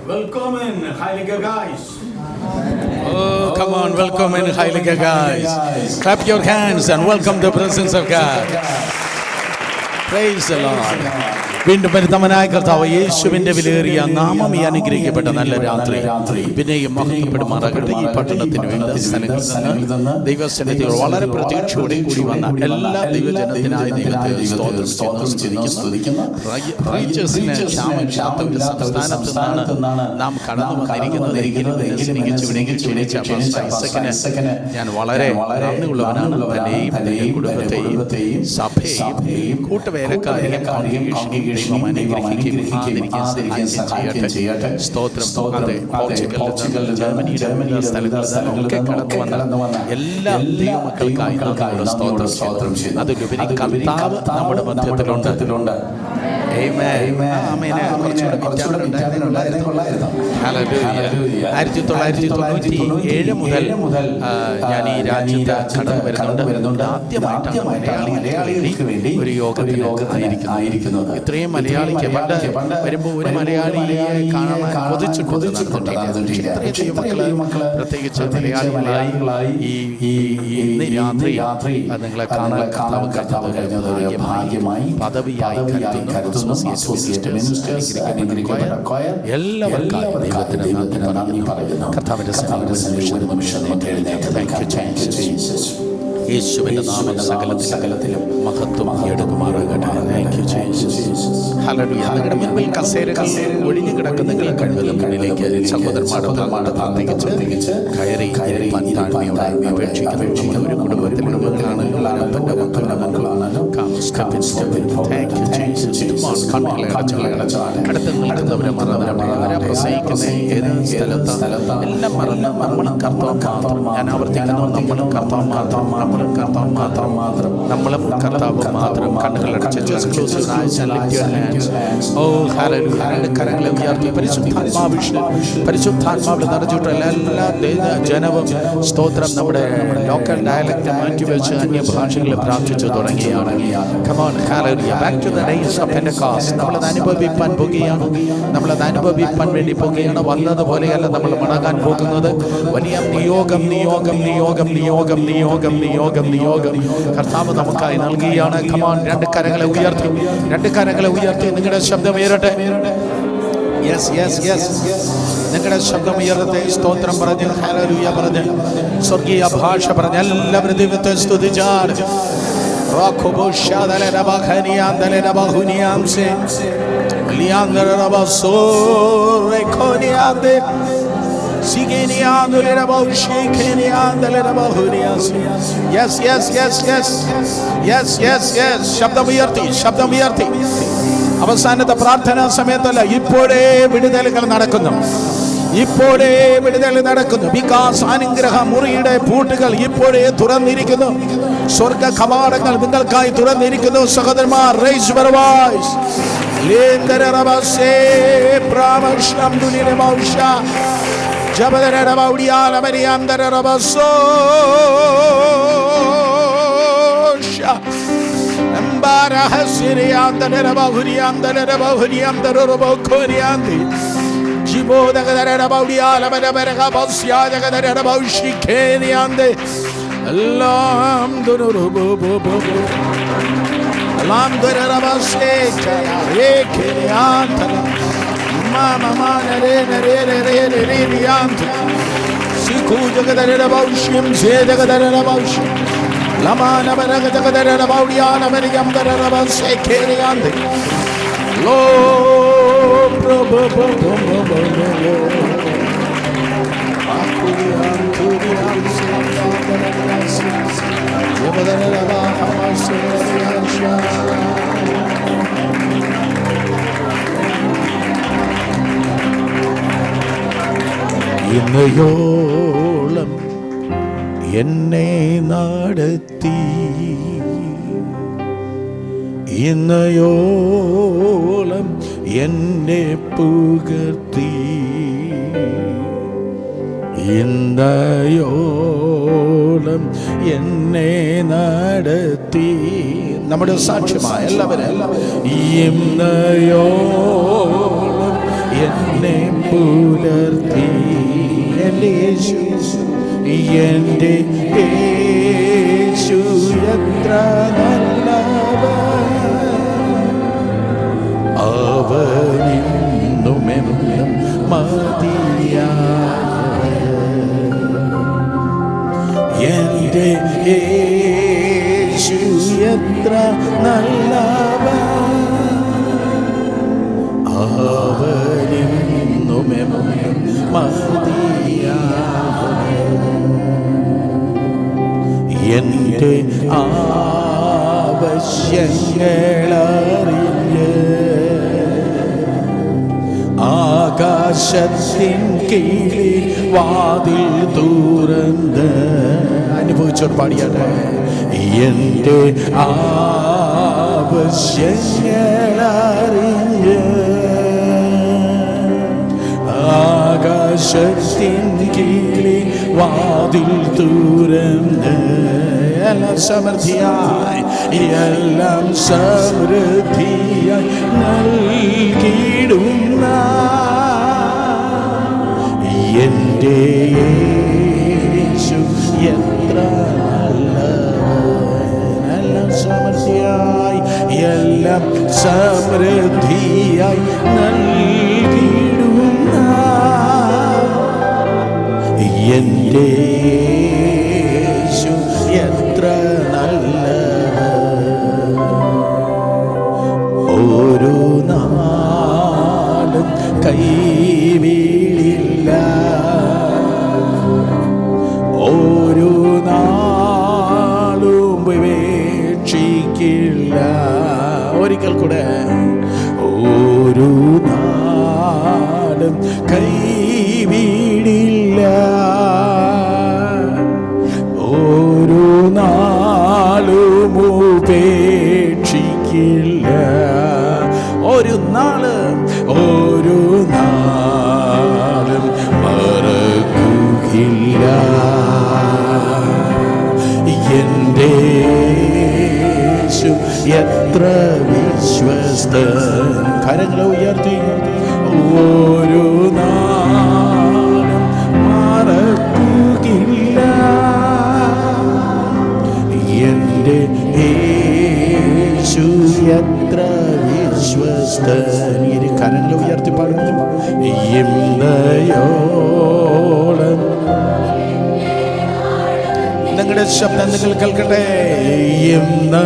Willkommen, Heiliger Geist. Oh, come on, welcome in Heiliger Geist. Clap your hands and welcome the presence of God. Praise the Lord. വീണ്ടും പരിതമനായ കർത്താവ് യേശുവിന്റെ വിലയേറിയ നാമം ഈ അനുഗ്രഹിക്കപ്പെട്ട നല്ല രാത്രി പിന്നെയും മഹത്വപ്പെടുമാറാകട്ടെ. ഈ പട്ടണത്തിന് വിവിധ സ്ഥലങ്ങളിൽ നിന്ന് ദൈവസന്നിധിയിൽ വളരെ പ്രതീക്ഷയോടെ കൂടി വന്ന എല്ലാ ദൈവജനത്തിനായ ദൈവത്തെ സ്തുതിക്കുന്നു. റൈച്ചസിന് ക്ഷാമമില്ലാത്ത ഒരു സംസ്ഥാനത്ത് നിന്നാണ് നാം കടന്നു വന്നിരിക്കുന്നത്. ഞാൻ വളരെ നന്ദിയുള്ളവനാണ്. തന്നെയും കുടുംബത്തെയും സഭയെയും കൂട്ടുവേലക്കാരെയും ദൈവം അനുഗ്രഹിക്കുകയും ചെയ്യട്ടെ. സ്തോത്രം. പോർച്ചുഗൽ, ജർമ്മനിയുടെ സ്ഥലങ്ങളിലൊക്കെ കടന്നു വന്ന എല്ലാ ദൈവമക്കൾക്കായി നമ്മുടെ സ്തോത്രം. അതിലുപരി കർത്താവ് നമ്മുടെ മധ്യത്തിലുണ്ട്. 1997 മുതൽ ഞാൻ ഈ രാജ്യത്ത് കടന്നു വരുന്നുണ്ട്. ആദ്യമായിട്ടാണ് മലയാളികൾക്ക് വേണ്ടി ഒരു യോഗത്തിനായിരിക്കുന്നത്. ഇത്രയും മലയാളിക്ക് പണ്ട് വരുമ്പോൾ ഒരു മലയാളിയെ കാണാൻ കൊതിച്ചിട്ടുണ്ടായിരുന്നു. പ്രത്യേകിച്ച് മലയാളികളായി ഇന്ന് രാത്രി നിങ്ങളെ കാണാൻ ഭാഗ്യമായി പദവിയായി കരുതുന്നു. യേശുവിന്റെ നാമം സകലത്തിലും മഹത്വം എടുക്കുമാറാകട്ടെ. ഹല്ലേലൂയ. നിങ്ങളുടെ മുൻപിൽ കസേരകൾ ഒഴിഞ്ഞു കിടക്കുന്ന നിങ്ങളെ കഴിവതും മുന്നിലേക്ക് സഹോദരന്മാരുടെ പ്രത്യേകിച്ച് കയറി താഴ്മയോടെ അപേക്ഷിക്കുന്നു. നമ്മുടെ ഒരു കുടുംബത്തിലെ മക്കളാണല്ലോ, അപ്പൻ്റെ മക്കളാണല്ലോ. അടുത്ത് നിൽക്കുന്നവരെ മറന്നവരെ പ്രസംഗിക്കുന്ന ഏത് സ്ഥലത്ത് എല്ലാം മറന്ന് നമ്മളും കർത്താവ് മാത്രം. ഞാൻ ആവർത്തിക്കുന്നു, നമ്മളും കർത്താവ് മാത്രം, നമ്മളും കർത്താവ് മാത്രം. കണ്ണുകളടച്ച് കരങ്ങളെ ഉയർത്തി പരിശുദ്ധാത്മാവിൽ നിറച്ചിട്ടുള്ള എല്ലാ ജനവും സ്തോത്രം നമ്മുടെ ലോക്കൽ ഡയലക്റ്റ് മാറ്റി വെച്ച് അന്യഭാഷകളിൽ പ്രാർത്ഥിച്ചു തുടങ്ങിയാണ്. Come on, hallelujah. Back to the days of Pentecost. നമ്മളത് അനുഭവിപ്പാൻ വേണ്ടി പോകുകയാണ്. വന്നതുപോലെയല്ല നമ്മൾ മടങ്ങാൻ പോകുന്നത്. വലിയ നിയോഗം കർത്താവ് നമുക്കായി നൽകിയാണ്. Come on, രണ്ട് കരങ്ങളെ ഉയർത്തി നിങ്ങളുടെ ശബ്ദം ഉയരട്ടെ. യെസ് നിങ്ങളുടെ ശബ്ദം ഉയർത്തത്തെ. സ്തോത്രം പറഞ്ഞ് ഹല്ലേലൂയ പറഞ്ഞ് സ്വർഗീയ ഭാഷ പറഞ്ഞ് എല്ലാവരും ദൈവത്തെ സ്തുതിച്ചാൽ ശബ്ദമുയർത്തി അവസാനത്തെ പ്രാർത്ഥനാ സമയത്തല്ല, ഇപ്പോഴേ വിടുതലുകൾ നടക്കുന്നു. വികാസ് അനുഗ്രഹ മുറിയുടെ പൂട്ടുകൾ ഇപ്പോഴേ തുറന്നിരിക്കുന്നു. സ്വർഗ കവാടങ്ങൾ നിങ്ങൾക്കായി തുറന്നിരിക്കുന്നു. സഹോദരന്മാർ, റൈസ് യുവർ വോയിസ്. ഇന്നയോളം എന്നെ നടത്തി, ഇന്നയോളം എന്നെ പുകഴ്ത്തി, ഇന്നയോളം എന്നെ നടത്തി. നമ്മുടെ സാക്ഷ്യമായ എല്ലാവരും ഇന്നയോളം എന്നെ പുലർത്തി. എൻ്റെ യേശു, എൻ്റെ യേശു എത്ര നല്ലവൻ, അവനെന്നുമെന്നും മതിയായവൻ. എൻ്റെ യേശു എത്ര നല്ലവൻ, അവനെന്നുമെന്നും മതിയായവൻ. എൻ്റെ ആവശ്യങ്ങളറിഞ്ഞ് ആകാശത്തിൻ കീഴിൽ വാതിൽ തുറന്ന് അനുഭവിച്ചോട് പാടിയാട്ടെ. എൻ്റെ ആവശ്യങ്ങളറിഞ്ഞ് ആകാശത്തിൻ കീഴിൽ വാതിൽ തുറന്ന് എല്ലാം സമൃദ്ധിയായി, എല്ലാം സമൃദ്ധിയായി നൽകിയിടുന്ന എൻ്റെ യേശു എത്ര നല്ലവൻ. എല്ലാം സമൃദ്ധിയായി, എല്ലാം സമൃദ്ധിയായി നൽകിയിടുന്ന എൻ്റെ യേശു എത്ര നല്ലവൻ. ഒരു നാളും കൈവിടില്ല, ഒരു നാളും ഉപേക്ഷിക്കില്ല. ഒരിക്കൽ കൂടെ, ഒരു നാളും കൈവിടില്ല, ഒരു നാളും ഉപേക്ഷിക്കില്ല. ഒരു നാളും മറക്കുകയില്ല. എൻ്റെ യേശു എത്ര വിശ്വസ്തൻ. കരങ്ങളെ ഉയർത്തി, ഒരു നാളും മറക്കുകയില്ല. എൻ്റെ യേശു എത്ര വിശ്വസ്തൻ. ഇനി കരങ്ങളെ ഉയർത്തി പാടുന്നു. ഇന്നയോളം നിങ്ങളുടെ ശബ്ദം നിങ്ങൾ കേൾക്കട്ടെ. ഇന്ന്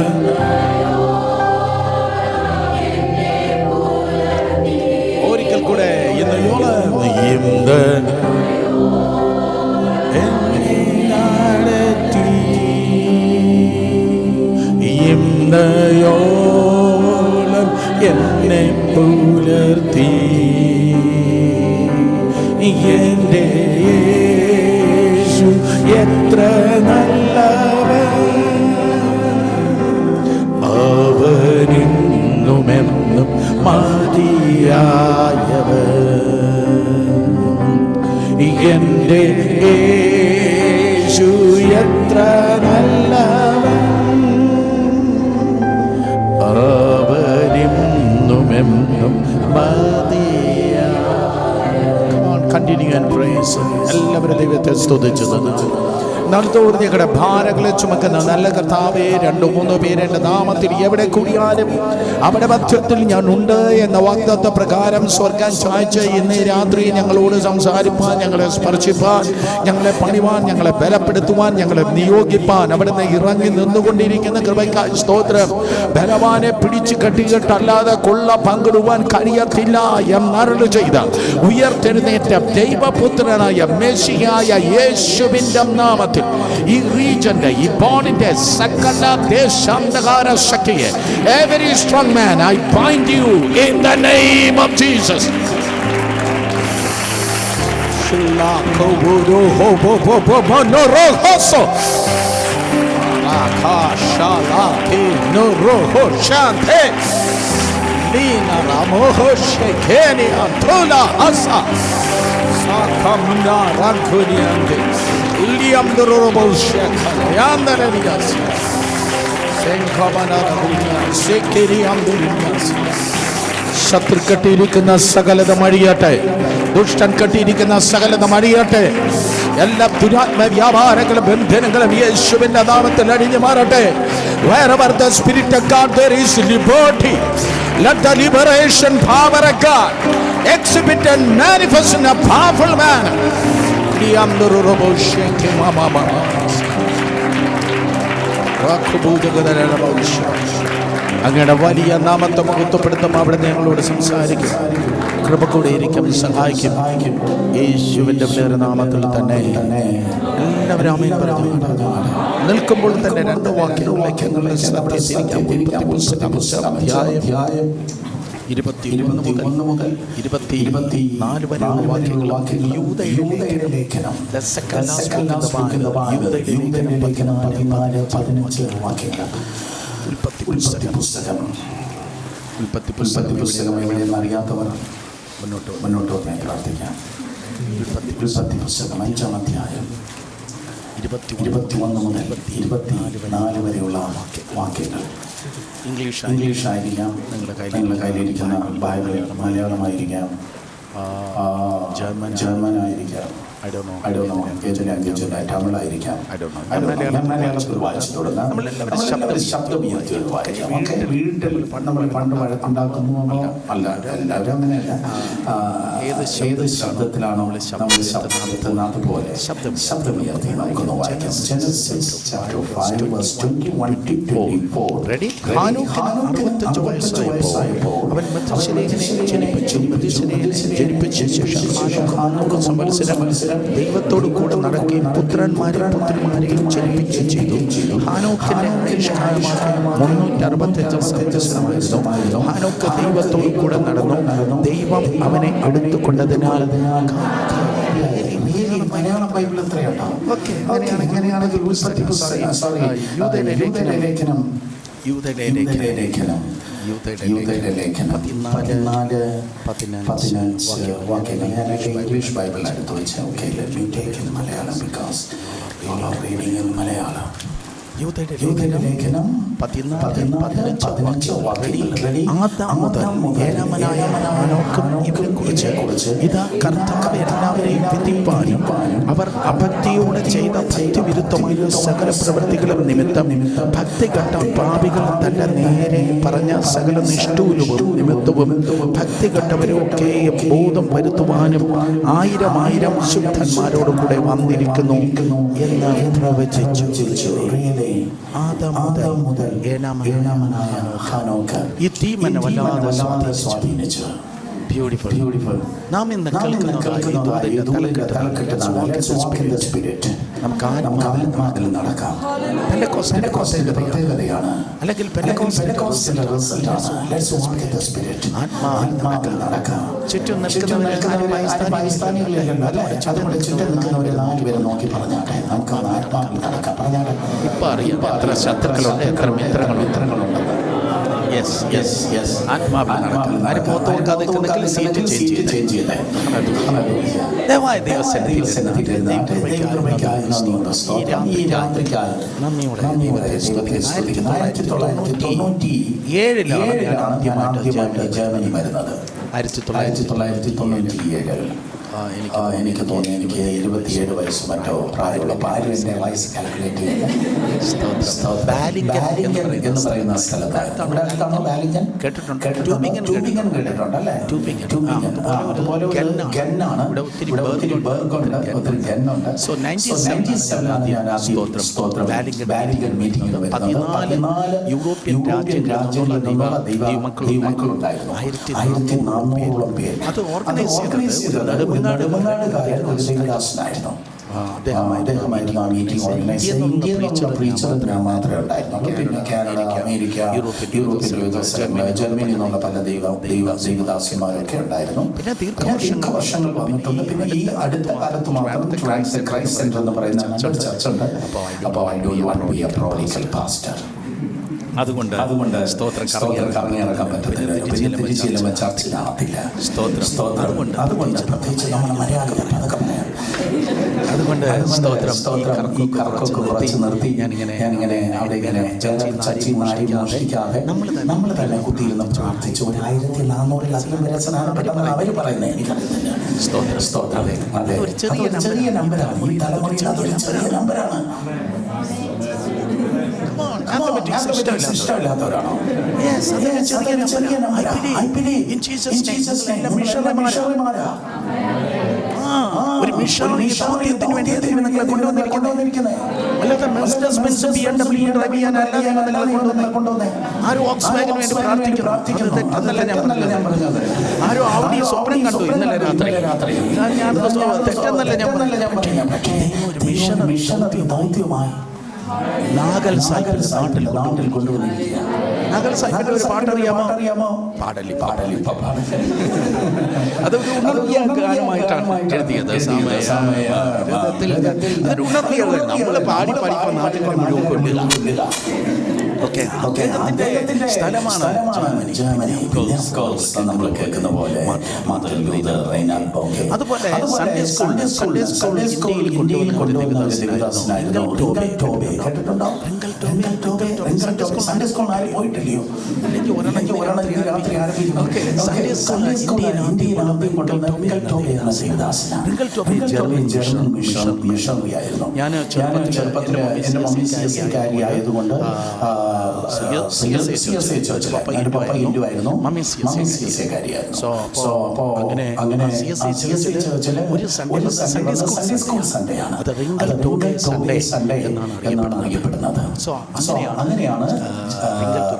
ഒരിക്കൽ കൂടെ, ഇന്നയോളം, ഇന്ന് ഇന്നയോളം എന്നെ പുലർത്തി. എൻ്റെ യേശു എത്ര നല്ലവൻ, അവനെന്നുമെന്നും മതിയായവൻ. എൻ്റെ യേശു എത്ര നല്ലവൻ, അവനെന്നുമെന്നും മതിയായവൻ. Continue and praise. എല്ലാവരും ദൈവത്തെ സ്തുതിച്ചത്. നടത്തോട് ഞങ്ങളുടെ ഭാരങ്ങളെ ചുമക്കുന്ന നല്ല കർത്താവേ, 2-3 പേര് എൻ്റെ നാമത്തിൽ എവിടെ കൂടിയാലും അവിടെ മധ്യത്തിൽ ഞാൻ ഉണ്ട് എന്ന വാഗ്ദത്ത പ്രകാരം സ്വർഗം ചായ്ച്ച് ഇന്ന് രാത്രി ഞങ്ങളോട് സംസാരിപ്പാൻ, ഞങ്ങളെ സ്പർശിപ്പാൻ, ഞങ്ങളെ പണിവാൻ, ഞങ്ങളെ ബലപ്പെടുത്തുവാൻ, ഞങ്ങളെ നിയോഗിപ്പാൻ അവിടുന്ന് ഇറങ്ങി നിന്നുകൊണ്ടിരിക്കുന്ന കൃപയ്ക്കായി സ്തോത്രം. ബലവാനെ പിടിച്ചു കെട്ടിയിട്ടല്ലാതെ കൊള്ള പങ്കിടുവാൻ കഴിയത്തില്ല എന്നരുളി ചെയ്ത ഉയർത്തെഴുന്നേറ്റ ദൈവപുത്രനായ മെസ്സിയായ യേശുവിന്റെ നാമത്തിൽ ഈ റീജന്റെ, ഈ ബോണിന്റെ സകല ദേശാന്തകാര ശക്തിയെ, every strong man, I bind you in the name of Jesus. ശത്രു കെട്ടിയിരിക്കുന്ന സകലത മഴിയട്ടെ. ദുഷ്ടൻ കെട്ടിയിരിക്കുന്ന സകലത മഴിയട്ടെ. എല്ലാ ദുരാത്മ വ്യാപാരങ്ങളും ബന്ധനങ്ങളും യേശുവിന്റെ നാമത്തിൽ അടിഞ്ഞു മാറട്ടെ. Wherever the Spirit of God, there is liberty. Let the liberation power of God exhibit and manifest in a powerful manner. അങ്ങയുടെ വലിയ നാമത്തെ മഹത്വപ്പെടുത്തും. അവിടെ ഞങ്ങളോട് സംസാരിക്കും, കൃപ കൂടെ ഇരിക്കും, സഹായിക്കും. യേശുവിന്റെ വലിയ നാമത്തിൽ തന്നെ എല്ലാവരും ആമേൻ പറഞ്ഞു. നിൽക്കുമ്പോൾ തന്നെ രണ്ട് വാക്യങ്ങളിലേക്ക് ഞങ്ങളെ ശ്രദ്ധിച്ചിരിക്കാം. 21 മുതൽ 24 വരെയുള്ള വാക്യങ്ങൾ. യൂദയിലെ ലേഖനം, ഉൽപ്പത്തി പുസ്തകം അറിയാത്തവർ മുന്നോട്ട് വന്ന് പ്രാർത്ഥിക്കാം. ഉൽപ്പത്തി പുസ്തകം 5-ാം അധ്യായം 21 മുതൽ 24 വരെയുള്ള വാക്യങ്ങൾ. ഇംഗ്ലീഷായിരിക്കാം, നിങ്ങളുടെ കയ്യിലിരിക്കുന്ന ബൈബിൾ മലയാളമായിരിക്കാം, ജർമ്മൻ ആയിരിക്കാം, ഏത് ലാംഗ്വേജിലായി തമിഴായിരിക്കാം. മലയാളത്തിൽ വായിച്ചു തുടങ്ങാം. ശബ്ദം ഉയർത്തി വായിക്കാം. വീട്ടിൽ നമ്മൾ പണ്ട് വഴക്കുണ്ടാക്കുന്നു അല്ല, എല്ലാവരും അങ്ങനെയല്ല. ഏത് ശബ്ദത്തിലാണോ നമ്മൾ ശബ്ദം അതുപോലെ ശബ്ദം ഉയർത്തി നമുക്കൊന്ന് വായിക്കാം. Genesis chapter 5 verse 21-24. റെഡി? ഹാനോക്കിന് 65 വയസ്സായപ്പോൾ അവൻ മെഥൂശലഹിനെ ജനിപ്പിച്ച ശേഷം ഹാനോക്ക് സംവത്സരം ദൈവത്തോടു കൂടെ നടക്കുകയും പുത്രന്മാരെയും പുത്രിമാരെയും ജനിപ്പിക്കുകയും ചെയ്തു. ഹാനോക്കിന്റെ ആയുഷ്കാലം 365 സംവത്സരമായിരുന്നു. ഹാനോക്ക് ദൈവത്തോടു കൂടെ നടന്നു. ദൈവം അവനെ അടുത്തു കൊണ്ടതിനാൽ. മലയാളം ബൈബിൾ എത്രയുണ്ടാവും? അങ്ങനെയാണെങ്കിൽ യൂദയിലെ ലേഖനം 14-15 വാക്യങ്ങൾ. ഞാൻ ഇംഗ്ലീഷ് ബൈബിൾ എടുത്തു വെച്ചാൽ okay, let me take in Malayalam because you are reading in Malayalam. യൂദയിലെ ലേഖനം 14-15 വാക്യങ്ങൾ. ആദാം മുതൽ ഏഴാമനായ ഹാനോക്കും ഇവരെക്കുറിച്ച് ഇതാ കർത്താവ് എല്ലാവരെയും വിധിപ്പാനും അവർ അഭക്തിയോടെ ചെയ്ത ഭക്തിവിരുദ്ധമായ സകല പ്രവൃത്തികളും നിമിത്തം ഭക്തിഘട്ട പാപികൾ തന്റെ നേരെ പറഞ്ഞ സകല നിഷ്ഠൂരവും നിമിത്തവും ഭക്തിഘട്ടവരൊക്കെ ബോധം വരുത്തുവാനും 1000 ശുദ്ധന്മാരോടും കൂടെ വന്നിരിക്കുന്നു എന്ന് പ്രവചിച്ചു. ആദാം മുതൽ ഏഴാമനായ ഹാനോക്ക് ഈ തീമനെ വല്ലാതെ സ്വാധീനിച്ചു. ബ്യൂട്ടിഫുൾ. നാം ഇന്ന് നമുക്ക് ആത്മാവിൽ നടക്കാം. പെന്തക്കോസ്തിന്റെ പ്രത്യേകതയാണ്, അല്ലെങ്കിൽ പെന്തക്കോസ്തിന്റെ റിസൾട്ടാണ്. ആത്മാവിൽ നടക്കാം. ചുറ്റും അതുകൊണ്ട് ചുറ്റും നിൽക്കുന്നവരെ 4 പേരെ നോക്കി പറഞ്ഞാട്ടെ, നമുക്ക് ആത്മാവിൽ നടക്കാം. പറഞ്ഞാട്ടെ, ഇപ്പൊ അറിയാം എത്ര ശത്രുക്കളുണ്ട്, എത്ര മിത്രങ്ങളുണ്ടെന്ന്. ആത്മാവിൽ നടക്കാം. ആരും പുറത്ത് കൊടുക്കാതെ സീറ്റ് ചേഞ്ച് ചെയ്തേ. ദയവായി ദൈവസന്നിധിയിൽ ജർമ്മനി വരുന്നത് 1997. എനിക്ക് തോന്നി എനിക്ക് 27 വയസ്സ് മറ്റോ പ്രായമുള്ള എൻ്റെ വയസ്സ് കാൽക്കുലേറ്റ് ചെയ്യുന്നത് എന്ന് പറയുന്ന സ്ഥലത്താണ്. ഇവിടെ അടുത്താണോ ബാലിംഗൻ? ട്യൂബിംഗൻ കേട്ടിട്ടുണ്ടല്ലേ? അതുപോലെ ഗന്നാണ്. ഇവിടെ ഒത്തിരി ബർഗുണ്ട്, ഒത്തിരി ഗന്നുണ്ട്. 97 ഞാൻ സ്തോത്രം ബാലിംഗൻ മീറ്റിംഗിൽ വരുന്നത്. 14 യൂറോപ്യൻ രാജ്യങ്ങളിൽ നിന്നുള്ള ദൈവമക്കളുണ്ടായിരുന്നു. 1400 പേര്. അത് ഓർഗനൈസ് ചെയ്തത് ദൈവദാസനായിരുന്നു. അദ്ദേഹമായിരുന്നു ആ മീറ്റിംഗ് ഓർഗനൈസ് ചെയ്തത്. ഇന്ത്യയിലുള്ള പ്രീച്ചറിന് മാത്രമേ ഉണ്ടായിരുന്നുള്ളൂ. പിന്നെ കാനഡ, അമേരിക്ക, യൂറോപ്പിൽ, ജർമ്മനി എന്നുള്ള പല ദൈവദാസിമാരൊക്കെ ഉണ്ടായിരുന്നു. പിന്നെ ദീർഘവർഷങ്ങൾ വന്നിട്ടുണ്ട്. പിന്നെ ഈ അടുത്ത കാലത്ത് മാത്രം ക്രൈസ്റ്റ് സെന്റർ എന്ന് പറയുന്ന ചർച്ച ഉണ്ട്. അപ്പോൾ I don't want to be a prophetical pastor. അതുകൊണ്ട് സ്തോത്രം കറങ്ങിയിറക്കാൻ പറ്റത്തില്ല. പിന്നെ തിരിച്ചില്ല ചർച്ചിലാകത്തില്ല. സ്തോത്രം. അതുകൊണ്ട് പ്രത്യേകിച്ച് നമ്മുടെ മലയാളികൾ അതൊക്കെ അതുകൊണ്ട് സ്തോത്രം ഈ കറക്കൊക്കെ കുറച്ച് നിർത്തി ഞാനിങ്ങനെ അവിടെ ഇങ്ങനെ ചച്ചി മോഷ്ടിക്കാതെ നമ്മൾ തന്നെ കുത്തിയിരുന്ന് പ്രാർത്ഥിച്ചു. 1400-ലധികം വരെ സ്നാനപ്പെട്ടെന്നാണ് അവർ പറയുന്നത്. എനിക്കറിയത്തില്ല. സ്തോത്രം. അതെ, ഒരു ചെറിയ നമ്പറാണ്. ഈ തലമുറയിൽ അതൊരു ചെറിയ നമ്പറാണ്. ഇഷ്ടമില്ലാത്തവരാണോ? ഒരു മിഷണറി ദൗത്യത്തിന് വേണ്ടി നിങ്ങളെ കൊണ്ടുവന്നിരിക്കുന്നത്. അല്ലാതെ മെർസിഡസ് ബെൻസ് BMW ഡ്രൈവ് ചെയ്യാനല്ല നിങ്ങളെ കൊണ്ടുവന്നേ. ആരും ഓക്സ്വാഗന് വേണ്ടി പ്രാർത്ഥിക്കുന്നു. തെറ്റെന്നല്ല ഞാൻ പറഞ്ഞത്. ആരും ഔഡി സ്വപ്നം കണ്ടു ഇന്നലെ രാത്രി. ഞാൻ തെറ്റെന്നല്ല ഞാൻ പറഞ്ഞത്. ഒരു മിഷണറി ദൗത്യമായി നാഗൽ സാഹിബ് നാട്ടിൽ കൊണ്ടുവന്നിരിക്കുക. നാഗൽ സാഹിബിന്റെ ഒരു പാട്ടറിയാമോ? പാടലി. അതൊരു ഉണർത്തിയ ഗാനമായിട്ടാണ് എഴുതിയത്. അതൊരു ഉണർത്തിയ നമ്മള് പാടി നാട്ടുകാർ മുഴുവൻ കൊല്ലുക. സ്ഥലമാണ് നമ്മൾ കേൾക്കുന്ന പോലെ. അതുപോലെ സൺഡേ സ്കൂളിൽ ഇന്ത്യയിൽ കൊണ്ടുവന്ന സൺഡേ സ്കൂൾ ആരും പോയിട്ടില്ലയോ? ഞാൻ ചെറുപ്പത്തിൽ എൻ്റെ മമ്മി CSI ആയതുകൊണ്ട് പപ്പ ഹിന്ദുവായിരുന്നു, മമ്മി CSI കാരിയായിരുന്നു. അങ്ങനെ CSI ഒരു സൺഡേ സ്കൂൾ സൺഡേ ആണ്. അത് റിംഗൽ ടോബേ സൺഡേ എന്നാണ് അറിയപ്പെടുന്നത്. അങ്ങനെയാണ്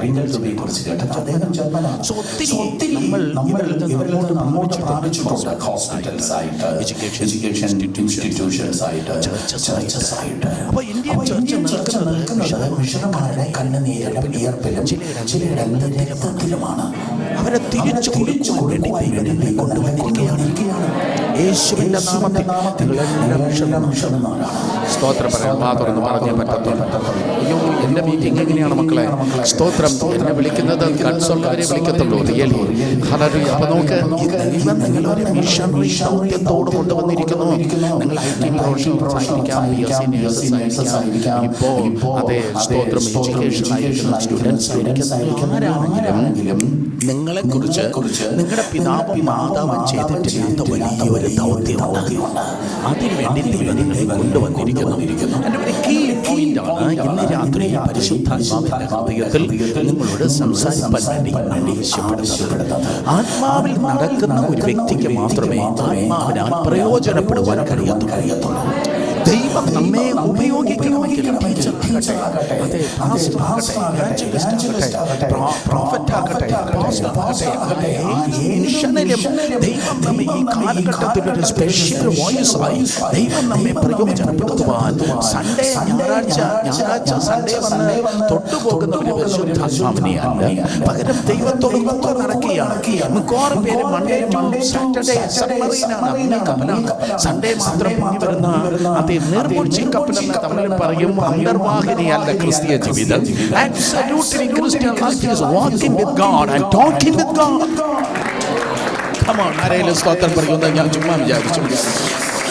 റിംഗൽ ടോബയെ കുറിച്ച് കേട്ടത്. അദ്ദേഹം ജർമ്മനാണ്. ഒത്തിരി നമ്മൾ ഇവരിൽ നിന്ന് അങ്ങോട്ട് പ്രാപിച്ചിട്ടുണ്ട്. ഹോസ്പിറ്റൽസ് ആയിട്ട്, എഡ്യൂക്കേഷൻ ഇൻസ്റ്റിറ്റ്യൂഷൻസ് ആയിട്ട്, ചർച്ചസ് ആയിട്ട്. അപ്പോൾ ഇന്ത്യൻ ചർച്ച നിൽക്കുന്നത് മിഷണന്മാരുടെ കണ്ണുനീരിലും വിയർപ്പിലും ചിലയിടങ്ങളിൽ രക്തത്തിലുമാണ്. അവരെ തിരിച്ചു കൊണ്ടുവന്നിരിക്കുകയാണ്. യേശുവിന്റെ നാമത്തിൽ സ്തോത്രം പറയാം. തുറന്ന് പറഞ്ഞേ പറ്റത്തുള്ളൂ. അയ്യോ, എൻ്റെ മീറ്റിംഗ് എങ്ങനെയാണ് മക്കളെ? സ്തോത്രം. എന്നെ വിളിക്കുന്നത് കൺസുള്ളവരെ വിളിക്കത്തുള്ളൂ. റിയലി. അപ്പോൾ നമുക്ക് നിങ്ങളൊരു മിഷണറി ദൗത്യത്തോട് കൊണ്ടുവന്നിരിക്കുന്നു. നിങ്ങൾ IT പ്രൊഫഷണൽസായിരിക്കാം, BSc നേഴ്സസായിരിക്കാം, ഇപ്പോൾ അതേ സ്തോത്രം എഡ്യൂക്കേഷൻ ആയിരിക്കുന്ന സ്റ്റുഡൻസ് ആയിരിക്കും. ആരാണെങ്കിലും നിങ്ങളെക്കുറിച്ച് നിങ്ങളുടെ പിതാവും മാതാവും ചെയ്തിട്ടില്ലാത്ത വലിയൊരു ദൗത്യമുണ്ട്. അതിനുവേണ്ടി നിങ്ങളെ കൊണ്ടുവന്നിരിക്കുന്നു. എൻ്റെ ഒരു കീ പോയിന്റാണ് ഇന്ന് രാത്രി പരിശുദ്ധാത്മാവിന്റെ ഹൃദയത്തിൽ നിങ്ങളോട് സംസാരിക്കാൻ വേണ്ടി ആവശ്യപ്പെടുന്നത്. ആത്മാവിൽ നടക്കുന്ന ഒരു വ്യക്തിക്ക് മാത്രമേ ആത്മാവിനാൽ പ്രയോജനപ്പെടുവാൻ കഴിയത്തുള്ളൂ. ദൈവം നമ്മെ ഉപയോഗിക്കണമെങ്കിൽ ടീച്ചറാകട്ടെ, അതെ, പ്രോഫറ്റാകട്ടെ, മിഷനിലും ദൈവം നമ്മെ ഈ കാലഘട്ടത്തിൽ ഒരു സ്പെഷ്യൽ വോയിസായി ദൈവം നമ്മെ പ്രയോജനപ്പെടുത്തുവാൻ ഞായറാഴ്ച സൺഡേ വന്ന് തൊട്ടുപോകുന്ന ഒരു പരിശുദ്ധാത്മാവിനെയല്ല, പകരം ദൈവത്തോട് കൂടെ നടക്കുകയാണ്. മിക്കവാറും പേര് മൺഡേ ടു സാറ്റർഡേ സബ്മറീനാണ്, കപ്പലാണ്. സൺഡേ മാത്രം പൊങ്ങി വരുന്ന അതേ നിർമ്മൂഴ്ചി കപ്പലെന്ന് തമിഴിൽ പറയും. അന്തർവാഹിനിയല്ല ക്രിസ്തീയ ജീവിതം. Absolutely Christian life is walking with God and talking with God. Come on, ആരെങ്കിലും സ്തോത്രം പറയുന്നത് ഞാൻ ചുമ്മാ വിചാരിച്ചു.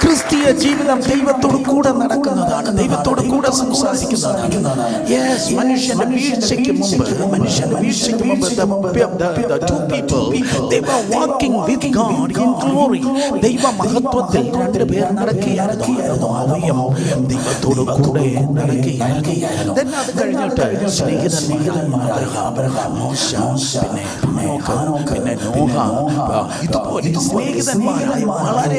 ക്രിസ്തീയ ജീവിതം ദൈവത്തോട് കൂടെ നടക്കുന്നതാണ്, ദൈവത്തോട് കൂടെ സംസാരിക്കുന്നതാണ്. യെസ്, മനുഷ്യന്റെ വീഴ്ചയ്ക്ക് മുമ്പ് the two people they were walking with God in glory. ദൈവ മഹത്വത്തിൽ രണ്ടുപേർ നടക്കുകയായിരുന്നു. അവയും ദൈവത്തോട് കൂടെ നടക്കുകയായിരുന്നു. അത് കഴിഞ്ഞിട്ട് സ്നേഹിതന്മാരായ അബ്രഹാം, മോശ, പിന്നെ നോഹ, ഇതുപോലെ സ്നേഹിതന്മാരായ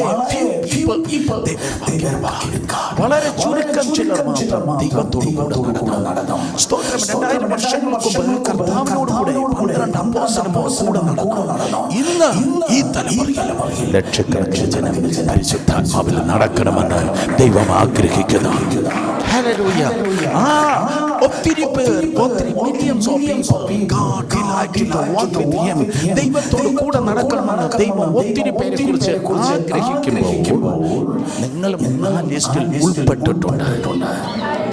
വളരെ വളരെ ചുരുക്കം ചിലർ മാത്രം ദൈവത്തോട് കൂടെ നടന്നു. സ്തോത്രം. 2000 വർഷങ്ങൾക്ക് മുമ്പ് കർത്താവിനോട് കൂടെ 12 അപ്പോസ്തലന്മാർ കൂടെ നടന്നു. ഇന്ന് ഈ തലമുറയിൽ ലക്ഷക്കണക്കിന് ജനം പരിശുദ്ധാത്മാവിൽ നടക്കണമെന്ന് ദൈവം ആഗ്രഹിക്കുന്നു. ഹല്ലേലൂയ. ആ ഒത്തിരി പേർ, ഒത്തിരി millions of people, God delighted to walk with him. ദൈവത്തോട് കൂടെ നടക്കണമെന്ന് ദൈവം ഒത്തിരി പേരെ കുറിച്ച് ആഗ്രഹിക്കുമ്പോൾ നിങ്ങളും ആ ലിസ്റ്റിൽ ഉൾപ്പെട്ടിട്ടുണ്ട്.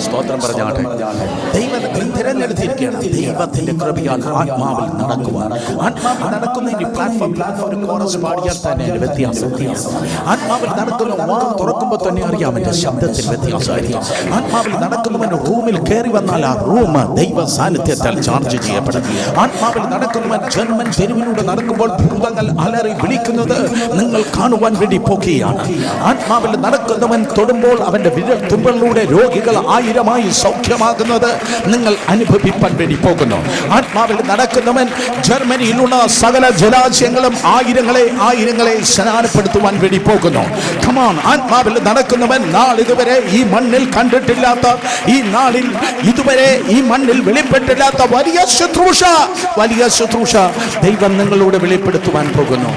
സ്തോത്രം പറഞ്ഞാട്ടെ. ദൈവം തിരഞ്ഞെടുത്തിരിക്കുകയാണ് ദൈവത്തിന്റെ കൃപയാൽ ആത്മാവിൽ നടക്കുവാൻ. ആത്മാവിൽ നടക്കുന്നതിന് പ്ലാറ്റ്ഫോമിൽ ഒരു കോറസ് പാടിയാൽ തന്നെ വ്യത്യാസം. ആത്മാവിൽ നടക്കുന്ന വാ തുറക്കുമ്പോൾ തന്നെ അറിയാം എന്റെ ശബ്ദത്തിൽ വ്യത്യാസമായിരിക്കും. ആത്മാവിൽ നടക്കുന്നവന്റെ റൂമിൽ കയറി വന്നാൽ ആ റൂം ദൈവ സാന്നിധ്യത്താൽ ചാർജ് ചെയ്യപ്പെടും. ആത്മാവിൽ നടക്കുന്നവൻ ജന്മൻ തെരുവിലൂടെ നടക്കുമ്പോൾ ഭൂതങ്ങൾ അലറി വിളിക്കുന്നത് നിങ്ങൾ കാണുവാൻ വേണ്ടി പോകുകയാണ്. ആത്മാവിൽ നടക്കുന്നവൻ തൊടുമ്പോൾ അവന്റെ വിരൽ തുമ്പലിലൂടെ രോഗികൾ ആയിരമായി സൗഖ്യമാകുന്നത് നിങ്ങൾ അനുഭവിപ്പാൻ വേണ്ടി പോകുന്നു. ആത്മാവിൽ നടക്കുന്നവൻ ജർമ്മനിയിലുള്ള സകല ജലാശയങ്ങളും ആയിരങ്ങളെ സ്നാനപ്പെടുത്തുവാൻ വേണ്ടി പോകുന്നു. കമോൺ, ആത്മാവിൽ നടക്കുന്നവൻ നാളിതുവരെ ഈ മണ്ണിൽ കണ്ടിട്ടില്ലാത്ത, ഈ നാളിൽ ഇതുവരെ ഈ മണ്ണിൽ വെളിപ്പെട്ടില്ലാത്ത വലിയ ശുശ്രൂഷ ദൈവം നിങ്ങളോട് വെളിപ്പെടുത്തുവാൻ പോകുന്നു.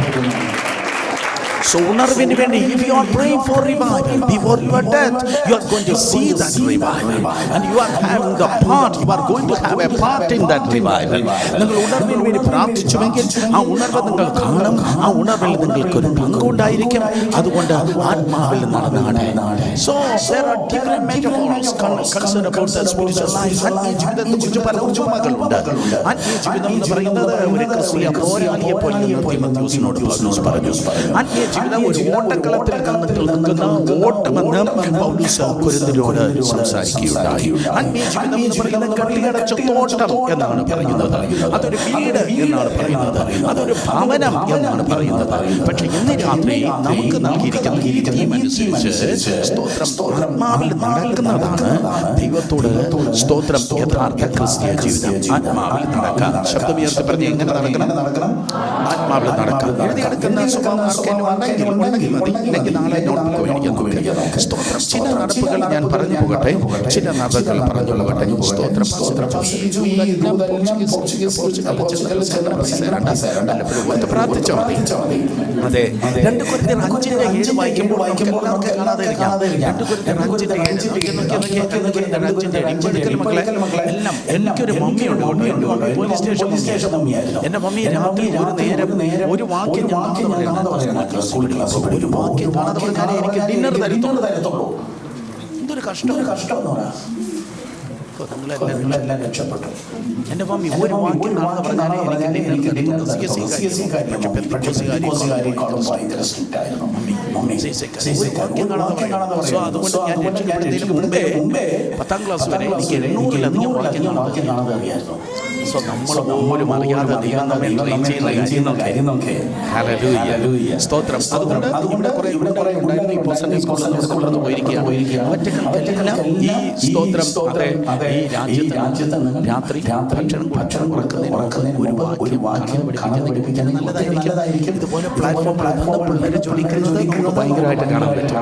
So ഉണർവിന് വേണ്ടി, if you are praying for revival before your death, you are going to see that revival and you are having the part, you are going to have a part in that revival. നിങ്ങൾ ഉണർവിന് വേണ്ടി പ്രാർത്ഥിച്ചുവെങ്കിൽ ആ ഉണർവ് നിങ്ങൾ കാണും. ആ ഉണർവിൽ നിങ്ങൾക്കൊരു പങ്കുണ്ടായിരിക്കും. അതുകൊണ്ട് ആത്മാവിൽ നടന്നാണ്. So there are different metaphors concerned about the spiritual life. ആത്മീയ ജീവിതത്തെക്കുറിച്ച് പല ഉപമകളുണ്ട്. ആത്മീയ ജീവിതം എന്ന് പറയുന്നത് ഒരു ക്രിസ്തീയ പോരാളിയെ പോലെ തീമോഥെയോസിനോട് പൗലോസ് പറഞ്ഞു. ആത്മീയ ജീവിതം ഒരു ഓട്ടക്കളത്തിൽ നിൽക്കുന്ന ഓട്ടമെന്ന് പൗലോസ് കൊരിന്ത്യരോട് സംസാരിക്കുകയുണ്ടായി. ആത്മീയ ജീവിതം എന്ന് പറയുന്നത് കെട്ടിയടച്ച തോട്ടം എന്നാണ് പറയുന്നത്. അതൊരു വീട് എന്നാണ് പറയുന്നത്. അതൊരു ഭവനം എന്നാണ് പറയുന്നത്. പക്ഷെ ഇന്ന് രാത്രി നമുക്ക് നൽകിയിരിക്കുന്ന ഈ തീം അനുസരിച്ച് സ്തോത്രം ആത്മാവിൽ നടക്കുന്നതാണ് ദൈവത്തോട് സ്തോത്രം യഥാർത്ഥ ക്രിസ്തീയ ജീവിതം. ആത്മാവിൽ നടക്കാൻ ശബ്ദമുയർത്തി പറഞ്ഞ് എങ്ങനെ നടക്കണം? ആത്മാവിൽ നടക്കാൻ എഴുതിയെടുക്കുന്ന സ്വഭാവം ഉണ്ടെങ്കിൽ മതി. ഇല്ലെങ്കിൽ നാളെ നോട്ട്ബുക്ക് മേടിക്കാൻ നോക്കുക. സ്തോത്രം. ചില നടപ്പുകൾ ഞാൻ പറഞ്ഞു പോകട്ടെ. ചില നടപ്പുകൾ പറഞ്ഞു പോകട്ടെ. സ്തോത്രം. പ്രാർത്ഥിച്ചാൽ മതി. അതെ, 2 കൊരിന്ത്യർ 5:7 വായിക്കുമ്പോൾ നമുക്ക് എല്ലാവർക്കും കാണാതെ ഇരിക്കാം. 2 കൊരിന്ത്യർ 5:7 മക്കളെ എല്ലാം. എനിക്കൊരു മമ്മിയുണ്ട്, പോലീസ് സ്റ്റേഷൻ മമ്മിയായിരുന്നു. എന്റെ മമ്മി രാത്രി ഒരു നേരം ഒരു വാക്യം ഒരു വാക്യം കാണാതെ പറഞ്ഞാൽ എനിക്ക് ഡിന്നർ തരത്തുള്ളൂ. എന്തൊരു കഷ്ടം എന്ന് പറയാം. നിങ്ങളെല്ലാം രക്ഷപ്പെട്ടു. എന്റെ മമ്മി ഒരു വാക്യം കാണാതെ പറഞ്ഞാൽ എനിക്ക് ഡിന്നർ അതുകൊണ്ട് ഞാൻ രക്ഷപ്പെടുന്നതിന് മുമ്പേ 10ാം ക്ലാസ് വരെ എനിക്ക് 800-ലധികം വാക്യം കാണാതെ അറിയായിരുന്നു. സോ നമ്മളും അറിയാതെ ദൈവം നമ്മെ ട്രെയിൻ ചെയ്യുന്ന കാര്യങ്ങളൊക്കെ. ഹല്ലേലൂയ, സ്തോത്രം. അതുകൊണ്ട് ഇവിടെ കുറെ ഉണ്ടായിരുന്നു. ഇപ്പോൾ സൺഡേ സ്കൂളിൽ പോയിരിക്കുകയാണ്. ഒറ്റക്കെല്ലാം ഈ സ്തോത്രം. അതെ, ഈ രാജ്യത്ത് രാത്രി ഭക്ഷണം ഉറക്കുന്നതിന് ഒരു വാക്യം പഠിപ്പിക്കാൻ നല്ലതായിരിക്കും. ഇതുപോലെ പ്ലാറ്റ്ഫോമിൽ നിന്ന് പിള്ളേരെ ജോലിക്കുന്നത് നമുക്ക് ഭയങ്കരമായിട്ട് കാണാൻ പറ്റും.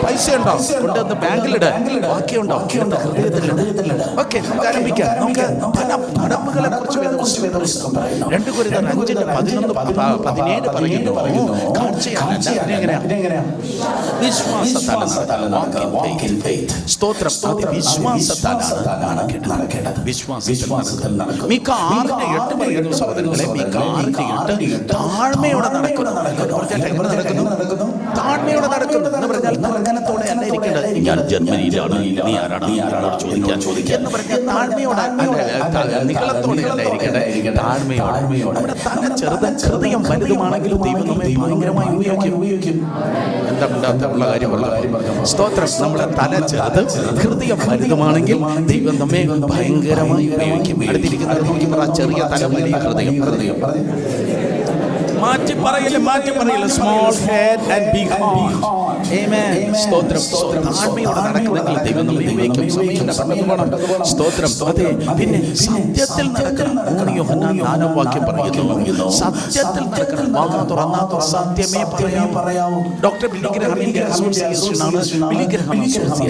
പൈസ ഉണ്ടോ? കൊണ്ടുവന്ന് ബാങ്കിലിട്. വാക്യം ഉണ്ടോ? ഹൃദയത്തിലിട്. ഓക്കെ, നമുക്ക് ആരംഭിക്കാം. നമുക്ക് പല 2 കൊരിന്ത്യർ 5:11-17 പറയുന്നു. സ്തോത്രം. മീഖ 6:8 പറയുന്നു സഹോദരങ്ങളെ. മീഖ 6:8 താഴ്മയോടെ നടക്കുന്നു. താഴ്മയോടെ നടക്കുന്നു എന്ന് പറഞ്ഞാൽ തർക്കനത്തോടെ അല്ല ഇരിക്കേണ്ടത്. ഞാൻ ജർമ്മനിയിലാണ്, നീ ആരാണ് ചോദിക്കാൻ എന്ന് പറഞ്ഞാൽ താഴ്മയോടെ നികളത്തോടെ താഴ്മയോടെ. നമ്മുടെ തല ചെറുതും ഹൃദയം വലുതുമാണെങ്കിലും ദൈവം നമ്മെ ഭയങ്കരമായി ഉപയോഗിക്കും. എന്താ കാര്യം? സ്തോത്രം. നമ്മുടെ തല ചെറുത് ഹൃദയം വലുതുമാണെങ്കിൽ ദൈവം നമ്മെ ഭയങ്കരമായി ഉപയോഗിക്കും. അടുത്തിരിക്കുന്നത് നോക്കിയപ്പോൾ ആ ചെറിയ തല വലിയ ഹൃദയം. മാറ്റി പറയില്ല. Small head and big heart. ആമേൻ. സ്തോത്രം. താഴ്മയോടെ നടക്കുന്നെങ്കിൽ ദൈവം നമ്മെ ഉപയോഗിക്കും. സ്തോത്രം. അതെ, പിന്നെ സത്യത്തിൽ നടക്കണം. യോഹന്നാൻ 4-ാം വാക്യം പറയുന്നു, സത്യത്തിൽ നടക്കണം. വാ തുറന്നാ സത്യമേ പറയാവൂ. ഡോക്ടർ ബില്ലി ഗ്രഹാമിന്റെ അസോസിയേഷനാണ് ബില്ലി ഗ്രഹാം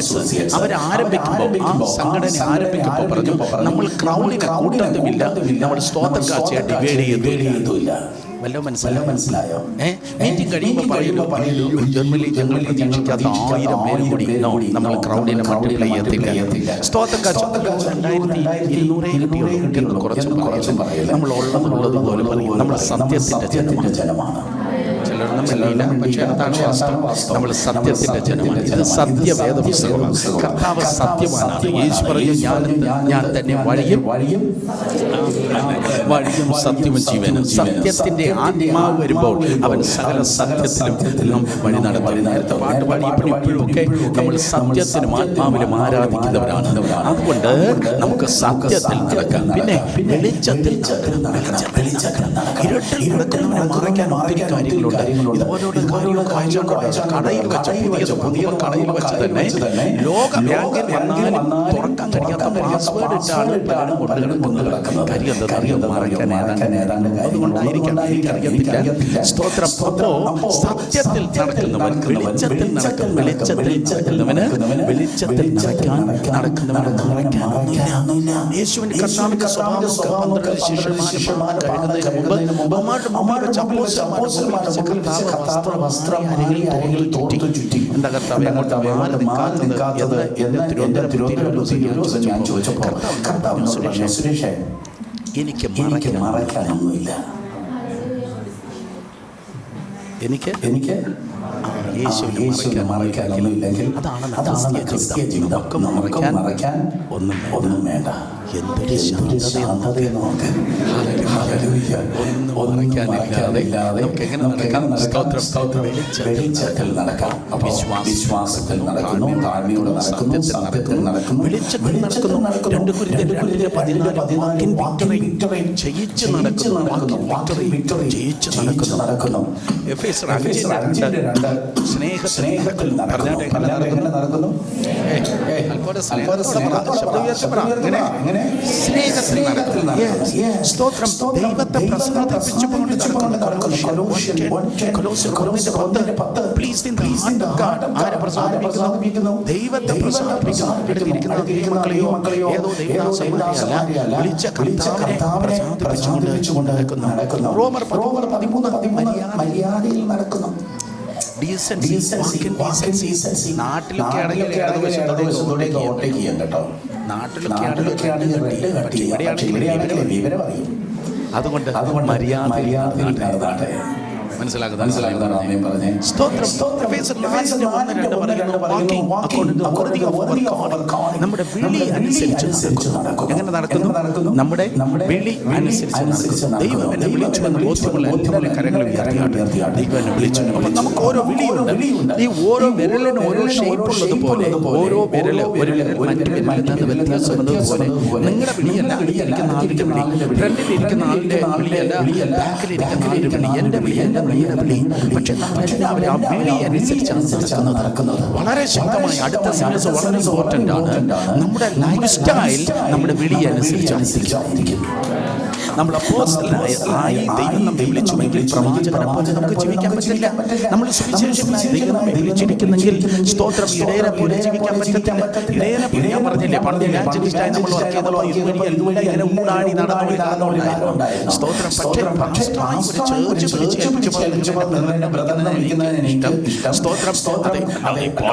അസോസിയേഷൻ. അവർ ആരംഭിക്കുമ്പോൾ, ആ സംഘടന ആരംഭിക്കുമ്പോൾ പറഞ്ഞു, നമ്മൾ ക്രൗഡിനെ കൂട്ടത്തുമില്ല, നമ്മൾ സ്തോത്ര കാഴ്ചയെ ഡിവൈഡ് ചെയ്തില്ല. വല്ലതും മനസ്സിലായോ? മീറ്റിംഗ് കഴിയുമ്പോൾ പറയുന്നു ജർമ്മനിയിൽ ഞങ്ങൾ പ്രതീക്ഷിക്കാത്ത 1000 പേര് കൂടി നമ്മൾ ക്രൗഡിനെ മൾട്ടിപ്ലൈ ചെയ്യത്തില്ല. സ്തോത്രക്കാർ 2200 കുറച്ചും പറയും. നമ്മൾ ഉള്ളതുപോലെ പറയും. നമ്മൾ സത്യത്തിൻ്റെ ജനമാണ്. ചിലരൊന്നും വെള്ളിയില്ല, പക്ഷേ അതാണ് വാസ്തവം. നമ്മൾ സത്യത്തിൻ്റെ ജനമാണ്. ഇത് സത്യവേദ പുസ്തകമാണ്. കർത്താവ് സത്യവാനാണ്. യേശു പറഞ്ഞു, ഞാൻ തന്നെ വഴിയും സത്യവും ജീവനും. സത്യത്തിൻ്റെ ആത്മാവ് വരുമ്പോൾ അവൻ സകല സത്യത്തിലും വഴി നടത്തും. നേരത്തെ പാട്ട് പാടിയപ്പോഴും ഇപ്പോഴുമൊക്കെ നമ്മൾ സത്യത്തിനും ആത്മാവിലും ആരാധിക്കുന്നവരാണ്. അതുകൊണ്ട് നമുക്ക് സത്യത്തിൽ നടക്കാം. പിന്നെ വെളിച്ചത്തിൽ ഇരുട്ടിൽ നടക്കുന്നവനെ മറയ്ക്കാൻ ഒത്തിരി കാര്യങ്ങളുണ്ട്. ഇതുപോലുള്ള കാര്യങ്ങളൊക്കെ കടയിൽ വെച്ച പുതിയ കടയിൽ വെച്ച് തന്നെ ലോക ബാങ്കിൽ വന്നാലും തുറക്കാൻ കഴിയാത്ത പാസ്വേഡ് ഇട്ടാണ് പലരും കൊണ്ടുകിടക്കുന്നത്. കാര്യം എന്താ മറയ്ക്കാൻ അതുകൊണ്ടായിരിക്കാം, എനിക്കറിയത്തില്ല. സ്തോത്രം. അപ്പോ സത്യത്തിൽ നടക്കുന്നവൻ വെളിച്ചത്തിൽ നടക്കും. നടക്കുന്നവന് വെളിച്ചത്തിൽ നടക്കുന്നവന് മറയ്ക്കാനൊന്നുമില്ല. യേശുവിന്റെ കർത്താവിന്റെ സ്വഭാവം 12 ശിഷ്യന്മാർ കഴിയുന്നതിന് മുമ്പ് വസ്ത്രം അരകിൽ തോർത്തു ചുറ്റി. എന്താ കർത്താവ് അങ്ങോട്ട് ഞാൻ ചോദിച്ചപ്പോൾ സുരേഷേ, എനിക്ക് മറയ്ക്കാനൊന്നുമില്ല. എനിക്ക് യേശുവിനെ മറയ്ക്കാനൊന്നുമില്ലെങ്കിൽ അതാണ് ക്രിസ്തീയ ജീവിതം. നമുക്ക് മറയ്ക്കാൻ ഒന്നും വേണ്ട. എന്തൊരു ശാന്തതയെന്ന് നമുക്ക് വെളിച്ചത്തിൽ നടക്കാം. വിശ്വാസത്തിൽ നടക്കുന്നു, താഴ്മയോടെ നടക്കുന്നു, സത്യത്തിൽ നടക്കുന്നു, വെളിച്ചത്തിൽ നടക്കുന്നു. 2 കൊരിന്ത്യർ 2:14 ജയിച്ചു നടക്കുന്നു. എഫേസ്യർ 5:2 സ്നേഹത്തിൽ നടക്കുന്നു. സ്നേഹത്തിൽ നടക്കുന്നു. സ്തോത്രം. ദൈവത്തെ പ്രസാദിപ്പിച്ചുകൊണ്ട് ആരെ പ്രസാദിപ്പിക്കുന്നു? ദൈവത്തെ പ്രസാദിപ്പിക്കുന്നു. മക്കളെയോ ഏതോ ദൈവദാസന്മാരെയല്ല, വിളിച്ച കർത്താവിനെ പ്രസാദിപ്പിച്ചുകൊണ്ട് നടക്കുന്നു. റോമർ 13 മര്യാദയിൽ നടക്കുന്നു. നാട്ടിലൊക്കെ ആണെങ്കിൽ ഇടതുവശത്തോടേക്ക് ഓട്ടേക്ക് ചെയ്യാം കേട്ടോ. നാട്ടിലൊക്കെ ആണെങ്കിൽ വിവരം അറിയും. അതുകൊണ്ട് മര്യാദ മനസ്സിലാകുന്നതാണ്. നമ്മുടെ വിളി അനുസരിച്ച് എങ്ങനെ നടക്കുന്നു? നമ്മുടെ വിളി അനുസരിച്ച് ദൈവം എന്നെ വിളിച്ചുവെന്ന് ബോധ്യമുള്ള എല്ലാവരും കരങ്ങൾ ഉയർത്തിയാട്ടെ. ദൈവം എന്നെ വിളിച്ചു. അപ്പം നമുക്ക് ഓരോ വിളിയുണ്ട്. ഈ ഓരോ വിരലിനും ഓരോ ഷേപ്പുള്ളതുപോലെ ഓരോ വിരൽ ഒരു മറ്റു വിരലിൽ നിന്ന് വ്യത്യാസമുള്ളതുപോലെ നിങ്ങളുടെ വിളിയല്ല ഇരിക്കുന്ന ആളിന്റെ വിളി, ഫ്രണ്ടിലിരിക്കുന്ന ആളിന്റെ വിളിയല്ല, ബാക്കിലിരിക്കുന്ന ആളിന്റെ വിളി, എന്റെ വിളി എന്റെ വിളി. പക്ഷെ നമ്മളെല്ലാവരും ആ വിളി അനുസരിച്ചാണ് നടക്കുന്നത്. വളരെ ശക്തമായി അടുത്ത സീരീസ് വളരെ ഇമ്പോർട്ടൻ്റ് ആണ്. നമ്മുടെ ലൈഫ് സ്റ്റൈൽ നമ്മുടെ വിളി അനുസരിച്ചായിരിക്കും. നമ്മൾ അപ്പോസ്തലനായി ദൈവം നമ്മെ വിളിച്ചുവെങ്കിൽ പ്രവാചകനെ പോലെ നമുക്ക് ജീവിക്കാൻ പറ്റില്ല. നമ്മൾ സുവിശേഷം ദൈവം നമ്മെ വിളിച്ചിരിക്കുന്നെങ്കിൽ സ്തോത്രം ഇടയനെ പോലെ ജീവിക്കാൻ പറ്റത്തില്ല. ഇടയനെ പോലെ ഞാൻ പറഞ്ഞില്ലേ, പണ്ട് ഇവാഞ്ചലിസ്റ്റായി നമ്മൾ വർക്ക് ചെയ്തല്ലോ, ഇതുവരെ ഇങ്ങനെ ഊടാടി നടന്നുകൊണ്ടിരുന്നുണ്ടായിരുന്നു. സ്തോത്രം. പക്ഷേ പാസ്റ്ററായി ഒരു ചേർച്ച് വിളിച്ച് ഏൽപ്പിച്ചപ്പോൾ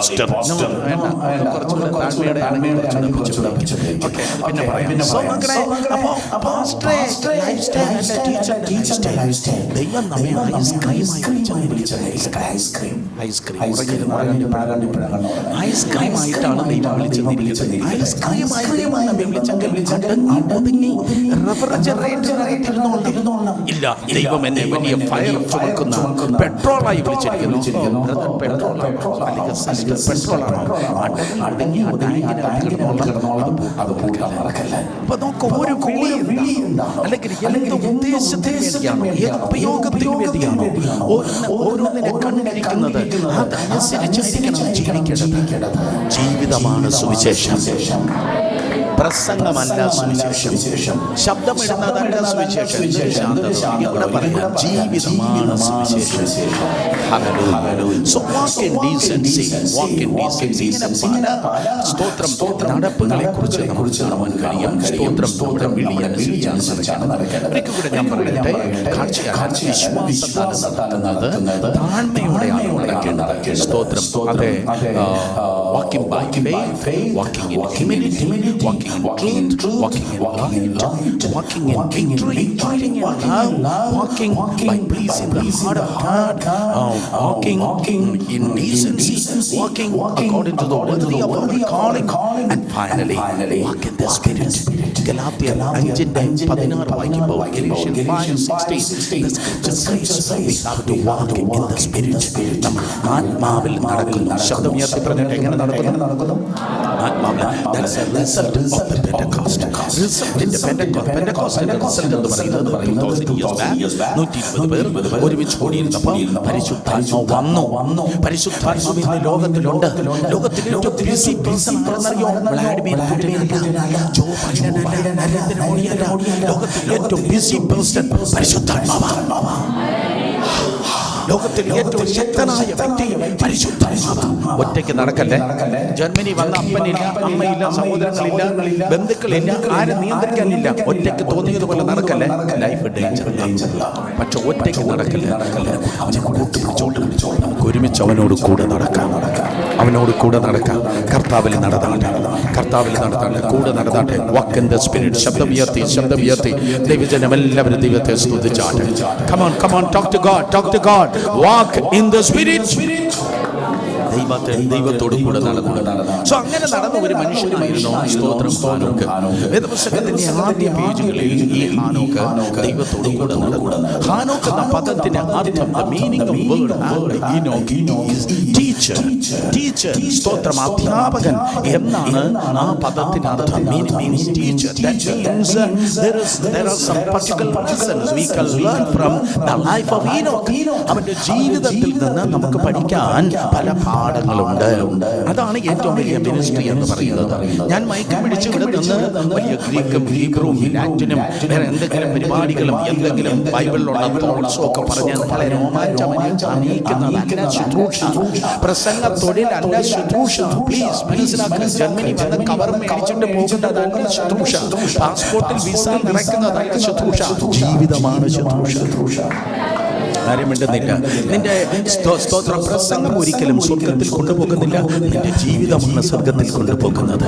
ഇഷ്ടം. സ്തോത്രം. കുറച്ചുകൂടെ താഴ്മയുടെ ആണെങ്കിൽ ഓക്കെ പിന്നെ പറയാം. സോ മക്കളെ, അപ്പോൾ പാസ്റ്ററെ ദൈവം നമ്മെ ഐസ്ക്രീമായിട്ടാണ് ദൈവം വിളിച്ചെന്നിരിക്കുന്നത്. ഐസ്ക്രീമായി നമ്മെ വിളിച്ചെങ്കിൽ റെഫ്രിജറേറ്ററിനോളം ഇല്ല. ദൈവം എന്നെ വലിയ ഫയർ ചുമക്കുന്ന പെട്രോളായി വിളിച്ചിരിക്കുന്നു. അപ്പൊ നമുക്ക് ഓരോ അല്ലെങ്കിൽ എന്ത് ഉദ്ദേശത്തിന് വേണ്ടിയാണോ, ഏത് ഉപയോഗത്തിന് വേണ്ടിയാണോ ഓരോന്നിനെ കണ്ടിരിക്കുന്നത് അതനുസരിച്ചായിരിക്കണം ജീവിക്കേണ്ടത്. ജീവിതമാണ് സുവിശേഷം, പ്രസംഗമല്ല സുവിശേഷം, ശബ്ദമിടുന്നതല്ല സുവിശേഷം. ഇവിടെ പറയാം ജീവിതമാണ് സുവിശേഷം. Hallelujah. So walk in decency. Walk in decency. ഇങ്ങനെ പല സ്തോത്രം നടപ്പുകളെ കുറിച്ച് നമുക്ക് കാണുവാൻ കഴിയും. സ്തോത്രം നമ്മുടെ വിളിയനുസരിച്ചാണ് നടക്കേണ്ടത്. ഒരിക്കൽ കൂടെ ഞാൻ പറയട്ടെ, കാഴ്ചയാണ് വിശ്വാസത്താൽ നടത്തുന്നത് താഴ്മയോടെയാണ് നടക്കേണ്ടത്. സ്തോത്രം. അതെ, walking by faith, walking in humility, walking in truth, walking in light, walking in victory, walking in love, walking by pleasing the heart of God, walking in decency, walking according to the worthy of our calling, and finally walk in the Spirit. Galatians 5:16 വായിക്കുമ്പോൾ Galatians 5:16 the scripture says we have to walk in the Spirit. നമ്മൾ ആത്മാവിൽ നടക്കുന്നു. ശബ്ദം ഉയർത്തി പറഞ്ഞിട്ട് എങ്ങനെ നടക്കുന്നു? ആത്മാവിൽ. That's a result of the Pentecost. Result in the Pentecost എന്ന് പറയുന്നത് 2000 years back 120 പേർ ഒരുമിച്ച് കൂടിയിരുന്നപ്പോൾ പരിശുദ്ധാത്മാവ് വന്നു. പരിശുദ്ധാത്മാവ് ലോകത്തിലുണ്ട്. ലോകത്തിൽ ഏറ്റവും ബിസി ആണെന്നറിയോ? വ്ളാഡിമിർ പുടിനല്ല, ജോ ബൈഡനല്ല, നരേന്ദ്രമോദിയല്ല. ലോകത്തിൽ ഏറ്റവും ബിസി പേഴ്സൺ പരിശുദ്ധാത്മാവാണ്. ലോകത്തിൽ ഏറ്റവും ശക്തനായ വ്യക്തി പരിശുദ്ധാത്മാവ്. ഒറ്റയ്ക്ക് നടക്കല്ലേ. ജർമ്മനി വന്ന അപ്പനില്ല, അമ്മയില്ല, സഹോദരങ്ങളില്ല, ബന്ധുക്കളില്ല, ആരും നിയന്ത്രിക്കാനില്ല. ഒറ്റയ്ക്ക് തോന്നിയതുപോലെ നടക്കല്ലേ. Life danger. പക്ഷെ ഒറ്റയ്ക്ക് നടക്കല്ലേ. അവനെ കൂട്ടുപിടിച്ചോണ്ട് നമുക്ക് ഒരുമിച്ച് അവനോട് കൂടെ നടക്കാം. കർത്താവിൽ നടത്താട്ടെ, കൂടെ നടത്താട്ടെ. Walk in the spirit. ശബ്ദം ഉയർത്തി ദൈവജനം എല്ലാവരും ദൈവത്തെ സ്തുതിച്ചാട്ടെ. Come on, talk to God. Walk in the Spirit. ദൈവത്തോട് കൂടെ നടന്നു. സോ അങ്ങനെ നടന്ന ഒരു മനുഷ്യനുമായിരുന്നു സ്തോത്രം ഹാനോക്ക്. വേദപുസ്തകത്തിന്റെ ആദ്യ പേജുകളിൽ ഈ ഹാനോക്ക് ദൈവത്തോട് കൂടെ നടന്നു. ഹാനോക്ക് എന്ന പദത്തിന്റെ അർത്ഥം, the meaning of word Enoch is teacher. സ്തോത്രം, അധ്യാപകൻ എന്നാണ് ആ പദത്തിന്റെ അർത്ഥം. meaning teacher. That means there are some particular lessons we can learn from the life of Enoch. അവന്റെ ജീവിതത്തിൽ നിന്ന് നമുക്ക് പഠിക്കാൻ പല പാഠങ്ങളുണ്ട്. അതാണ് ഏറ്റവും വലിയ മിനിസ്ട്രി എന്ന് പറയുന്നത്. ഞാൻ മയക്കം പിടിച്ച് ഇവിടെ നിന്ന് വലിയ ഗ്രീക്കും ഹീബ്രുവും ലാറ്റിനും വേറെ എന്തെങ്കിലും പരിപാടികളും എന്തെങ്കിലും ബൈബിളിലുള്ള തോട്ട്സും ഒക്കെ പറഞ്ഞ് പല രോമാഞ്ചമനെ അറിയിക്കുന്നതല്ല ശുശ്രൂഷ. പ്രസംഗ തൊഴിലല്ല ശുശ്രൂഷ. പ്ലീസ് മനസ്സിലാക്കുക. ജർമ്മനി വന്ന് കവർ മേടിച്ചിട്ട് പോകുന്നതല്ല ശുശ്രൂഷ. പാസ്പോർട്ടിൽ വിസ നിറയ്ക്കുന്നതല്ല ശുശ്രൂഷ. ജീവിതമാണ് ശുശ്രൂഷ. ആരും മിണ്ടുന്നില്ല. നിന്റെ സ്തോത്ര പ്രസംഗം ഒരിക്കലും സ്വർഗത്തിൽ കൊണ്ടുപോകുന്നില്ല. നിന്റെ ജീവിതമാണ് സ്വർഗത്തിൽ കൊണ്ടുപോകുന്നത്.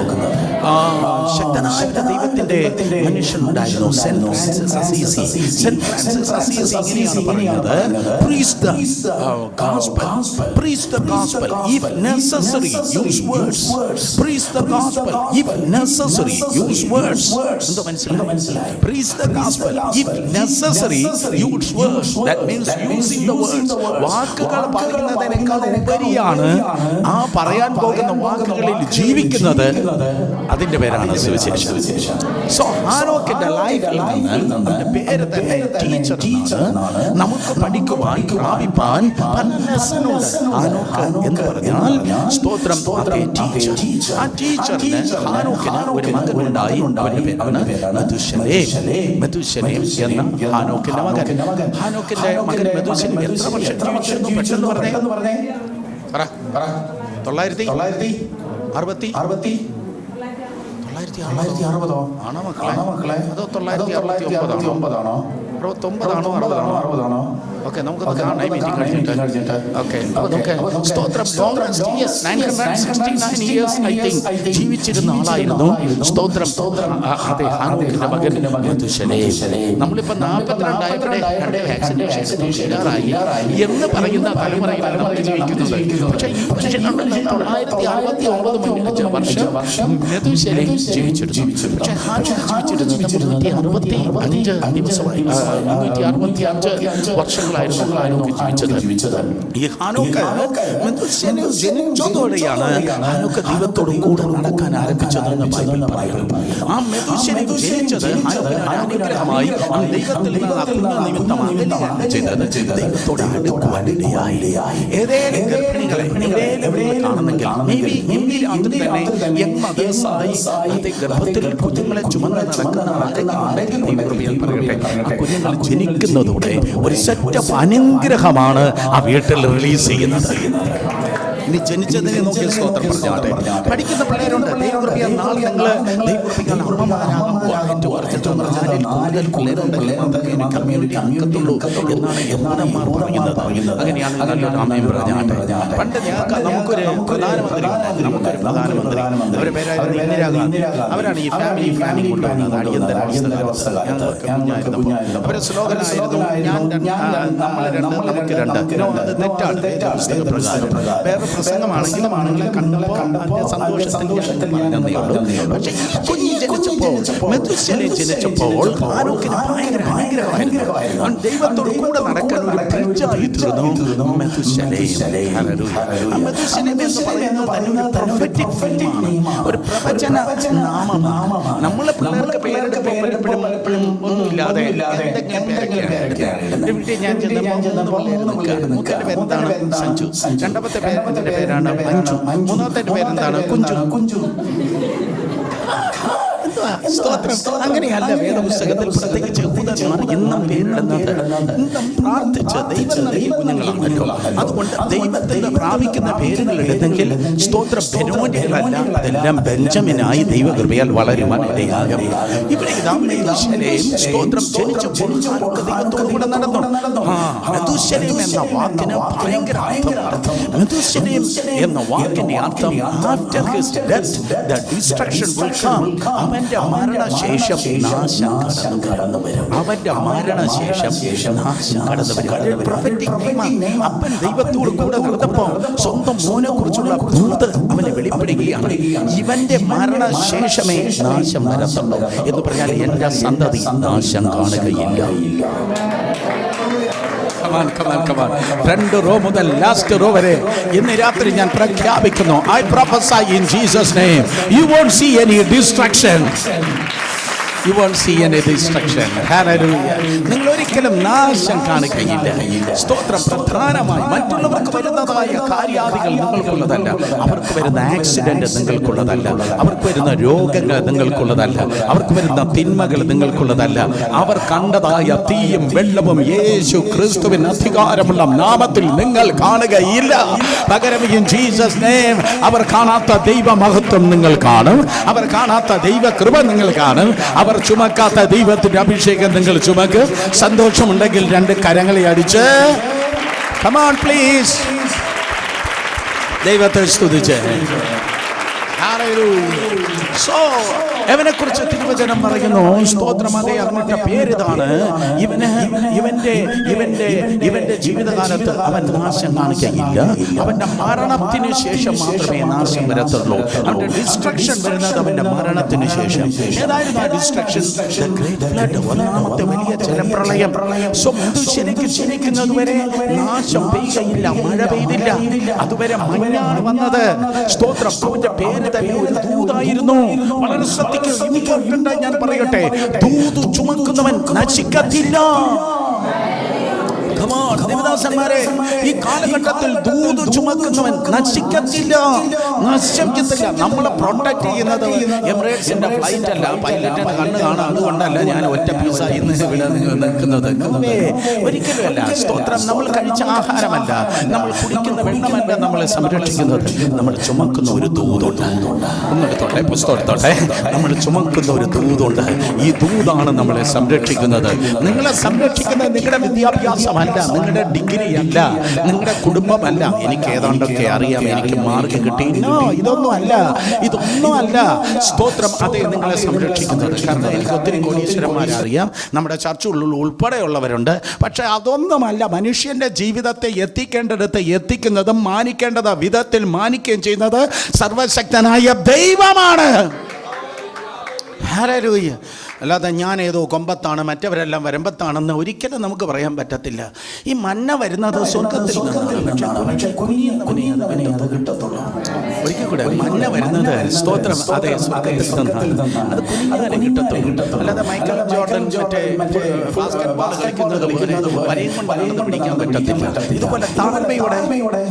ശക്തനായ ദൈവത്തിന്റെ മനുഷ്യനുണ്ടായിരുന്നു സെന്റ് ഫ്രാൻസിസ് അസീസി. ഇങ്ങനെയാണ് പറയുന്നത്, preach the gospel if necessary, use words. Preach the gospel if necessary, use words. എന്താ മനസ്സിലായി? Preach the gospel if necessary, use words. That means using the words. വാക്കുകൾ പറയുന്നതിനേക്കാൾ ഉപരിയാണ് ആ പറയാൻ പോകുന്ന വാക്കുകളിൽ ജീവിക്കുന്നത്. അതിന്റെ പേരാണ് സുവിശേഷം. സോ ഹാനോക്കിന്റെ ലൈഫിൽ നിന്ന് പേര് തന്നെ ടീച്ചർ എന്നാണ്. നമുക്ക് പഠിക്കുവാൻ പ്രാപിപ്പാൻ പല ലെസണുണ്ട്. ഹാനോക്ക് എന്ന് പറഞ്ഞാൽ സ്തോത്രം ടീച്ചർ. ആ ടീച്ചറിന് ഹാനോക്കിന് ഒരു മകനുണ്ടായി. അവന്റെ പേരാണ് മെഥൂശലേം എന്ന ഹാനോക്കിന്റെ മകൻ. ഹാനോക്കിന്റെ മകൻ മെഥൂശലേം എത്ര വർഷം ജീവിച്ചിരുന്നു? പെട്ടെന്ന് പറഞ്ഞേ. 960 ആണോ മക്കളെ? അതോ 969 69 60 ഓക്കെ, നമുക്കൊന്ന് കാണാം. മീറ്റിംഗ് കഴിഞ്ഞിട്ട് ഓക്കെ. സ്തോത്രം 969 ഇയേഴ്സ് ഐ തിങ്ക് ജീവിച്ചിരുന്ന ആളായിരുന്നു. സ്തോത്രം. അതെ, ഹാനോക്കിന്റെ മകൻ മെഥൂശലേം. നമ്മളിപ്പോൾ 42 ആയപ്പോഴേ വാക്സിനേഷൻ ചെയ്യാറായി എന്ന് പറയുന്ന തലമുറയിലാണ് നമ്മൾ ജീവിക്കുന്നത്. പക്ഷേ 969 വർഷം മെഥൂശലേം ജീവിച്ചിരുന്നു. പക്ഷേ ഹാനോക്ക് ജീവിച്ചിരുന്നത് 265 വർഷങ്ങളായിരുന്നു ഹാനോക്ക് ജീവിച്ചത്. ഈ ഹാനോക്ക് മെഥൂശലേം ജനിച്ചതോടെയാണ് ഹാനോക്ക് ദൈവത്തോട് കൂടെ നടക്കാൻ ആരംഭിച്ചതെന്ന് ബൈബിൾ പറയുന്നു. ആ മെഥൂശലേം ജനിച്ചത് അനുഗ്രഹമായി ദൈവത്തിൽ നിമിത്തം ചെയ്തത് ദൈവത്തോട് അടുക്കുവാനിടയായി. ഏതേലും ഗർഭിണികളെ നിങ്ങൾ കാണുന്നെങ്കിൽ ഇന്ത്യയിൽ അതിൽ തന്നെ യങ് മദേഴ്സായി ഗർഭത്തിൽ കുഞ്ഞുങ്ങളെ ചുമന്ന് നടക്കുന്ന ആ കുഞ്ഞുങ്ങൾ ജനിക്കുന്നതോടെ ഒരു സെറ്റ് ഓഫ് അനുഗ്രഹമാണ് ആ വീട്ടിൽ റിലീസ് ചെയ്യുന്നത്. ഇനി ജനിച്ചതിനെ നോക്കി സ്തോത്രം പറഞ്ഞാട്ടെ. പഠിക്കുന്ന പിള്ളേരുണ്ട്. ദൈവകൃപയാൽ നാളെ നിങ്ങൾ ദൈവകൃപയാൽ അമ്മമാരാകാൻ കൂടുതൽ പിള്ളേരുണ്ടെങ്കിൽ അതൊക്കെ കമ്മ്യൂണിറ്റി ആക്കത്തുള്ളൂ എന്നാണ് യഹൂദന്മാർ പറയുന്നത്. അങ്ങനെയാണ് നല്ലൊരു ആമേൻ പറഞ്ഞാട്ടെ. പണ്ട് നമുക്കൊരു പ്രധാനമന്ത്രി അവരുടെ പേരായിരുന്നു ഇന്ദിരാഗാന്ധി. അവരാണ് ഈ ഫാമിലി പ്ലാനിംഗ് കൊണ്ടുവന്നത്. അവരുടെ സ്ലോഗനായിരുന്നു നമുക്ക് രണ്ട്. അത് തെറ്റാണ് പുസ്തകപ്രകാരം. വേറെ പ്രസംഗമാണെങ്കിലും ആളുകളെ കണ്ടപ്പോൾ സന്തോഷത്തിൽ പറഞ്ഞതേ ഉള്ളൂ. പക്ഷേ കുഞ്ഞ് ജനിച്ചപ്പോൾ ആരോഗ്യത്തിന് ഭയങ്കര ആഗ്രഹമായിരുന്നു. ദൈവത്തോട് കൂടെ നടക്കാൻ ഒരു തീർന്നു ഒരു പ്രവചന നാമമാണ്. നമ്മളെ പിള്ളേർക്ക് പേരെടുക്കുമ്പോൾ ഒന്നുമില്ലാതെ ഞാൻ മൂത്തന്റെ പേരെന്താണ് സഞ്ജു, രണ്ടാമത്തെ പേരാണ് മഞ്ജു, മൂന്നാമത്തെ പേരെന്താണ് കുഞ്ചു. സ്തോത്രം. അങ്ങനെയല്ല വേദപുസ്തകത്തിൽ പ്രത്യേകിച്ച് യഹൂദന്മാർ ഇന്നും പേരിടുന്നത് ഇന്നും പ്രാർത്ഥിച്ച് ദൈവം നൽകിയ കുഞ്ഞുങ്ങളാണല്ലോ. അതുകൊണ്ട് ദൈവത്തിന് പ്രാപിക്കുന്ന പേരുകൾ എടുത്തെങ്കിൽ സ്തോത്രം ബെനോനികളല്ല, അതെല്ലാം ബെഞ്ചമിനായി ദൈവകൃപയാൽ വളരുവാൻ ഇടയാകും. ഇവിടെ സ്തോത്രം ജനിച്ചപ്പോൾ ദൈവത്തോടു കൂടെ നടന്നു. മെഥൂശലേം എന്ന വാക്കിന് ഭയങ്കര അർത്ഥമാണ്. മെഥൂശലേം എന്ന വാക്കിന്റെ അർത്ഥം after his death the destruction will come. അവന്റെ മരണശേഷം നാശം കടന്നു വരും. അവന്റെ മരണശേഷം നാശം കടന്നു വരും. അപ്പൻ ദൈവത്തോട് കൂടെ നടന്നപ്പോൾ സ്വന്തം മോനെ കുറിച്ചുള്ള ഭൂത് അവനെ വെളിപ്പെടുകയാണ്. ഇവന്റെ മരണശേഷമേ നാശം വരത്തുള്ളൂ എന്ന് പറഞ്ഞാൽ എന്റെ സന്തതി നാശം കാണുകയില്ല. ഫ്രണ്ട് റോ മുതൽ ലാസ്റ്റ് റോ വരെ ഇന്ന് രാത്രി ഞാൻ പ്രഖ്യാപിക്കുന്നു, I prophesy in Jesus' name, you won't see any distraction. You won't see any destruction. Hallelujah. നിങ്ങൾ ഒരിക്കലും നാശം കാണുകയില്ല. സ്തോത്രം. പ്രധാനമായി മറ്റുള്ളവർക്ക് വരുന്നതായ കാര്യാദികൾ നിങ്ങൾക്കുള്ളതല്ല. അവർക്ക് വരുന്ന ആക്സിഡന്റ് നിങ്ങൾക്കുള്ളതല്ല. അവർക്ക് വരുന്ന രോഗങ്ങൾ നിങ്ങൾക്കുള്ളതല്ല. അവർക്ക് വരുന്ന തിന്മകൾ നിങ്ങൾക്കുള്ളതല്ല. അവർ കണ്ടതായ തീയും വെള്ളവും യേശു ക്രിസ്തുവിന് അധികാരമുള്ള നാമത്തിൽ നിങ്ങൾ കാണുകയില്ല. പകരം in Jesus' name അവർ കാണാത്ത ദൈവമഹത്വം നിങ്ങൾ കാണും. അവർ കാണാത്ത ദൈവകൃപ നിങ്ങൾ കാണും. അവർ ചുമക്കാത്ത ദൈവത്തിന്റെ അഭിഷേകം നിങ്ങൾ ചുമക്കും. സന്തോഷമുണ്ടെങ്കിൽ രണ്ട് കരങ്ങളെ അടിച്ച് come on please ദൈവത്തെ സ്തുതിച്ച്. So അവനെ കുറിച്ച് തിരുവചനം പറയുന്നു, സ്തോത്രം. അതേ അവന്റെ പേരിതാണ്. ഇവന്റെ ജീവിതകാലത്ത് അവൻ നാശം കാണിക്കുകയില്ല. അവന്റെ മരണത്തിന് ശേഷം മാത്രമേ നാശം വരത്തുള്ളൂ. അവന്റെ ഡിസ്ട്രക്ഷൻ വരുന്നത് അവന്റെ മരണത്തിന് ശേഷം. ഏതായിരുന്നു ആ ഡിസ്ട്രക്ഷൻ? ഒന്നാമത്തെ വലിയ ജലപ്രളയം. മനുഷ്യനിക്ക് ജനിക്കുന്നത് വരെ നാശം പെയ്യുകയില്ല, മഴ പെയ്തില്ല. അതുവരെ മഞ്ഞാണ് വന്നത്. സ്തോത്രം. അവന്റെ പേര് തന്നെ ഒരു ദൂതായിരുന്നു. വളരെ ഇമ്പോർട്ടന്റ് ഞാൻ പറയട്ടെ, ദൂത് ചുമക്കുന്നവൻ നശിക്കത്തില്ല. ദേവദാസന്മാരെ, ഈ കാലഘട്ടത്തിൽ ദൂത് ചുമക്കുന്നവൻ നശിക്കത്തില്ല. നമ്മളെ പ്രൊട്ടക്ട് ചെയ്യുന്നത് എമിറേറ്റ്സിന്റെ ഫ്ലൈറ്റ് അല്ല, പൈലറ്റിന്റെ കണ്ണ് കാണാം. അതുകൊണ്ടല്ല ഞാൻ ഒറ്റ പീസായി നിൽക്കുന്നത്. ഒരിക്കലുമല്ല. സ്തോത്രം. നമ്മൾ കഴിച്ച ആഹാരമല്ല, നമ്മൾ കുടിക്കുന്ന വെള്ളമല്ല നമ്മളെ സംരക്ഷിക്കുന്നത്. നമ്മൾ ചുമക്കുന്ന ഒരു ദൂതുണ്ട്. ഒന്നെടുത്തോട്ടെ, പുസ്തകത്തോട്ടെ. നമ്മൾ ചുമക്കുന്ന ഒരു ദൂതുണ്ട്. ഈ ദൂതാണ് നമ്മളെ സംരക്ഷിക്കുന്നത്. നിങ്ങളെ സംരക്ഷിക്കുന്നത് നിങ്ങളുടെ വിദ്യാഭ്യാസമല്ല, നിങ്ങളുടെ ഡിഗ്രി അല്ല, നിങ്ങളുടെ കുടുംബമല്ല. എനിക്ക് ഏതാണ്ടൊക്കെ അറിയാം, എനിക്ക് മാർക്ക് കിട്ടി. ഇതൊന്നും അല്ല. സ്തോത്രം. അതേ നിങ്ങളെ സംരക്ഷിക്കുന്നത്. കാരണം എനിക്ക് ഒത്തിരി കോടീശ്വരന്മാരെ അറിയാം, നമ്മുടെ ചർച്ചുകളിൽ ഉൾപ്പെടെയുള്ളവരുണ്ട്. പക്ഷെ അതൊന്നുമല്ല മനുഷ്യന്റെ ജീവിതത്തെ എത്തിക്കേണ്ടടുത്ത് എത്തിക്കുന്നതും മാനിക്കേണ്ടത് വിധത്തിൽ മാനിക്കുകയും ചെയ്യുന്നത് സർവശക്തനായ ദൈവമാണ്. ഹല്ലേലൂയ. അല്ലാതെ ഞാൻ ഏതോ കൊമ്പത്താണ്, മറ്റവരെല്ലാം വരമ്പത്താണെന്ന് ഒരിക്കലും നമുക്ക് പറയാൻ പറ്റത്തില്ല. ഈ മന്ന വരുന്നത് സ്വർഗത്തിൽ നിന്നാണ്. ഒരിക്കൽ കൂടെ മന്ന വരുന്നത് സ്തോത്രം. അതേ സ്വർഗത്തിൽ നിന്നാണ്. അത് കുഞ്ഞിനെ കിട്ടത്തുള്ളൂ. അല്ലാതെ മൈക്കൽ ജോർഡൻ മറ്റേ ബാസ്കറ്റ് ബോൾ കളിക്കുന്നത് പോലെ വരയും കൊണ്ട് വളർന്നു പിടിക്കാൻ പറ്റത്തില്ല. ഇതുപോലെ താഴ്മയോടെ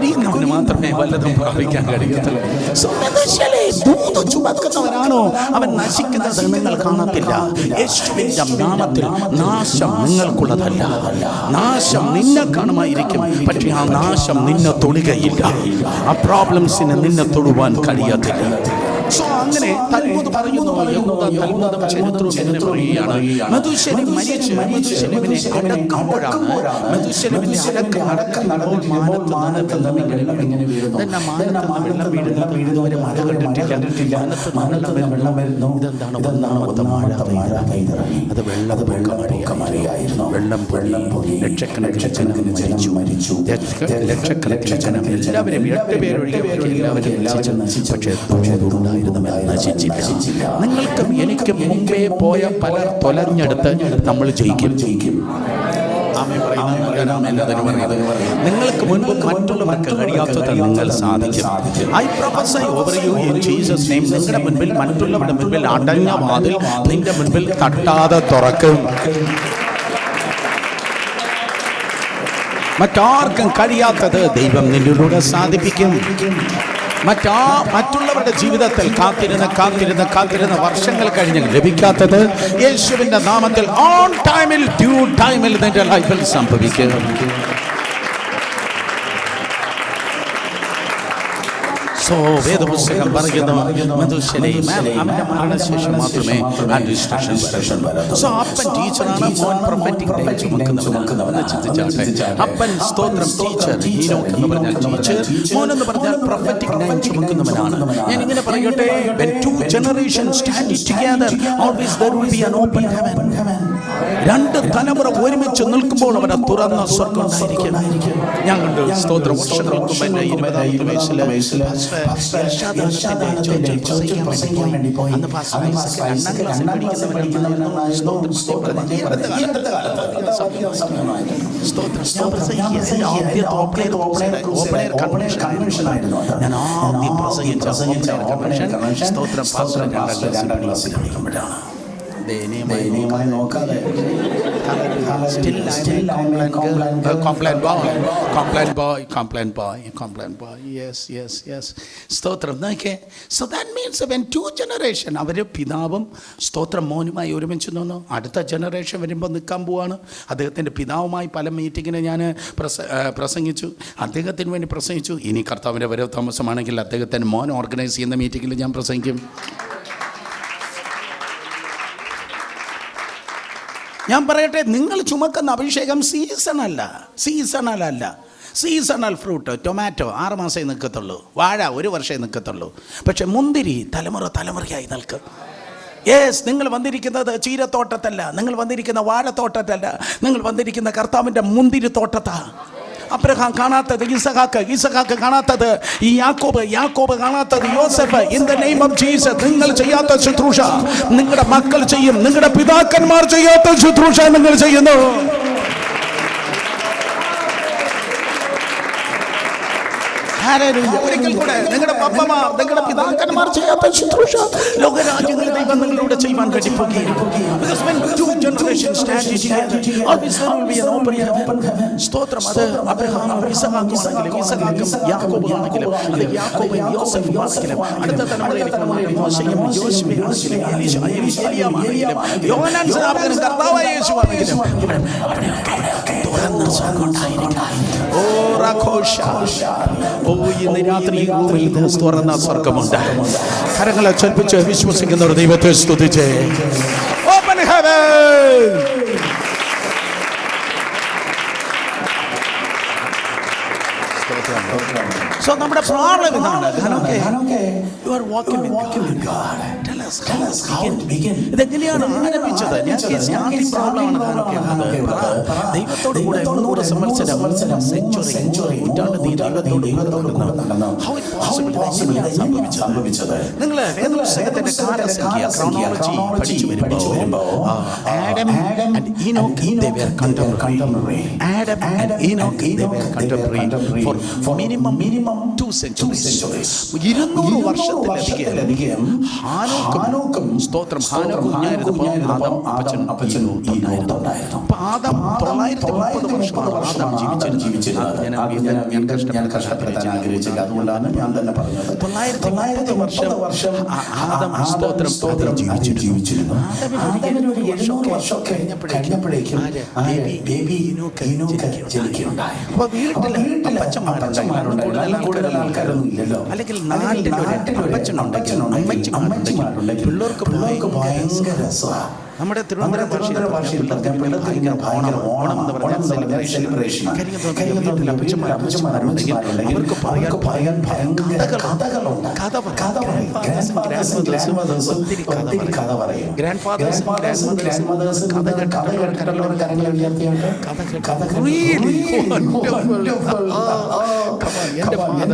കുനിയുന്നവന് മാത്രമേ വല്ലതും പ്രാപിക്കാൻ കഴിയത്തുള്ളൂ. ദൂത് ചുമക്കുന്നവനാണോ അവൻ നശിക്കുന്നത് നിങ്ങൾ കാണത്തില്ല. യേശുവിന്റെ നാമത്തിൽ നാശം നിങ്ങൾക്കുള്ളതല്ല. നാശം നിന്നെ കാണുമായിരിക്കും, പക്ഷേ ആ നാശം നിന്നെ തൊടുകയില്ല. ആ പ്രോബ്ലംസിന് നിന്നെ തൊടുവാൻ കഴിയത്തില്ല. അങ്ങനെ തൽമുദ് പറയുന്നു, തൽമുദും ചരിത്രവും ഇങ്ങനെ പറയുകയാണ്, മെഥൂശലം മരിച്ചു മെഥൂശലമിനെ അടക്കുമ്പോഴാണ്, മെഥൂശലമിന്റെ അടക്കം നടക്കുമ്പോൾ മാനത്ത് നിന്ന് വെള്ളം ഇങ്ങനെ വീഴുന്നു. വെള്ളം വീഴുന്നവരെ മഴ കണ്ടിട്ടില്ല. വെള്ളം വരുന്നു. ഇതെന്താണ്? ഒന്നാമത്തെ മഴ പെയ്തിറങ്ങി. അത് വെള്ളമഴയായിരുന്നു. വെള്ളം പൊങ്ങി ലക്ഷക്കണക്കിന് ജനം മരിച്ചു. ലക്ഷക്കണക്കിന് ജനം എല്ലാവരും 8 പേരൊഴികെ എല്ലാവരും നശിച്ചു. പക്ഷേ നശിച്ചില്ല. നിങ്ങൾക്കും എനിക്കും മുമ്പേ പോയ പലർ തൊലഞ്ഞെടുത്ത് നമ്മൾ ജയിക്കും. നിങ്ങൾക്ക് മുൻപ് മറ്റുള്ളവർക്ക് കഴിയാത്തത് നിങ്ങൾ സാധിക്കും. I prophesy over you in Jesus' name. നിങ്ങളുടെ മുൻപിൽ, മറ്റുള്ളവരുടെ മുൻപിൽ അടഞ്ഞ വാതിൽ നിന്റെ മുൻപിൽ തട്ടാതെ തുറക്കും. മറ്റാർക്കും കഴിയാത്തത് ദൈവം നിന്നിലൂടെ സാധിപ്പിക്കും. മറ്റുള്ളവരുടെ ജീവിതത്തിൽ കാത്തിരുന്ന വർഷങ്ങൾ കഴിഞ്ഞ് ലഭിക്കാത്തത് യേശുവിന്റെ നാമത്തിൽ ഓൺ ടൈമിൽ, ഡ്യൂ ടൈമിൽ നിന്റെ ലൈഫിൽ സംഭവിക്കും. വേദപുസ്തകം പറയുന്നു, അവന്റെ മരണശേഷം മാത്രമേ അപ്പൻ ടീച്ചറാണ്, മോൻ പ്രൊഫറ്റിക് ലൈൻ ചുമക്കുന്നവനാണ്. അപ്പൻ സ്തോത്രം ടീച്ചർ, ഹീനോക്ക് എന്ന് പറഞ്ഞാൽ ടീച്ചർ, മോൻ എന്ന് പറഞ്ഞാൽ പ്രൊഫറ്റിക് ലൈൻ ചുമക്കുന്നവനാണ്. ഞാൻ ഇങ്ങനെ പറയട്ടെ, when two generations stand together, always there will be an open heaven. 2 തലമുറ ഒരുമിച്ച് നിൽക്കുമ്പോൾ അവിടെ തുറന്ന സ്വർഗ്ഗം ഉണ്ടായിരിക്കും. ഞാൻ കണ്ടു സ്തോത്രം വർഷങ്ങൾക്ക് മുമ്പ് എൻ്റെ 20ാമത്തെ വയസ്സിൽ ദയനീയമായി നോക്കാതെ സ്തോത്രം. So that means when 2 generation, അവർ പിതാവും സ്തോത്രം മോനുമായി ഒരുമിച്ച് നിന്നു. അടുത്ത ജനറേഷൻ വരുമ്പോൾ നിൽക്കാൻ പോവാണ്. അദ്ദേഹത്തിൻ്റെ പിതാവുമായി പല മീറ്റിങ്ങിന് ഞാൻ പ്രസംഗിച്ചു, അദ്ദേഹത്തിന് വേണ്ടി പ്രസംഗിച്ചു. ഇനി കർത്താവിൻ്റെ വരവ് താമസമാണെങ്കിൽ അദ്ദേഹത്തിൻ്റെ മോൻ ഓർഗനൈസ് ചെയ്യുന്ന മീറ്റിങ്ങിൽ ഞാൻ പ്രസംഗിക്കും. ഞാൻ പറയട്ടെ, നിങ്ങൾ ചുമക്കുന്ന അഭിഷേകം സീസണൽ ഫ്രൂട്ട്, ടൊമാറ്റോ 6 മാസമേ നിൽക്കത്തുള്ളൂ, വാഴ 1 വർഷമേ നിൽക്കത്തുള്ളൂ. പക്ഷെ മുന്തിരി തലമുറയായി നിൽക്കും. നിങ്ങൾ വന്നിരിക്കുന്നത് ചീരത്തോട്ടത്തല്ല, നിങ്ങൾ വന്നിരിക്കുന്ന വാഴത്തോട്ടത്തല്ല, നിങ്ങൾ വന്നിരിക്കുന്ന കർത്താവിൻ്റെ മുന്തിരി തോട്ടത്താ. അബ്രഹാം കാണാത്തത് ഇസഹാക്ക് കാണാത്തത് യാക്കോബ് കാണാത്തത് യോസഫ്. In the name of Jesus, നിങ്ങൾ ചെയ്യാത്ത ശുശ്രൂഷ നിങ്ങളുടെ മക്കൾ ചെയ്യും. നിങ്ങളുടെ പിതാക്കന്മാർ ചെയ്യാത്ത ശുശ്രൂഷ നിങ്ങൾ ചെയ്യുന്നു. ഒരിക്കൽ കൂടെ നിങ്ങളുടെ പപ്പമാർ, നിങ്ങളുടെ പിതാക്കന്മാർ ചെയ്യാത്ത ശുശ്രൂഷ ലോകരാജ്യങ്ങളിൽ ദൈവം നിങ്ങളിലൂടെ ചെയ്യുവാൻ വേണ്ടി പോകുകയാണ്. സ്തോത്രം. അത് അബ്രഹാമും ഇസഹാക്കും യാക്കോബും ആണെങ്കിലും, അത് യാക്കോബും യോസഫും ആണെങ്കിലും, അടുത്ത തലമുറയിലേക്ക് മോശയും യോശുവയും ആണെങ്കിലും, യോഹന്നാൻ സ്നാപകനും കർത്താവായ യേശുവാണെങ്കിലും തുറന്ന സ്വർഗ്ഗമുണ്ടായിരിക്കും. ഇന്ന് രാത്രി ഈ റൂമിൽ തുറന്ന സ്വർഗ്ഗമുണ്ട്. കരങ്ങളെ ചലിപ്പിച്ച് വിശ്വസിക്കുന്നവർ ദൈവത്തെ സ്തുതിച്ചേ. Open heaven. So നമ്മുടെ പ്രോബ്ലം ഇതാണ്. You are walking with God. Tell us how it began. ഇതെങ്ങനെയാണ് ആരംഭിച്ചത്? സ്റ്റാർട്ടിംഗ് പ്രോബ്ലമാണ് ദൈവത്തോട് കൂടെ 300 സംവത്സരം സെഞ്ചുറി ദൈവത്തോട് How it possible സംഭവിച്ചത്? നിങ്ങൾ വേദപുസ്തകത്തിന്റെ കാലസംഖ്യ ക്രോണോളജി പഠിച്ചു വരുമ്പോൾ Adam and Enoch they were contemporary. Adam and Enoch they were contemporary for minimum 2 centuries. 200 വർഷത്തിലധികം ഹാനോക്ക് ഹാനോക്കും സ്തോത്രം ഹാനോക്ക് കുഞ്ഞായിരുന്നപ്പോൾ ആദം അപ്പച്ചൻ ഉണ്ടായിരുന്നു. അപ്പൊ ആദം 930 വർഷമാണ് ആദം ജീവിച്ചിരുന്നത്. ഞാൻ കഷ്ടപ്പെടാൻ ആഗ്രഹിച്ചില്ല, അതുകൊണ്ടാണ് ഞാൻ തന്നെ പറഞ്ഞത്. 930 വർഷം ആദം സ്തോത്രം ജീവിച്ചിരുന്നു. ആദമിന് ഒരു 700 വർഷമൊക്കെ കഴിഞ്ഞപ്പോഴേക്കും ബേബി ഈനോക്ക് ജനിക്കുകയുണ്ടായി. അപ്പൊ വീട്ടിൽ അപ്പച്ചന്മാരുണ്ടായിരുന്നു, കൂടുതൽ ആൾക്കാരൊന്നും ഇല്ലല്ലോ. അല്ലെങ്കിൽ നാട്ടിൽ അപ്പച്ചനുണ്ടെങ്കിൽ അമ്മച്ചിമാരുണ്ടെങ്കിൽ പിള്ളേർക്ക് ഭയങ്കര രസമാണ്. നമ്മുടെ തിരുവനന്തപുരം ഭാഷയിൽ ഓണം എന്ന് പറഞ്ഞാൽ സെലിബ്രേഷൻ. അപ്പച്ചന്മാരുണ്ടെങ്കിൽ അവർക്ക് പറയാൻ ഭയങ്കര കഥകളുണ്ട്. ഒത്തിരി കഥ പറയും. ഗ്രാൻഡ് ഫാദേഴ്സും കഥ കേട്ടിട്ടുള്ളവർ കരങ്ങൾ ഉയർത്തിയുണ്ട്. എന്റെ ഫാദർ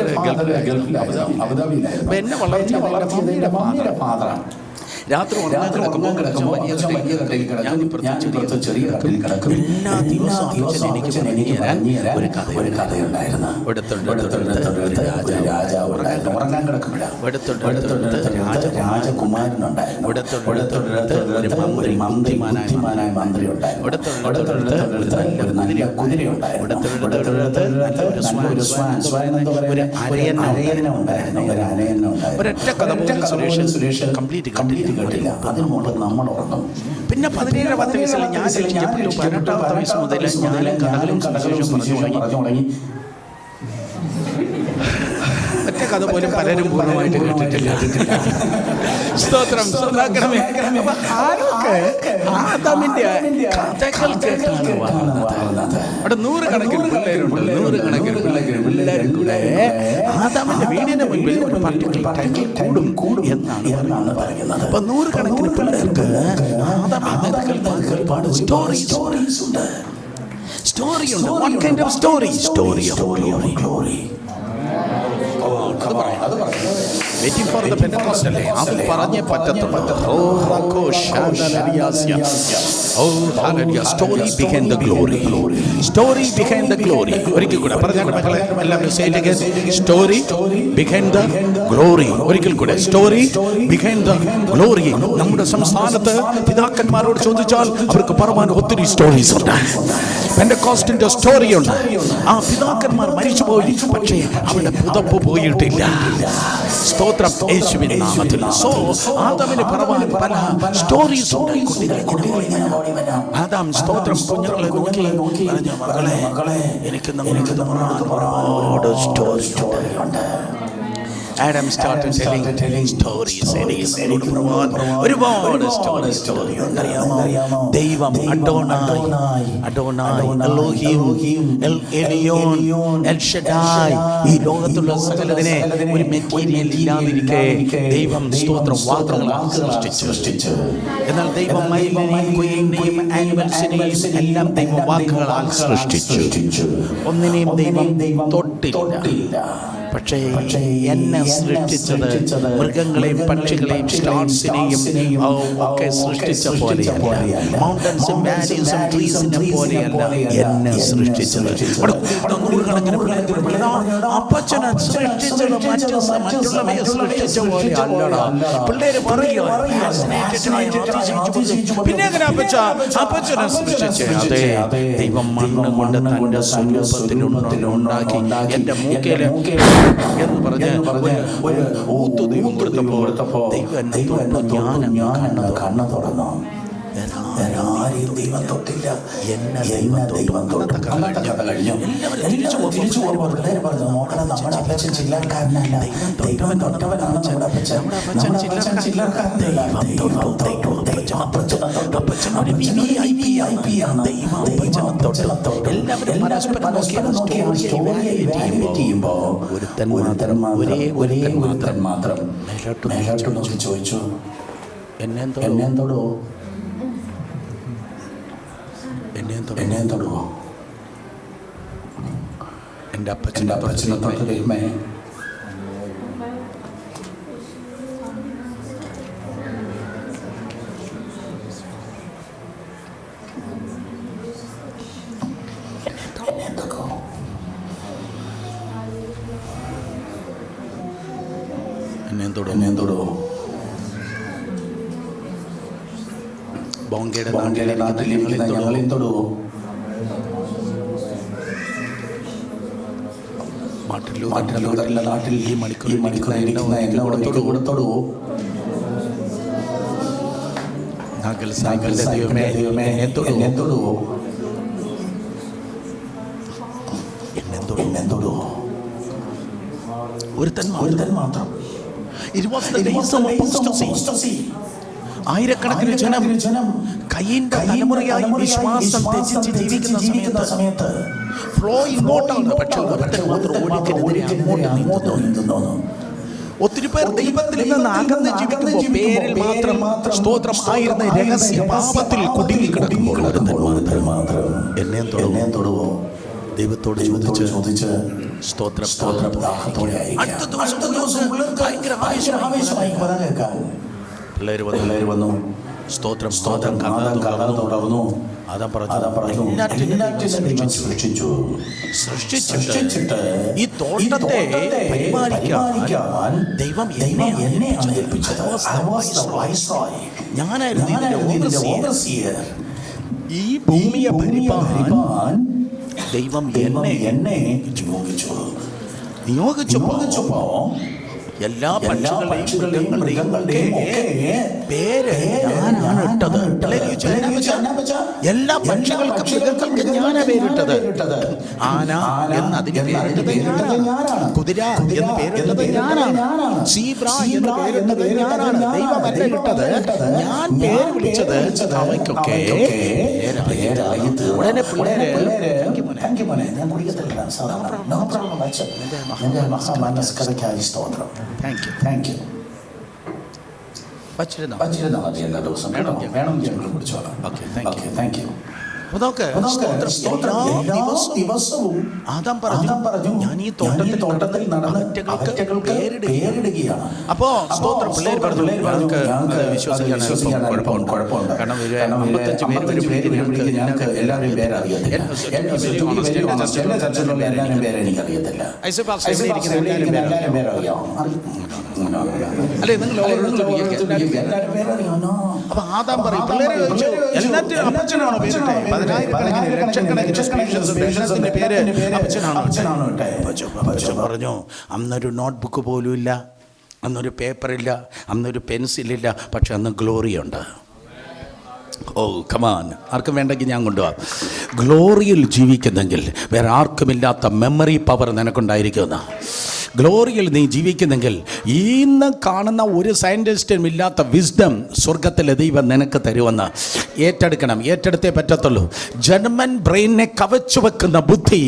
എന്നെ വളർത്തിയത് മമ്മിയുടെ ഫാദറാണ്. രാത്രി ഉറങ്ങാൻ കിടക്കുമ്പോൾ ചെറിയ കട്ടിൽ കിടക്കും. എല്ലാ ദിവസവും എനിക്ക് ഒരു കഥയുണ്ടായിരുന്നു. രാജാവ് ഉറങ്ങാൻ കിടക്കുമ്പോഴാണ് രാജകുമാരനുണ്ടായിരുന്നു. ഒരു മന്ത്രിമാനായ മന്ത്രി ഉണ്ടായിരുന്നു. ഒരു നല്ല കുതിരയുണ്ടായിരുന്നു. ഒരു അരയനുണ്ടായിരുന്നു. ഒരൊറ്റ കഥ സുരേഷ് കംപ്ലീറ്റ് കേട്ടില്ല. അതിന് മുമ്പ് നമ്മൾ ഉറങ്ങും. പിന്നെ 17-ാമത്തെ വയസ്സിൽ ഞാൻ 18-ാമത്തെ വയസ്സ് മുതൽ ഞാനും കഥകളും പറഞ്ഞു തുടങ്ങി. ഒറ്റ കഥ പോലും പലരും പൂർണ്ണമായിട്ട് കേട്ടിട്ടില്ല. സ്തോത്രം. ആദാമിന്റെ കഥകൾ കേട്ടാണ് വളർന്നത്. അവിടെ 100 കണക്കിന് പിള്ളേരും കൂടെ ആദാമിന്റെ വീടിന് മുൻപിൽ ഒരു പർട്ടിക്കുലർ ടൈമിൽ കൂടും എന്നാണ് പറയുന്നത്. അപ്പൊ 100 കണക്കിന് പിള്ളേർക്ക് ആദാമിന്റെ കഥകൾ ഒരുപാട് സ്റ്റോറീസ് ഉണ്ട്. What kind of story? Story of glory. Waiting for the Pentecostal. അത് പറഞ്ഞേ പറ്റത്തുള്ളൂ. Story behind the glory. Story behind the glory. ഒരിക്കൽ കൂടെ പറഞ്ഞാൽ മക്കളെ എല്ലാവരും say it again. Story behind the glory. ഒരിക്കൽ കൂടെ story behind the glory. നമ്മുടെ സംസ്ഥാനത്ത് പിതാക്കന്മാരോട് ചോദിച്ചാൽ അവർക്ക് പറയാൻ ഒത്തിരി സ്റ്റോറീസ് ഉണ്ട്. പെന്തക്കോസ്റ്റിന്റെ സ്റ്റോറി ഉണ്ട്. ആ പിതാക്കന്മാർ മരിച്ചുപോയി, പക്ഷേ അവരുടെ പുതപ്പ് പോയിട്ടില്ല. സ്തോത്രം യേശുവിന്റെ നാമത്തിൽ. സോ ആദാമിന് പറയാൻ പല സ്റ്റോറീസ് ഉണ്ട്. ആദാം സ്തോത്രം കുഞ്ഞുങ്ങളെ നോക്കി പറഞ്ഞു, മക്കളെ എനിക്ക് ഒരുപാട് സ്റ്റോറി ഉണ്ട്. Adam started telling stories. ഒരുപാട് സ്റ്റോറി അറിയാമോ? ദൈവം അഡോണായി, എലോഹീം, എൽ എലിയോൻ, എൽ ഷഡായ്, ഈ ലോകത്തുള്ള സകലതിനെ ഒരു മെറ്റീരിയൽ ഇല്ലാതിരിക്കെ ദൈവം സ്തോത്രം വാക്കുകളാൽ സൃഷ്ടിച്ചു. എന്നാൽ ദൈവം മയിലിനെയും കുയിലിനെയും ആനിമൽസിനെയും എല്ലാം ദൈവം വാക്കുകളാൽ സൃഷ്ടിച്ചു. ഒന്നിനെയും ദൈവം തൊട്ടില്ല. പക്ഷേ എന്നെ സൃഷ്ടിച്ചത് മൃഗങ്ങളെയും പക്ഷികളെയും സ്റ്റാർസിനെയും ഒക്കെ സൃഷ്ടിച്ച പോലെയല്ല. മൗണ്ടൻസും വാലീസും ട്രീസിനെ പോലെയല്ല എന്നെ സൃഷ്ടിച്ചത്. അപ്പച്ചനെ സൃഷ്ടിച്ചത് മറ്റുള്ളവയെ സൃഷ്ടിച്ച പോലെ അല്ലടാ. പിള്ളേര് പറയുക പിന്നെ എങ്ങനെ അപ്പച്ചനെ സൃഷ്ടിച്ചേ? അതെ, ദൈവം മണ്ണ് കൊണ്ട് തന്റെ സ്വരൂപത്തിലുണ്ടാക്കി എന്റെ മൂക്കയില് എന്ന് പറഞ്ഞ് ഒരു ഊത്തു ദൈവം കൊടുത്തപ്പോ ദൈവം കണ്ണ് തുറന്നു. ആരെയും ദൈവം തൊട്ടില്ല, എന്നെ ദൈവം തൊട്ടു. അന്നത്തെ കഥ കഴിഞ്ഞു. തിരിച്ചു പോകുമ്പോൾ പിള്ളേര് പറഞ്ഞു, നോക്കണം നമ്മുടെ അപ്പച്ചൻ ചില്ലറക്കാരനല്ല, ദൈവം തൊട്ടവനാണ് നമ്മുടെ അപ്പച്ചൻ. ചില്ലറക്കാരനല്ല, എല്ലാവരും ഒരുത്തൻ മാത്രം മേലോട്ട് ചോദിച്ചു, എന്നെ തൊടുവോ? എന്നെ തൊടുവോ? എൻ്റെ അപ്പച്ചനെ തൊട്ട് ദൈവമേ. എന്നെ തൊടുവോ? ബോങ്കയുടെ നാട്ടിലിരിക്കുന്ന ഞങ്ങളെ തൊടുവോ? മാട്ടിലൂതല്ല നാട്ടിൽ ഈ മണിക്കൂർ ഇരിക്കുന്ന എന്നെ കൂടെ തൊടുവോ? ദൈവമേ എന്നെ തൊടുവോ? എന്നെ തൊടുവോ? ഒരുത്തൻ മാത്രം. ആയിരക്കണക്കിന് ജനം കയ്യിന്റെ തലമുറയായി വിശ്വാസം ത്യജിച്ച് ജീവിക്കുന്ന സമയത്ത് ഫ്ലോ ഇങ്ങോട്ടാണ്. പക്ഷെ ഒരുത്തൻ മാത്രം ഓടിക്കെതിരെ അങ്ങോട്ട് നീന്തുന്നു. ഒത്തിരി പേർ ദൈവത്തിൽ നിന്ന് അകന്ന് ജീവിക്കുമ്പോൾ പേരിൽ മാത്രം സ്തോത്രം ആയിരുന്ന രഹസ്യ പാപത്തിൽ കുടുങ്ങി കിടക്കുമ്പോൾ എന്നെ തൊടുവോ? ദൈവത്തോട് ചോദിച്ച് സ്തോത്രം അടുത്ത ദിവസം ഭയങ്കര ആവേശമായി പിള്ളേര് വന്നു. സ്തോത്രം തുടർന്നു. ആദാം പറഞ്ഞു സൃഷ്ടിച്ചിട്ട് ഈ തോട്ടത്തെ പരിപാലിക്കാൻ ദൈവം എന്നെ ഏൽപ്പിച്ചത്. ഞാനായിരുന്നു ഇതിന്റെ ഓവർസിയർ. ഈ ഭൂമിയെ ഭരിപ്പാൻ ദൈവം എന്നെ നിയോഗിച്ചപ്പോ എല്ലാ പക്ഷികളുടെയും പേര് ഞാനാണ് ഇട്ടത്. എല്ലാ പക്ഷികൾക്കും ഞാനാ പേരിട്ടത്. ആന എന്ന് അതിന് പേരിട്ടത് ഞാനാണ്. കുതിര എന്ന് പേരിട്ടത് ഞാനാണ്. സീബ്ര എന്ന് പേരിട്ടത് ഞാനാണ്. ദൈവമല്ല ഇട്ടത്, ഞാൻ പേര് വിളിച്ചത് അവയ്ക്കൊക്കെ പേരായി. ഉടനെ പിള്ളേര് താങ്ക് യു. വച്ചിരുന്നാൽ മതി എല്ലാ ദിവസവും. വേണമെങ്കിൽ ഞങ്ങൾ കുടിച്ചോളാം. Okay, thank you. ദിവസവും ആദാം പറഞ്ഞു ഞാൻ ഈ തോട്ടത്തിൽ നടന്ന് അവറ്റകൾക്ക് പേരിടുകയാണ്. അപ്പോ സ്തോത്രം പിള്ളേര് പറഞ്ഞു വിശ്വസിക്കാൻ കുഴപ്പമുണ്ട്. കാരണം 55 പേര് വരുമ്പോഴേക്കും ഞങ്ങൾക്ക് എല്ലാവരെയും പേരറിയത്തില്ല. എല്ലാ ചർച്ചകളിലുള്ള എല്ലാവരും പേര് എനിക്കറിയത്തില്ല. എല്ലാവരും പേരറിയാമോ? അല്ലെ നിങ്ങൾ അപ്പൊ ആദാം പറയും പിള്ളേര് എല്ലാത്തിനും അപ്പച്ചനാണോ പേരിട്ടെ? അപ്പച്ചൻ പറഞ്ഞു അന്നൊരു നോട്ട്ബുക്ക് പോലും ഇല്ല, അന്നൊരു പേപ്പറില്ല, അന്നൊരു പെൻസിലില്ല, പക്ഷെ അന്ന് ഗ്ലോറിയുണ്ട്. ഓ കമാൻ, ആർക്കും വേണ്ടെങ്കിൽ ഞാൻ കൊണ്ടുപോകാം. ഗ്ലോറിയിൽ ജീവിക്കുന്നെങ്കിൽ വേറെ ആർക്കുമില്ലാത്ത മെമ്മറി പവർ നിനക്കുണ്ടായിരിക്കുമെന്ന്. ഗ്ലോറിയിൽ നീ ജീവിക്കുന്നെങ്കിൽ ഇന്ന് കാണുന്ന ഒരു സയൻറ്റിസ്റ്റും ഇല്ലാത്ത വിസ്ഡം സ്വർഗത്തിലെ ദൈവം നിനക്ക് തരുമെന്ന് ഏറ്റെടുക്കണം. ഏറ്റെടുത്തേ പറ്റത്തുള്ളൂ. ജർമ്മൻ ബ്രെയിനെ കവച്ചു വെക്കുന്ന ബുദ്ധി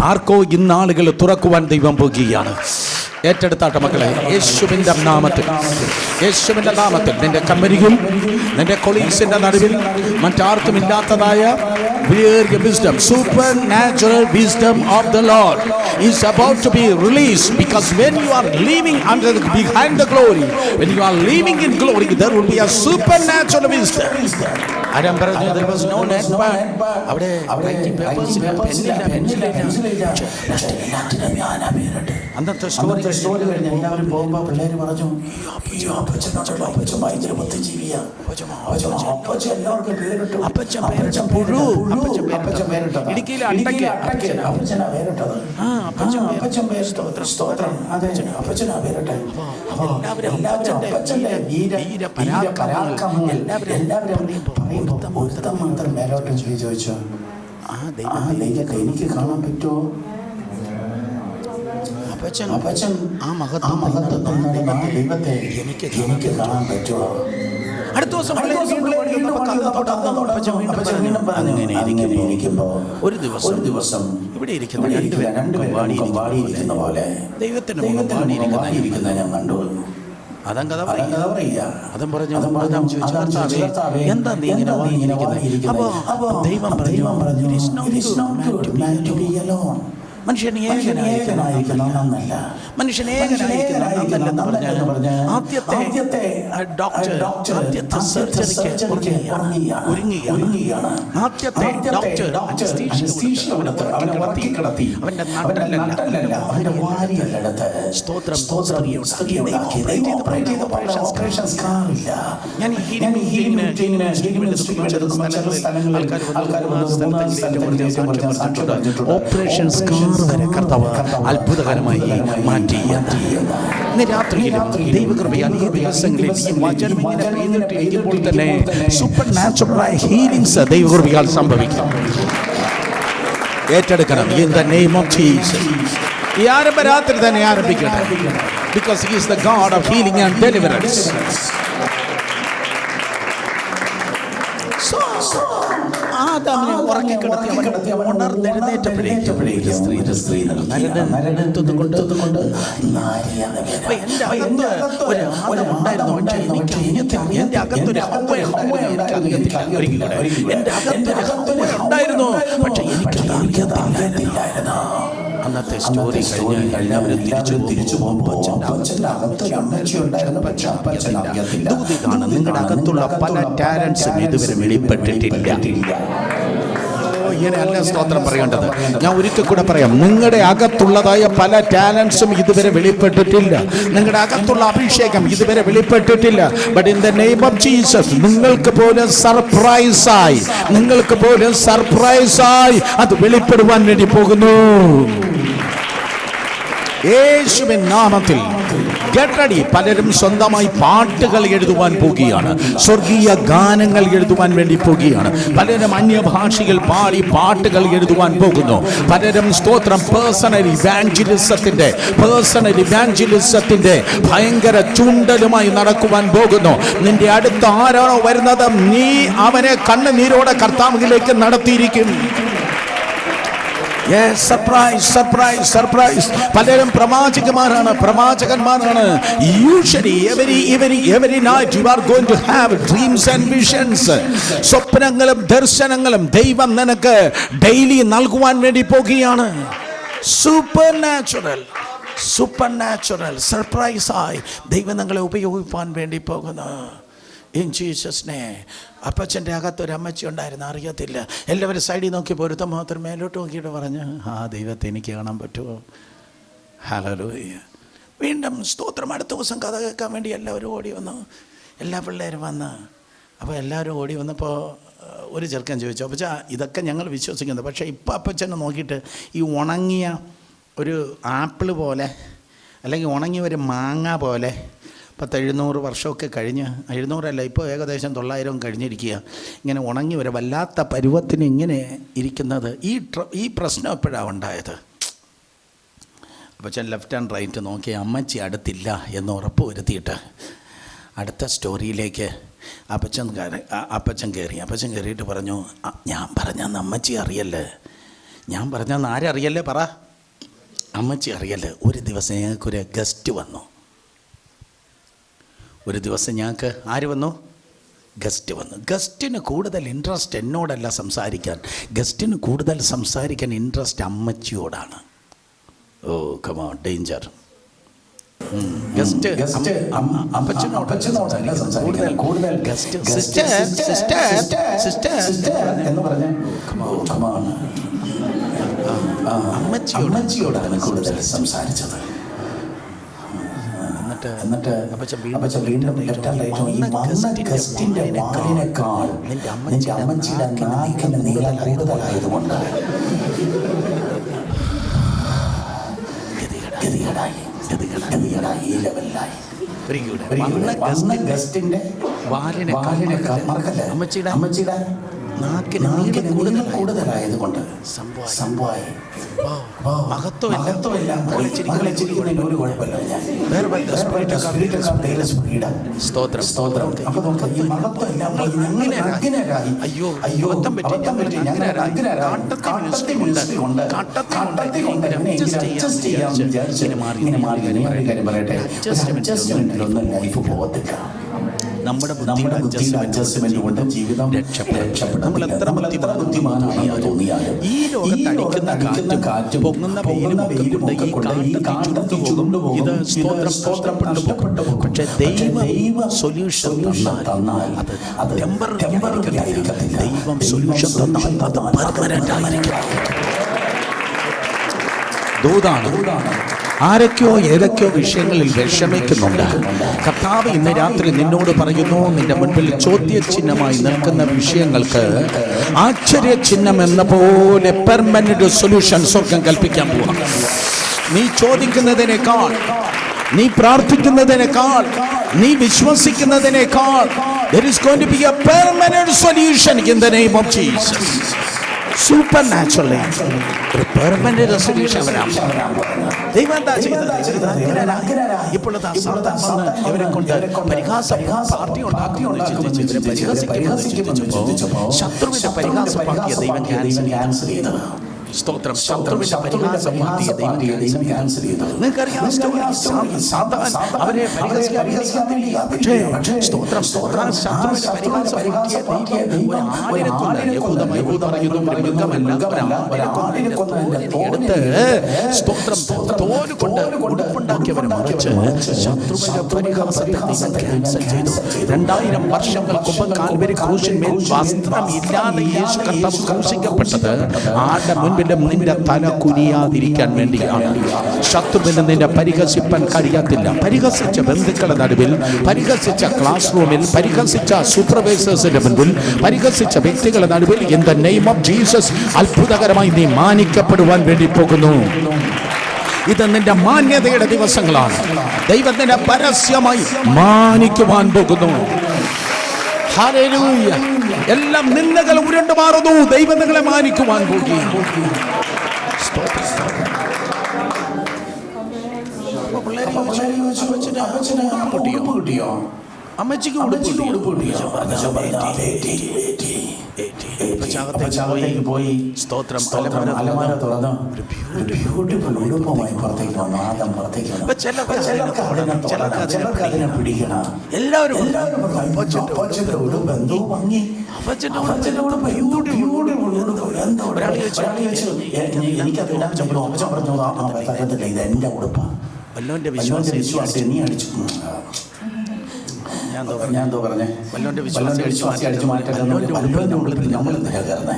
ആർക്കോ ഇന്നാളുകൾ തുറക്കുവാൻ ദൈവം പോകുകയാണ്. ഏറ്റെടുത്താട്ടെ മക്കളെ, യേശുവിൻ്റെ നാമത്തിൽ. യേശുവിൻ്റെ നാമത്തിൽ നിന്റെ കമ്പനിയിൽ നിന്റെ കൊളീഗ്സിന്റെ നടുവിൽ മറ്റാർക്കും ഇല്ലാത്തതായ wisdom, supernatural wisdom of the Lord is about to be released, because when you are living behind the glory, when you are living in glory, there will be a supernatural wisdom. Adam പറഞ്ഞു there was no net, അവിടെ അന്നത്തെ story കഴിഞ്ഞ് എല്ലാവരും പോകുമ്പോൾ പിള്ളേര് പറഞ്ഞു അപ്പച്ചൻ ഭയങ്കര ബുദ്ധിജീവിയാ. അപ്പച്ചൻ പുഴു, അപ്പച്ചൻ പേരിട്ടത്. ഇടുക്കിയിലെ അപ്പച്ചനാ പേരിട്ടത്. അപ്പച്ചൻ പേര് സ്തോത്രം. അതെ, അപ്പച്ചനാ പേരിട്ടെ. അപ്പച്ചന്റെ വീര പരാക്രമങ്ങൾ എല്ലാവരും പറയുമ്പോൾ ഒരുത്തം മാത്രം മേലോട്ട് ചോദിച്ചു ദൈവത്തെ എനിക്ക് കാണാൻ പറ്റുമോ? അപ്പച്ചൻ ആ മഹത്വം ദൈവത്തെ എനിക്ക് കാണാൻ പറ്റുമോ? അടുത്ത ദിവസം അങ്ങനെ ഇരിക്കുമ്പോ ഒരു ദിവസം ഇവിടെ ഇരിക്കുന്ന പോലെ ദൈവത്തിന് വാടിയിരിക്കുന്ന ഞാൻ കണ്ടു. അതും കഥ പറയാ. അതും പറഞ്ഞു എന്താ നീ ഇങ്ങനെ വാങ്ങിയിരിക്കുന്നത്? അപ്പൊ ദൈവം പറഞ്ഞു മനുഷ്യൻ ഏകനായിരിക്കുന്നല്ല, മനുഷ്യൻ ഏകനായിരിക്കുന്നല്ലെന്ന് പറഞ്ഞാൽ ആദ്യത്തെ ഡോക്ടർ ആദ്യത്തെ സർജറിക്ക് ഒരുങ്ങുകയാണ്. ആദ്യത്തെ ഡോക്ടർ അവനെ ഉറക്കി കിടത്തി. അവന്റെ നട്ടലല്ല, അവന്റെ വാരിയല്ലെടുത്ത് സ്തോത്രം ഓപ്പറേഷൻ സ്കാറില്ല. ഞാൻ ഓപ്പറേഷൻ സ്കാർ വരെ കർത്താവ് അത്ഭുതകരമായി മാറ്റി. ഇന്ന് രാത്രിയിലും ദൈവകൃപയാൽ ഈ ദിവസങ്ങളിൽ ഈ വചനം ഇങ്ങനെ പെയ്തിട്ടിരിക്കുമ്പോൾ തന്നെ സൂപ്പർ നാച്ചുറലായ ഹീലിംഗ്സ് ദൈവകൃപയാൽ സംഭവിക്കും. ഏറ്റെടുക്കണം. In the name of Jesus. ഈ ആരംഭ രാത്രി തന്നെ ആരംഭിക്കട്ടെ. Because he is the God of healing and deliverance. ആദാമിനെ ഉറങ്ങിക്കിടത്തി അവൻ ഉണർന്നെഴുന്നേറ്റപ്പോഴേക്കും ഒരു സ്ത്രീ നരനെത്തുകൊണ്ട് എന്റെ അകത്ത് ഒരു ആദം ഉണ്ടായിരുന്നു. പക്ഷേ എന്റെ അകത്തൊരു ഹവ്വ ഉണ്ടായിരുന്നു. പക്ഷെ എനിക്ക് അറിയത്തില്ലായിരുന്നു. അന്നത്തെ സ്റ്റോറി കഴിഞ്ഞ് എല്ലാവരും തിരിച്ചു പോകുമ്പോൾ ദൂതികാണ് നിങ്ങളുടെ അകത്തുള്ള പല ടാലൻസും ഇതുവരെ വെളിപ്പെട്ടിട്ടില്ല. ഇങ്ങനെയല്ല സ്തോത്രം പറയേണ്ടത്. ഞാൻ ഒരിക്കൽ കൂടെ പറയാം. നിങ്ങളുടെ അകത്തുള്ളതായ പല ടാലൻസും ഇതുവരെ വെളിപ്പെട്ടിട്ടില്ല. നിങ്ങളുടെ അകത്തുള്ള അഭിഷേകം ഇതുവരെ വെളിപ്പെട്ടിട്ടില്ല. But in the name of Jesus നിങ്ങൾക്ക് പോലും സർപ്രൈസായി അത് വെളിപ്പെടുവാൻ വേണ്ടി പോകുന്നു. യേശുവിൻ നാമത്തിൽ ഗെറ്റ് റെഡി. പലരും സ്വന്തമായി പാട്ടുകൾ എഴുതുവാൻ പോകുകയാണ്. സ്വർഗീയ ഗാനങ്ങൾ എഴുതുവാൻ വേണ്ടി പോകുകയാണ്. പലരും അന്യഭാഷകൾ പാടി പാട്ടുകൾ എഴുതുവാൻ പോകുന്നു. പലരും സ്തോത്രം പേഴ്സണൽ ഇവാഞ്ചലിസത്തിന്റെ ഭയങ്കര ചൂണ്ടലുമായി നടക്കുവാൻ പോകുന്നു. നിന്റെ അടുത്ത് ആരാണോ വരുന്നത് നീ അവനെ കണ്ണുനീരോടെ കർത്താവിലേക്ക് നടത്തിയിരിക്കും. സർപ്രൈസ്. പലരും പ്രവാചകന്മാരാണ്. Usually every night you are going to have dreams and visions. സ്വപ്നങ്ങളും ദർശനങ്ങളും ദൈവം നിനക്ക് ഡെയിലി നൽകുവാൻ വേണ്ടി പോകുകയാണ്. സൂപ്പർ നാച്ചുറൽ സർപ്രൈസായി ദൈവം നിങ്ങളെ ഉപയോഗിപ്പാൻ വേണ്ടി പോകുന്നു. In Jesus name. അപ്പച്ചൻ്റെ അകത്തൊരു അമ്മച്ചി ഉണ്ടായിരുന്നു, അറിയത്തില്ല. എല്ലാവരും സൈഡിൽ നോക്കി പൊരുത്തം മാത്രം മേലോട്ട് നോക്കിയിട്ട് പറഞ്ഞു, ആ ദൈവത്തെ എനിക്ക് കാണാൻ പറ്റുമോ? ഹല്ലേലൂയ. വീണ്ടും സ്തോത്രം. അടുത്ത ദിവസം കഥ കേൾക്കാൻ വേണ്ടി എല്ലാവരും ഓടി വന്നു. എല്ലാ പിള്ളേരും വന്ന്. അപ്പോൾ എല്ലാവരും ഓടി വന്നപ്പോൾ ഒരു ചെറുക്കൻ ചോദിച്ചു, അപ്പച്ചാ ഇതൊക്കെ ഞങ്ങൾ വിശ്വസിക്കുന്നത്, പക്ഷേ ഇപ്പം അപ്പച്ചനെ നോക്കിയിട്ട് ഈ ഉണങ്ങിയ ഒരു ആപ്പിൾ പോലെ അല്ലെങ്കിൽ ഉണങ്ങിയ ഒരു മാങ്ങ പോലെ 700 വർഷമൊക്കെ കഴിഞ്ഞ്, 700 ഇപ്പോൾ ഏകദേശം 900 കഴിഞ്ഞിരിക്കുക, ഇങ്ങനെ ഉണങ്ങി ഒരു വല്ലാത്ത പരുവത്തിന് ഇങ്ങനെ ഇരിക്കുന്നത്. ഈ പ്രശ്നം എപ്പോഴാണ് ഉണ്ടായത്? അപ്പച്ചൻ ലെഫ്റ്റ് ആൻഡ് റൈറ്റ് നോക്കി അമ്മച്ചി അടുത്തില്ല എന്ന് ഉറപ്പ് വരുത്തിയിട്ട് അടുത്ത സ്റ്റോറിയിലേക്ക് അപ്പച്ചൻ കയറി. അപ്പച്ചൻ കയറിയിട്ട് പറഞ്ഞു, ഞാൻ പറഞ്ഞെന്ന് അമ്മച്ചി അറിയല്ലേ? ഞാൻ പറഞ്ഞെന്ന് ആരറിയല്ലേ? പറ. അമ്മച്ചി അറിയല്ലേ? ഒരു ദിവസം ഞങ്ങൾക്കൊരു ഗസ്റ്റ് വന്നു. ഒരു ദിവസം ഞങ്ങൾക്ക് ആര് വന്നു? ഗസ്റ്റ് വന്നു. ഗസ്റ്റിന് കൂടുതൽ ഇൻട്രസ്റ്റ് എന്നോടല്ല സംസാരിക്കാൻ. ഗസ്റ്റിന് കൂടുതൽ സംസാരിക്കാൻ ഇൻട്രസ്റ്റ് അമ്മച്ചിയോടാണ്. Oh come on, danger. Guest അപ്പച്ചനോടല്ല സംസാരിക്കാൻ കൂടുതൽ. ഗസ്റ്റ് സിസ്റ്റർ എന്ന് പറഞ്ഞ അമ്മച്ചിയോടാണ് കൂടുതൽ സംസാരിച്ചത്. എന്നിട്ട് വീണ്ടും ഗസ്റ്റിന്റെ വാളിനേക്കാൾ നിന്റെ അമ്മച്ചിയുടെ നാക്കിന് നീളം കൂടുതലായതുകൊണ്ട് ഗതികേടായി, ലെവലായി. ഗസ്റ്റിന്റെ വാലിനേക്കാൾ അമ്മച്ചിയുടെ നാക്കിന് നീളം കൂടുതലായതുകൊണ്ട് സംഭവമായി. മഹത്വമില്ല. ഒരു കുഴപ്പമില്ല. സ്തോത്രം. അയ്യോ അബദ്ധം പറ്റി. നമ്മുടെ ബുദ്ധിയുടെ അഡ്ജസ്റ്റ്മെന്റ് കൊണ്ട് ജീവിതം രക്ഷപ്പെടും. നമ്മൾ എത്ര ബുദ്ധിമാനാണെന്ന് തോന്നിയാലും ഈ ലോകത്ത് അടിക്കുന്ന കാറ്റും പൊങ്ങുന്ന വെയിലും ഒക്കെ കൊണ്ട് ഈ കാറ്റ് ചുരുണ്ടുപോകും. ഇത് സ്തോത്രപ്പെട്ടു. പക്ഷെ ദൈവ സൊല്യൂഷൻ തന്നാൽ അത് ടെമ്പററി ആയിരിക്കത്തില്ല. ദൈവം സൊല്യൂഷൻ തന്നാൽ അത് പെർമനന്റ് ആയിരിക്കും. ദൂതാണ്. ആരൊക്കെയോ ഏതൊക്കെയോ വിഷയങ്ങളിൽ വിഷമിക്കുന്നുണ്ട്. കർത്താവ് ഇന്ന് രാത്രി നിന്നോട് പറയുന്നു, നിന്റെ മുൻപിൽ ചോദ്യചിഹ്നമായി നിൽക്കുന്ന വിഷയങ്ങൾക്ക് ആശ്ചര്യചിഹ്നം എന്ന പോലെ പെർമനന്റ് സൊല്യൂഷൻ സ്വർഗം കൽപ്പിക്കാൻ പോവാം. നീ ചോദിക്കുന്നതിനേക്കാൾ, നീ പ്രാർത്ഥിക്കുന്നതിനേക്കാൾ, നീ വിശ്വസിക്കുന്നതിനേക്കാൾ there is going to be a permanent solution in the name of Jesus. Supernaturally ഒരു പെർമനന്റ് സൊല്യൂഷൻ വരാം. ദൈവം എന്താ ചെയ്തത്? ഇപ്പോൾ ഇവരെ കൊണ്ട് പാർട്ടി ശത്രുവിന്റെ പരിഹാസ പാർട്ടിയെ ദൈവം ക്യാൻസൽ ചെയ്തത്. സ്തോത്രം. ശത്രുവിന്റെ പരിഹാസ പാർട്ടിയെ ദൈവം ക്യാൻസൽ ചെയ്തു. നിങ്ങൾക്കറിയാം അവരെ പരിഹസിക്കാൻ സ്തോത്രം ശത്രുവിന്റെ പരിഹാസ പാർട്ടിയെ സ്തോത്രം തോലുകൊണ്ട് ഉടുപ്പുണ്ടാക്കിയവരെ മറിച്ച് ശത്രുവിന്റെ പരിഹാസത്തെ ദൈവം ക്യാൻസൽ ചെയ്തു. 2000 വർഷങ്ങൾക്ക് മുമ്പ് കാൽവരി ക്രൂശിന്മേൽ വസ്ത്രം ഇല്ലാതെ യേശു കർത്താവ് ക്രൂശിക്കപ്പെട്ടത് ആരുടെ മുൻപിലും നിന്റെ തല കുനിയാതിരിക്കാൻ വേണ്ടിയാണ്. ശത്രുവിന് നിന്നെ പരിഹസിപ്പാൻ കഴിയത്തില്ല. പരിഹസിച്ച ബന്ധുക്കളുടെ നടുവിൽ, പരിഹസിച്ച ക്ലാസ് റൂമിൽ, പരിഹസിച്ച സൂപ്പർവൈസേഴ്സിന്റെ മുൻപിൽ, പരിഹസിച്ച വ്യക്തികളുടെ നടുവിൽ in the name of Jesus അത്ഭുതകരമായി നീ മാനിക്കപ്പെടുവാൻ വേണ്ടി പോകുന്നു. ഇത് നിന്റെ മാന്യതയുടെ ദിവസങ്ങളാണ്. ദൈവത്തിനെ പരസ്യമായി മാനിക്കുവാൻ പോകുന്നു. ഹല്ലേലൂയ. എല്ലാം നിന്ദകൾ ഉരുണ്ടു മാറുന്നു. ദൈവം നിങ്ങളെ മാനിക്കുവാൻ പോകുകയാണ്. അമ്മച്ചിക്ക് പോയി സ്തോത്രം അലമാര തുറന്ന് ഒരു ബ്യൂട്ടിഫുൾ ഉടുപ്പുമായി പുറത്തേക്ക് വന്നു. ആദം പുറത്തേക്ക് അതിനെ പിടിക്കണം. എല്ലാവരും ഉടുപ്പ് എന്തോ ഭംഗി. ഇത് എന്റെ ഉടുപ്പാ. വല്ലോന്റെ വിശ്വാസം നീ അടിച്ചു. ഞാൻ എന്തോ പറഞ്ഞേ? വല്ലോന്റെ വിശ്വാസം അടിച്ചു മാറ്റാൻ നമ്മൾ എന്തിനാ കയറുന്നേ?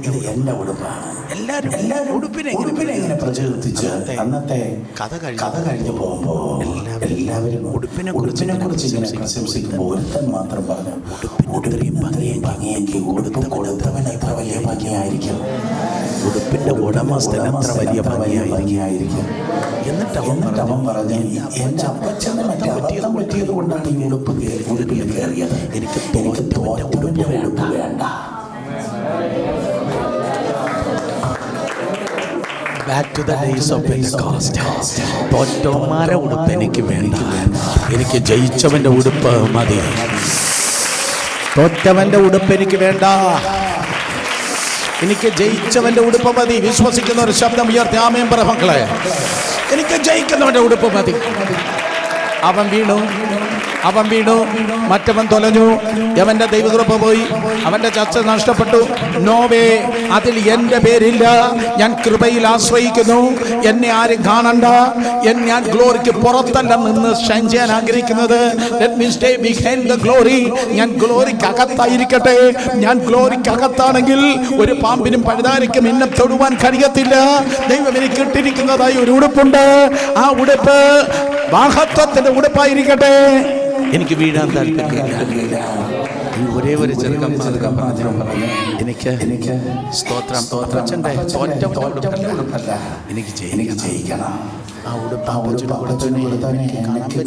ഇത് എന്റെ ഉടുപ്പാണ്. എല്ലാവരും ഉടുപ്പിനെ ഇങ്ങനെ പ്രചോദിപ്പിച്ച് അന്നത്തെ കഥ കഴിഞ്ഞു പോകുമ്പോ എല്ലാവരും ഉടുപ്പിനെ കുറിച്ച് ഇങ്ങനെ പ്രശംസിക്കുമ്പോൾ ഒരുത്തൻ മാത്രം പറഞ്ഞു, ഉടുപ്പിനെയും ഭംഗിയെങ്കിൽ ഉടുപ്പ് കൊടുത്തവൻ എത്ര വലിയ ഭംഗിയായിരിക്കും, ഉടുപ്പിന്റെ ഉടമസ്ഥൻ എത്ര വലിയ ഭംഗിയായിരിക്കും. എന്നിട്ട് അവൻ പറഞ്ഞു, എന്റെ അപ്പച്ചനെ പറ്റിയത് കൊണ്ടാണ് ഈ ഉടുപ്പിൽ കയറിയത്. എനിക്ക് ഉടുപ്പ് വേണ്ട. Back to the days of Pentecost. തോറ്റവന്മാരെ ഉടുപ്പ് എനിക്ക് വേണ്ട. എനിക്ക് ജയിച്ചവന്റെ ഉടുപ്പ് മതി. തോറ്റവന്റെ ഉടുപ്പ് എനിക്ക് വേണ്ട. എനിക്ക് ജയിച്ചവന്റെ ഉടുപ്പ് മതി. വിശ്വസിക്കുന്ന ഒരു ശബ്ദം ഉയർത്തി ആമേൻ പറ മക്കളെ. എനിക്ക് ജയിക്കുന്നവന്റെ ഉടുപ്പ് മതി. അവൻ വീണു, മറ്റവൻ തൊലഞ്ഞു, അവന്റെ ദൈവകൃപ പോയി, അവന്റെ ചർച്ച നഷ്ടപ്പെട്ടു. നോവേ, അതിൽ എന്റെ പേരില്ല. ഞാൻ കൃപയിൽ ആശ്രയിക്കുന്നു. എന്നെ ആരും കാണണ്ട. ഞാൻ ഗ്ലോറിക്ക് പുറത്തല്ല നിന്ന് ഷൈൻ ചെയ്യാൻ ആഗ്രഹിക്കുന്നത്. Let me stay behind the glory. ഞാൻ ഗ്ലോറിക്ക് അകത്തായിരിക്കട്ടെ. ഞാൻ ഗ്ലോറിക്ക് അകത്താണെങ്കിൽ ഒരു പാമ്പിനും പഴുതാരയ്ക്കും എന്നെ തൊടുവാൻ കഴിയത്തില്ല. ദൈവം എനിക്ക് ഇട്ടിരിക്കുന്നതായി ഒരു ഉടുപ്പുണ്ട്. ആ ഉടുപ്പ് മഹത്വത്തിന്റെ ഉടുപ്പായിരിക്കട്ടെ. എനിക്ക് വീഴാൻ താല്പര്യമില്ല. ഈ ഒരേ ഒരു ചെറുക്കം എനിക്ക് സ്തോത്രം എനിക്ക് ജയിക്കണം. ആ ഉടുപ്പ്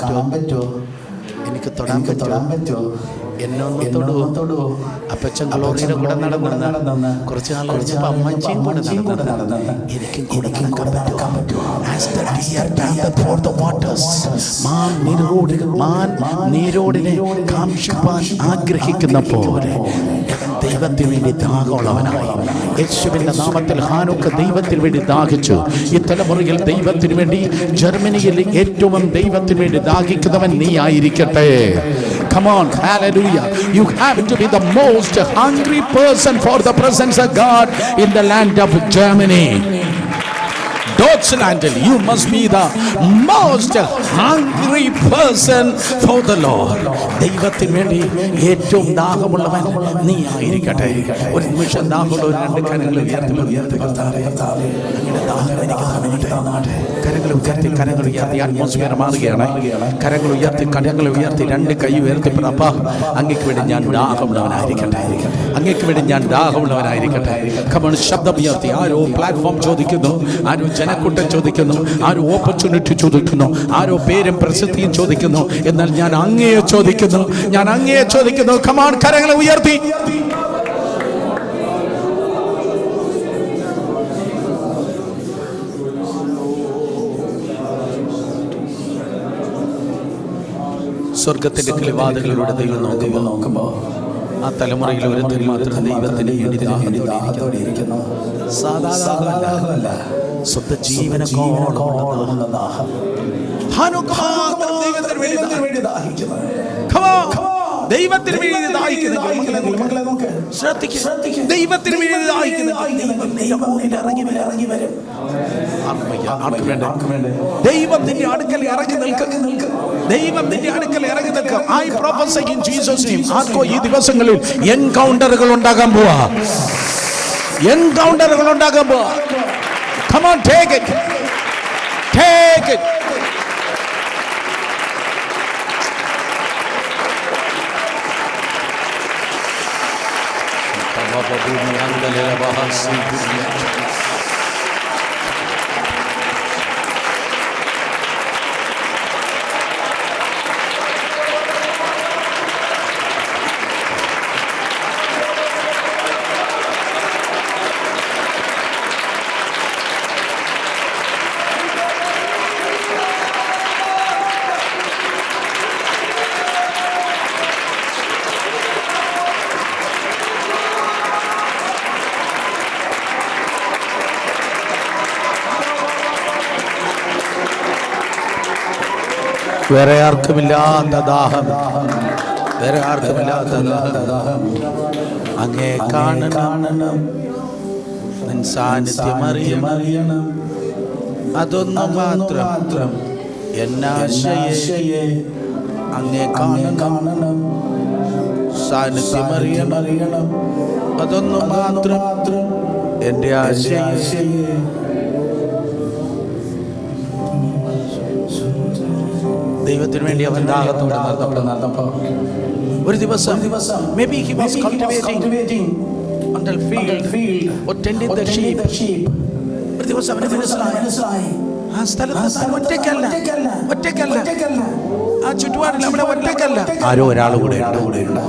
കാണാൻ പറ്റുമോ? എനിക്ക് തൊടാൻ പറ്റുമോ? എന്നൊന്ന് തൊടുവോ? അപ്പച്ചൻ ഗ്ലോറിയുടെ കൂടെ നടന്ന് കുറച്ച് നാൾ കഴിഞ്ഞപ്പോൾ അമ്മച്ചിയും കൂടെ നടന്ന് എനിക്കും കൂടെ നടക്കാൻ പറ്റുമോ? മാൻ നീരോടിനെ കാക്ഷിപ്പാൻ ആഗ്രഹിക്കുന്ന പോലെ ദൈവത്തിന് വേണ്ടി ദാഹമുള്ളവനായി. യേശുവിൻ്റെ നാമത്തിൽ ഹാനോക്ക് ദൈവത്തിന് വേണ്ടി ദാഹിച്ചു. ഈ തലമുറയിൽ ദൈവത്തിന് വേണ്ടി, ജർമ്മനിയിൽ ഏറ്റവും ദൈവത്തിന് വേണ്ടി ദാഹിക്കുന്നവൻ നീ ആയിരിക്കട്ടെ. Come on, hallelujah. You have to be the most hungry person for the presence of God in the land of Germany. Deutschland, you must be the most hungry person for the Lord. ദൈവത്തിന് വേണ്ടി ഏറ്റവും ദാഹമുള്ളവൻ നീ ആയിരിക്കട്ടെ. ഒരു നിമിഷം ദാഹമുള്ള ഒരു രണ്ട് കരങ്ങൾ ഉയർത്തി കരങ്ങൾ ഉയർത്തി അറ്റ്മോസ്ഫിയർ മാറുകയാണ്. കരങ്ങൾ ഉയർത്തി രണ്ട് കൈ ഉയർത്തി അപ്പാ, അങ്ങേക്ക് വേണ്ടി ഞാൻ ദാഹമുള്ളവനായിരിക്കട്ടെ, അങ്ങേക്ക് വേണ്ടി ഞാൻ ദാഹമുള്ളവനായിരിക്കട്ടെ. കമൺ, ശബ്ദം ഉയർത്തി. ആരോ പ്ലാറ്റ്ഫോം ചോദിക്കുന്നു, ആരോ ജനക്കൂട്ടം ചോദിക്കുന്നു, ആരോ ഓപ്പർച്യൂണിറ്റി ചോദിക്കുന്നു, ആരോ പേരും പ്രസിദ്ധിയും ചോദിക്കുന്നു. എന്നാൽ ഞാൻ അങ്ങയെ ചോദിക്കുന്നു, ഞാൻ അങ്ങയെ ചോദിക്കുന്നു. കമാൺ, കരങ്ങളെ ഉയർത്തി. സ്വർഗത്തിന്റെ കിളിവാതിലുകളുടെ ദൈവം നോക്കുമ്പോ ആ തലമുറയിൽ ഒരു മാത്രം ദൈവത്തിന് വേണ്ടി ദാഹത്തോടെയിരിക്കുന്നു. സാധാരണ സ്വന്തം ജീവനോളം ദാഹം. ദൈവത്തിന് വേണ്ടി ദാഹിക്കുന്നു. ദൈവത്തിന് വേണ്ടി ദാഹിക്കുന്നു. ദൈവത്തിന്റെ അടുക്കൽ ഇറങ്ങി നിൽക്കും. ദൈവത്തിന്റെ അടുക്കൽ ഇറങ്ങി നിൽക്കും. I prophesy in Jesus' name. ആർക്കോ ഈ ദിവസങ്ങളിൽ എൻകൗണ്ടറുകൾ ഉണ്ടാകാൻ പോവാ. എൻകൗണ്ടറുകൾ ഉണ്ടാകാൻ പോവാ. Come on, take it. Take it. വേറെ ആർക്കുമില്ലാത്ത ദാഹം, വേറെ ആർക്കുമില്ലാത്ത ദാഹം. അങ്ങേ കാണണം, നിൻ സാന്നിധ്യം അറിയണം. അതൊന്നു മാത്രം എന്നാശയെ. അങ്ങേ കാണണം, സാന്നിധ്യം അറിയണം. അതൊന്നു മാത്രം എൻ്റെ ആശയെ. ദൈവത്തിന് വേണ്ടി അവൻ ദാഹത്തോടെ നടന്നപ്പോൾ ഒരു ദിവസം maybe he was cultivating on the field or tending the sheep. ഒരു ദിവസം അവന് മനസ്സിലായി ആ സ്ഥലത്ത് ഒറ്റയ്ക്കല്ല, ആ ചുറ്റുപാടിൽ അവിടെ ഒറ്റയ്ക്കല്ല, ആരോ ഒരാൾ കൂടെ ഉണ്ട്.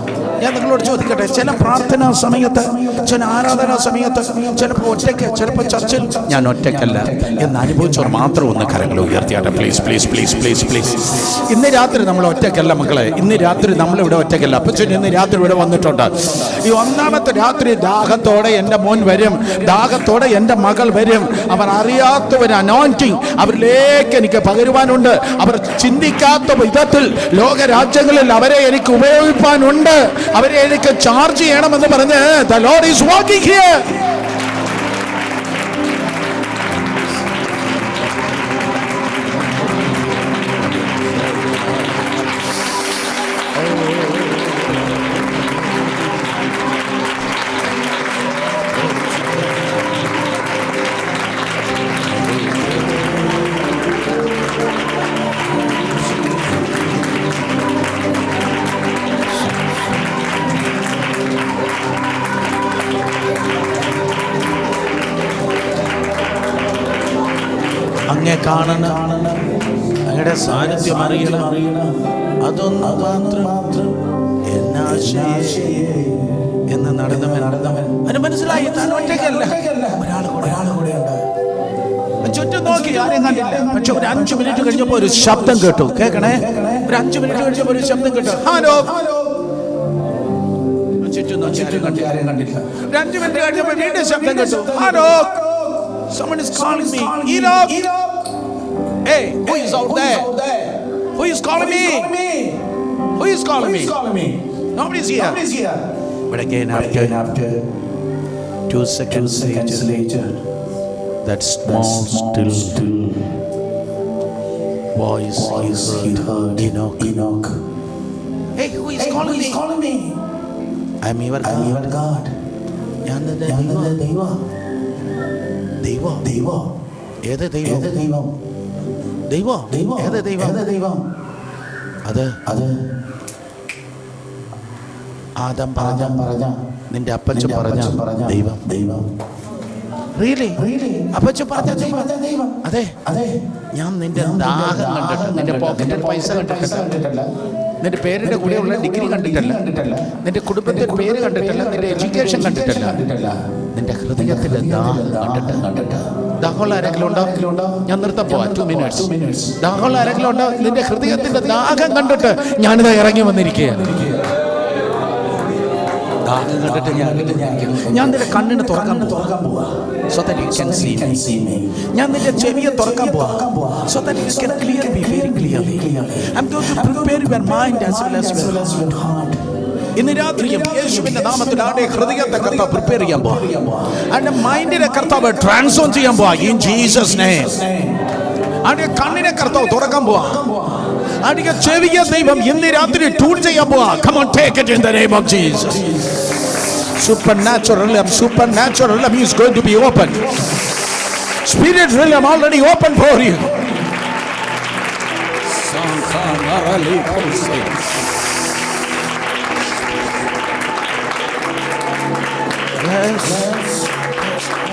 ഞാൻ നിങ്ങളോട് ചോദിക്കട്ടെ, ചില പ്രാർത്ഥനാ സമയത്ത്, ചില ആരാധനാ സമയത്ത്, ചിലപ്പോൾ ഒറ്റയ്ക്ക്, ചിലപ്പോൾ ചർച്ചിൽ ഞാൻ ഒറ്റയ്ക്കല്ല എന്ന് അനുഭവിച്ചവർ മാത്രം ഒന്ന് കരങ്ങൾ ഉയർത്തിയാട്ടെ. Please please please please please. ഇന്ന് രാത്രി നമ്മൾ ഒറ്റയ്ക്കല്ല മക്കളെ, ഇന്ന് രാത്രി നമ്മളിവിടെ ഒറ്റയ്ക്കല്ല. അപ്പച്ചൻ ഇന്ന് രാത്രി ഇവിടെ വന്നിട്ടുണ്ട്. ഈ ഒന്നാമത്തെ രാത്രി ദാഹത്തോടെ എൻ്റെ മോൻ വരും, ദാഹത്തോടെ എൻ്റെ മകൾ വരും. അവർ അറിയാത്ത ഒരു അനോയിന്റിങ് അവരിലേക്ക് എനിക്ക് പകരുവാനുണ്ട്. അവർ ചിന്തിക്കാത്ത വിധത്തിൽ ലോകരാജ്യങ്ങളിൽ അവരെ എനിക്ക് ഉപയോഗിക്കാനുണ്ട്. അവരെ എനിക്ക് ചാർജ് ചെയ്യണമെന്ന് പറഞ്ഞ് the Lord is walking here. അങ്ങേ കാണണം, അങ്ങയുടെ സാന്നിധ്യം അറിയണം. അതൊന്നു മാത്രം എന്നാശ. എന്ന് നടന്നവൻ അവന് മനസ്സിലായി താൻ ഒറ്റയ്ക്കല്ല, ഒരാൾ കൂടെയുണ്ട്. ചുറ്റും നോക്കി ആരെയും കണ്ടില്ല. പക്ഷെ ഒരു 5 മിനിറ്റ് കഴിഞ്ഞപ്പോ ഒരു ശബ്ദം കേട്ടു. കേൾക്കണേ, ഒരു 5 മിനിറ്റ് കഴിഞ്ഞപ്പോ ഒരു ശബ്ദം കേട്ടു. ഹലോ. ചുറ്റും നോക്കി ആരെയും കണ്ടില്ല. ഒരു 5 മിനിറ്റ് കഴിഞ്ഞപ്പോ വീണ്ടും ശബ്ദം കേട്ടു. Hello. Someone is calling me. Enoch. Hey, who is out there? Who is calling me? Who is calling me? Nobody is here. But again, after 2 seconds later, that small still voice he heard. Enoch. Hey, who is calling me? I am your God. ദൈവം. ഏത് ദൈവം? അത് ആദം പറഞ്ഞ നിന്റെ അപ്പച്ചൻ പറഞ്ഞ ദൈവം. അപ്പച്ചൻ പറഞ്ഞ ദൈവം. അതെ, ഞാൻ നിന്റെ ദാഹം കണ്ടിട്ട്, നിന്റെ പോക്കറ്റിൽ പൈസ കണ്ടിട്ടില്ല, നിന്റെ പേരുടെ കൂടെയുള്ള ഡിഗ്രി കണ്ടിട്ടല്ല, നിന്റെ കുടുംബത്തിന്റെ പേര് കണ്ടിട്ടല്ല, നിന്റെ എഡ്യൂക്കേഷൻ കണ്ടിട്ടല്ല, നിന്റെ ഹൃദയത്തിന്റെ ദാഹം കണ്ടിട്ട്. ദാഹമുള്ള ആരെങ്കിലും ഉണ്ടോ? ഞാൻ നിർത്താൻ പോവാ. 2 minutes. ദാഹമുള്ള ആരെങ്കിലും ഉണ്ടോ? നിന്റെ ഹൃദയത്തിന്റെ ദാഹം കണ്ടിട്ട് ഞാനിത് ഇറങ്ങി വന്നിരിക്കുകയാണ്. ദാഹം കണ്ടിട്ട് ഞാൻ നിന്റെ കണ്ണിന് തുറക്കാൻ പോവാ. So that you can see me. ഞാൻ നിന്റെ ചെവിയെ തുറക്കാൻ പോവാ. So that you can be very clearly. I'm going to prepare your mind as well as your heart. ഇന്ന് രാത്രിയും യേശുവിന്റെ നാമത്തിൽ ആരുടെ ഹൃദയത്തെ കർത്താവ് പ്രിപ്പയർ ചെയ്യാൻ പോവാ. ആരുടെ മൈൻഡിനെ കർത്താവ് ട്രാൻസ്ഫോം ചെയ്യാൻ പോവാ. In Jesus name. ആരുടെ കണ്ണിനെ കർത്താവ് തുറക്കാൻ പോവാ. ആരുടെ ചെവിയെ ദൈവം ഇന്ന് രാത്രി ടൂൾ ചെയ്യാൻ പോവാ. Come on, take it in the name of Jesus. Supernatural realm is going to be open. Spirit realm already open for you.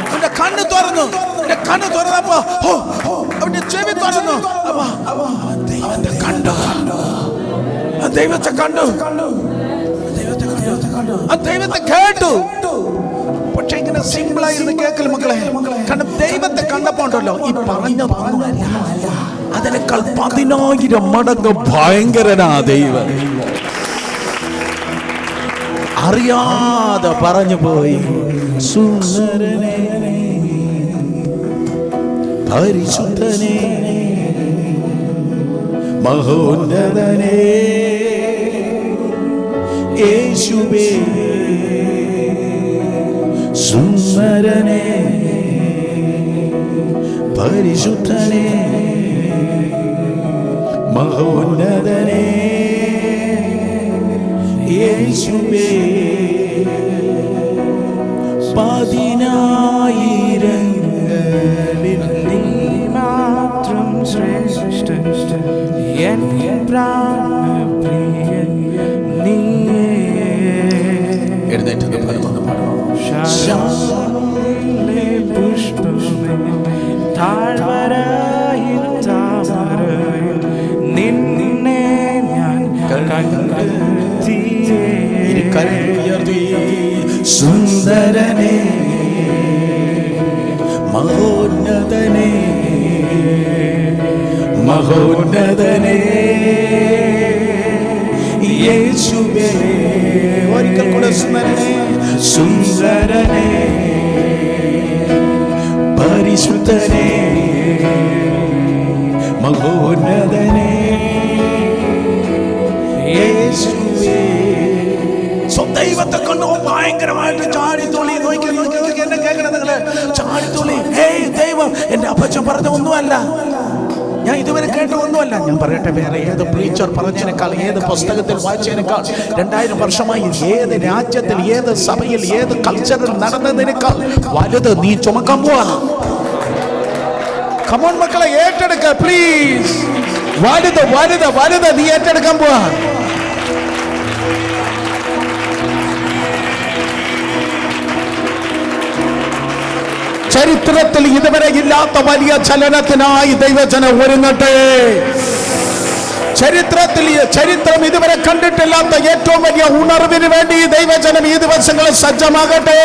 അവന്റെ കണ്ണ് തുറന്നപ്പോ അവന്റെ ചെവി തുറന്നു. ദൈവത്തെ കണ്ടു. ദൈവത്തെ കേട്ടു. പക്ഷെ ഇങ്ങനെ സിമ്പിളായിരുന്നു കേൾക്കൽ മക്കളെ. കാരണം ദൈവത്തെ കണ്ടപ്പോ ഉണ്ടല്ലോ, ഈ പറഞ്ഞതൊന്നുമല്ല, അതിനേക്കാൾ 10,000 മടങ്ങ് ഭയങ്കരനാ ദൈവം. അറിയാതെ പറഞ്ഞു പോയി. സുന്ദരനേ, പരിശുദ്ധനേ, മഹോന്നതനേ, യേശുവേ, സുന്ദരനേ, പരിശുദ്ധനേ, മഹോന്നതനേ, യേശുവേ. 10,000 നീ മാത്രം ശ്രേഷ്ഠൻ, എൻ പ്രാണപ്രിയൻ നീയേ. എഴുന്നേറ്റ് ശാലേ പുഷ്പമേ, താഴ്വരയിൽ താമരയിൽ നിന്നെ ഞാൻ കണ്ടെത്തിയേ. സുന്ദരനേ, മഹോന്നതനേ, മഹോന്നതനേ, യേശുവേ. ഒരിക്കൽ കൂടെ സുന്ദരനേ, സുന്ദരനേ, പരിശുദ്ധനേ, മഹോന്നതനേ, യേശുവേ. ദൈവത്തെ കൊണ്ട് ഭയങ്കരമായിട്ട് ചാടിത്തുള്ളി. നോക്കി എന്നെ കേൾക്കണം നിങ്ങള്. ചാടിത്തുള്ളി. ഹേയ് ദൈവം, എന്റെ അപ്പച്ചൻ പറഞ്ഞ ഒന്നുമല്ല, ഞാൻ ഇതുവരെ കേട്ട ഒന്നുമല്ല. ഞാൻ പറയട്ടെ, വേറെ ഏത് പ്രീച്ചർ പറഞ്ഞതിനേക്കാൾ, ഏത് പുസ്തകത്തിൽ വായിച്ചതിനേക്കാൾ, 2000 വർഷമായി ഏത് രാജ്യത്തിൽ, ഏത് സഭയിൽ, ഏത് കൾച്ചറിൽ നടന്നതിനേക്കാൾ വലുത് നീ ചുമക്കാൻ പോവാണ്. കമോൺ മക്കളെ, ഏറ്റെടുക്ക പ്ലീസ്. വലുത് വലുത് വലുത് നീ ഏറ്റെടുക്കാൻ പോവാ. ചരിത്രത്തിൽ ഇതുവരെ ഇല്ലാത്ത വലിയ ചലനത്തിനായി ദൈവജനം ഒരുങ്ങട്ടെ. ചരിത്രം ഇതുവരെ കണ്ടിട്ടില്ലാത്ത ഏറ്റവും വലിയ ഉണർവിന് വേണ്ടി ദൈവജനം ഈ ദിവസങ്ങളിൽ സജ്ജമാകട്ടെ.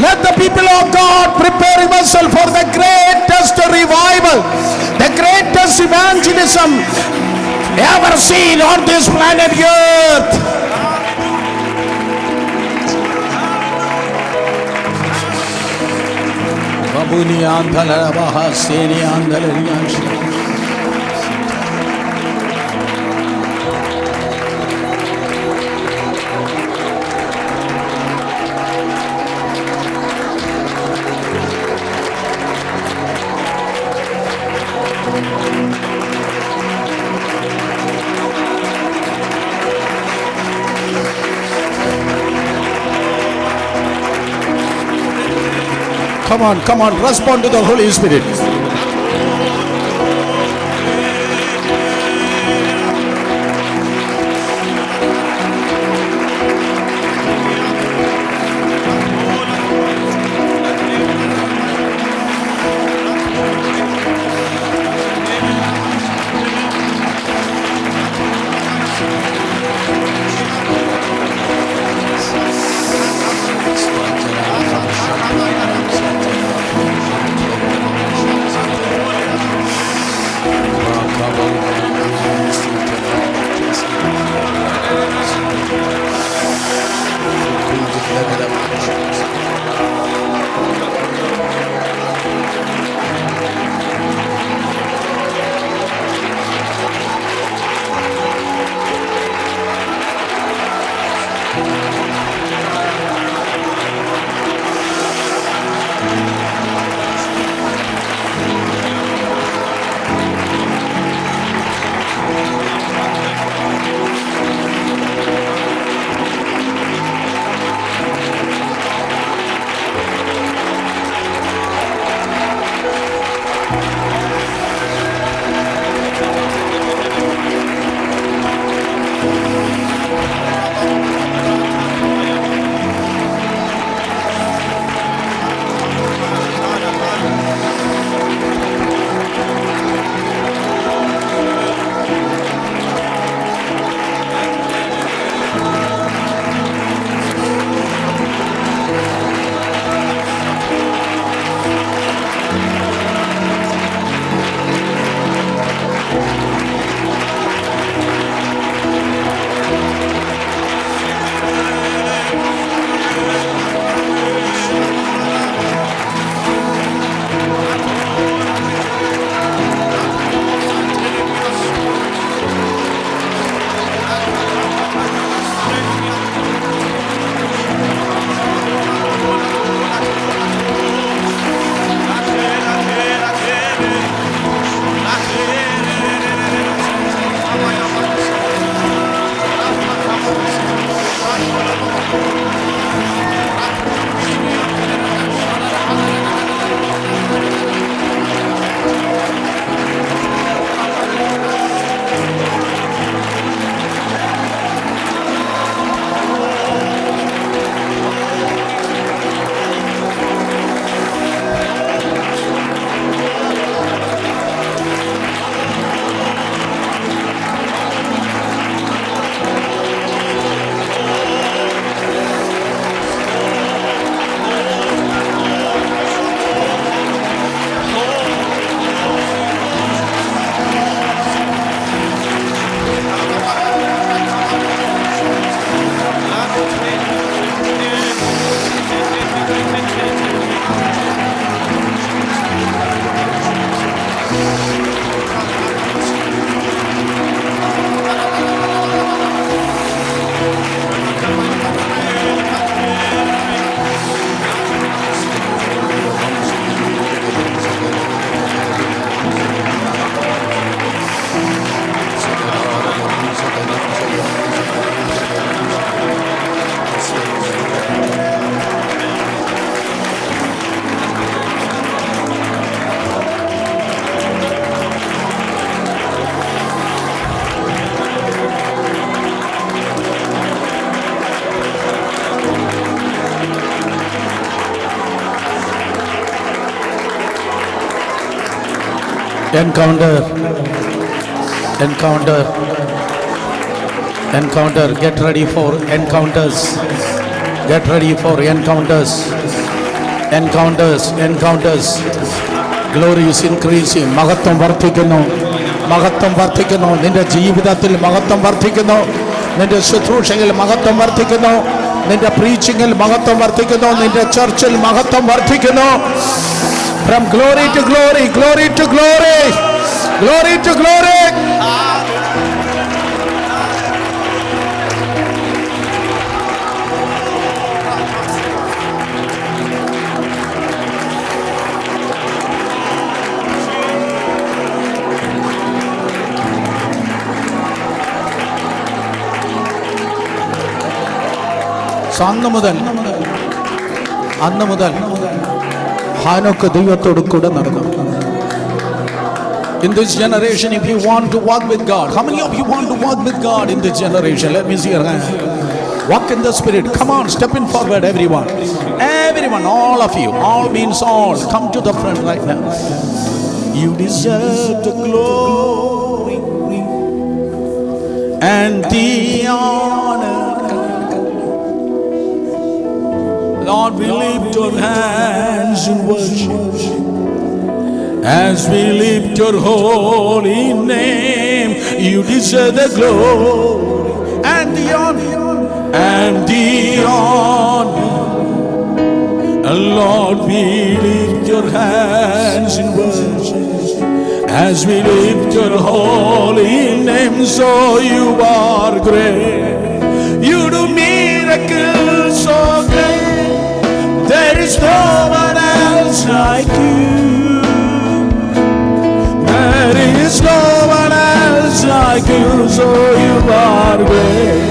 Let the people of God prepare themselves for the greatest revival, the greatest evangelism ever seen on this planet Earth. Come on, respond to the Holy Spirit. Encounter. Encounter. Encounter. Get ready for encounters. Get ready for encounters. Encounters. Encounters. Glory is increasing. മഹത്വം വർദ്ധിക്കുന്നു. മഹത്വം വർദ്ധിക്കുന്നു. നിന്റെ ജീവിതത്തിൽ മഹത്വം വർദ്ധിക്കുന്നു. നിന്റെ ശുശ്രൂഷയിൽ മഹത്വം വർദ്ധിക്കുന്നു. നിന്റെ പ്രീച്ചിങ്ങിൽ മഹത്വം വർദ്ധിക്കുന്നു. നിന്റെ ചർച്ചിൽ മഹത്വം വർദ്ധിക്കുന്നു. From glory to glory, glory to glory, glory to glory. അന്ന് മുതൽ ഹാനോക്ക് ദൈവത്തോട് കൂടെ നടന്നു. In this generation, if you want to walk with God, how many of you want to walk with God in this generation? Let me see your hand. Walk in the Spirit. Come on, step in forward, everyone. Everyone, all of you. All means all. Come to the front right now. You deserve the glory and the honor. Lord, we lift your hands in worship as we lift your holy name. You deserve the glory and the honor and the honor. Lord, we lift your hands in worship as we lift your holy name. So you are great. You do miracles so great. There is no one else like you. There is no one else like you. So you are great.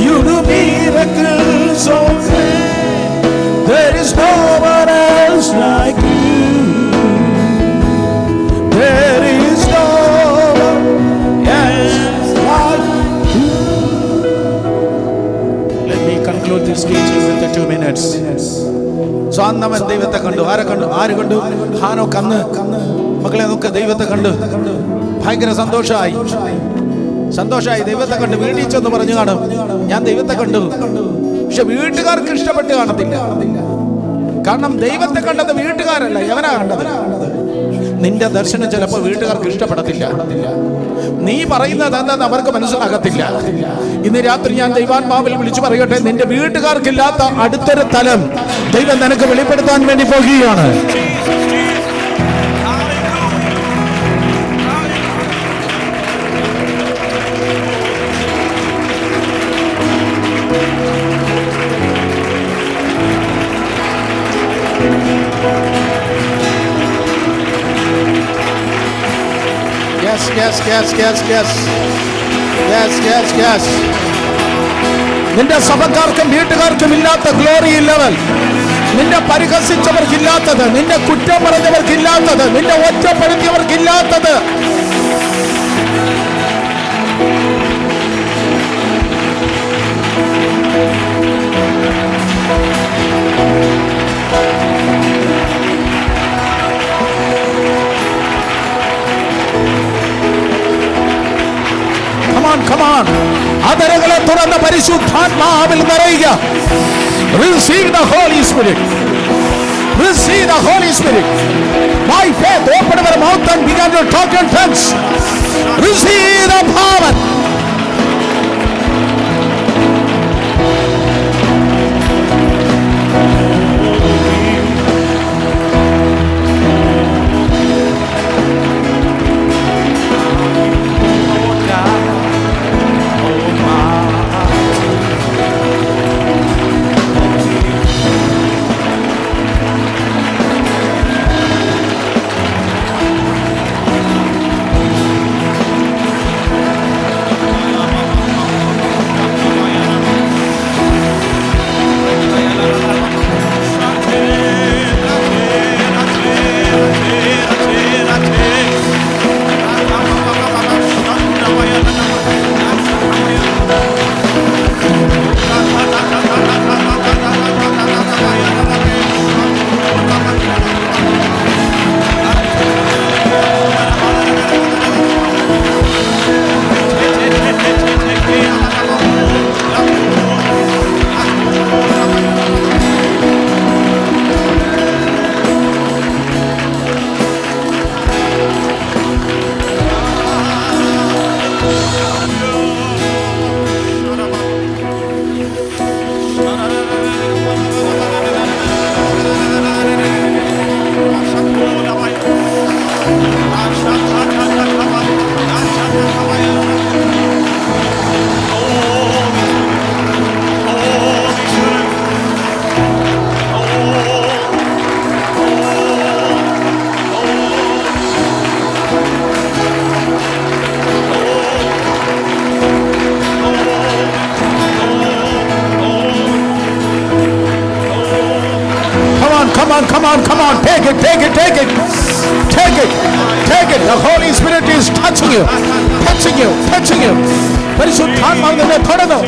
You do miracles so great. There is no one else like you. There is no one else like you. Let me conclude this teaching with the 2 minutes. സ്വന്തമൻ ദൈവത്തെ കണ്ടു. ആരെ കണ്ടു? ആര് കണ്ടു? ഹാനോക്ക് അന്ന് മക്കളെ നോക്ക്, ദൈവത്തെ കണ്ടു. ഭയങ്കര സന്തോഷമായി. ദൈവത്തെ കണ്ടു. വീട്ടിൽ ചെന്ന് പറഞ്ഞു കാണും, ഞാൻ ദൈവത്തെ കണ്ടു. പക്ഷെ വീട്ടുകാർക്ക് ഇഷ്ടപ്പെട്ട് കാണത്തില്ല. കാരണം ദൈവത്തെ കണ്ടത് വീട്ടുകാരല്ല, എവനാ കണ്ടത്? നിന്റെ ദർശനം ചിലപ്പോൾ വീട്ടുകാർക്ക് ഇഷ്ടപ്പെടത്തില്ല. നീ പറയുന്നത് എന്താണെന്ന് അവർക്ക് മനസ്സിലാകത്തില്ല. ഇന്ന് രാത്രി ഞാൻ ദൈവാത്മാവിൽ വിളിച്ചു പറയട്ടെ, നിന്റെ വീട്ടുകാർക്കില്ലാത്ത അടുത്തൊരു തലം ദൈവം നിനക്ക് വെളിപ്പെടുത്താൻ വേണ്ടി പോകുകയാണ്. Yes. നിന്റെ സഭക്കാർക്കും വീട്ടുകാർക്കും ഇല്ലാത്ത ഗ്ലോറി ലെവൽ, നിന്നെ പരിഹസിച്ചവർക്കില്ലാത്തത്, നിന്നെ കുറ്റം പറഞ്ഞവർക്കില്ലാത്തത്, നിന്നെ ഒറ്റപ്പെടുത്തിയവർക്കില്ലാത്തത്. Come on. അതരകളെ തുറന്ന പരിശുദ്ധാത്മാവിൽ നിറയുക. Receive the Holy Spirit. Receive the Holy Spirit. By faith, open your mouth and begin to talk in tongues. Receive the power. Come on, come on. Take it, take it, take it. Take it, take it. The Holy Spirit is touching you, touching you, touching you. പരിശുദ്ധാത്മാവ് നിന്നെ തൊടുന്നു.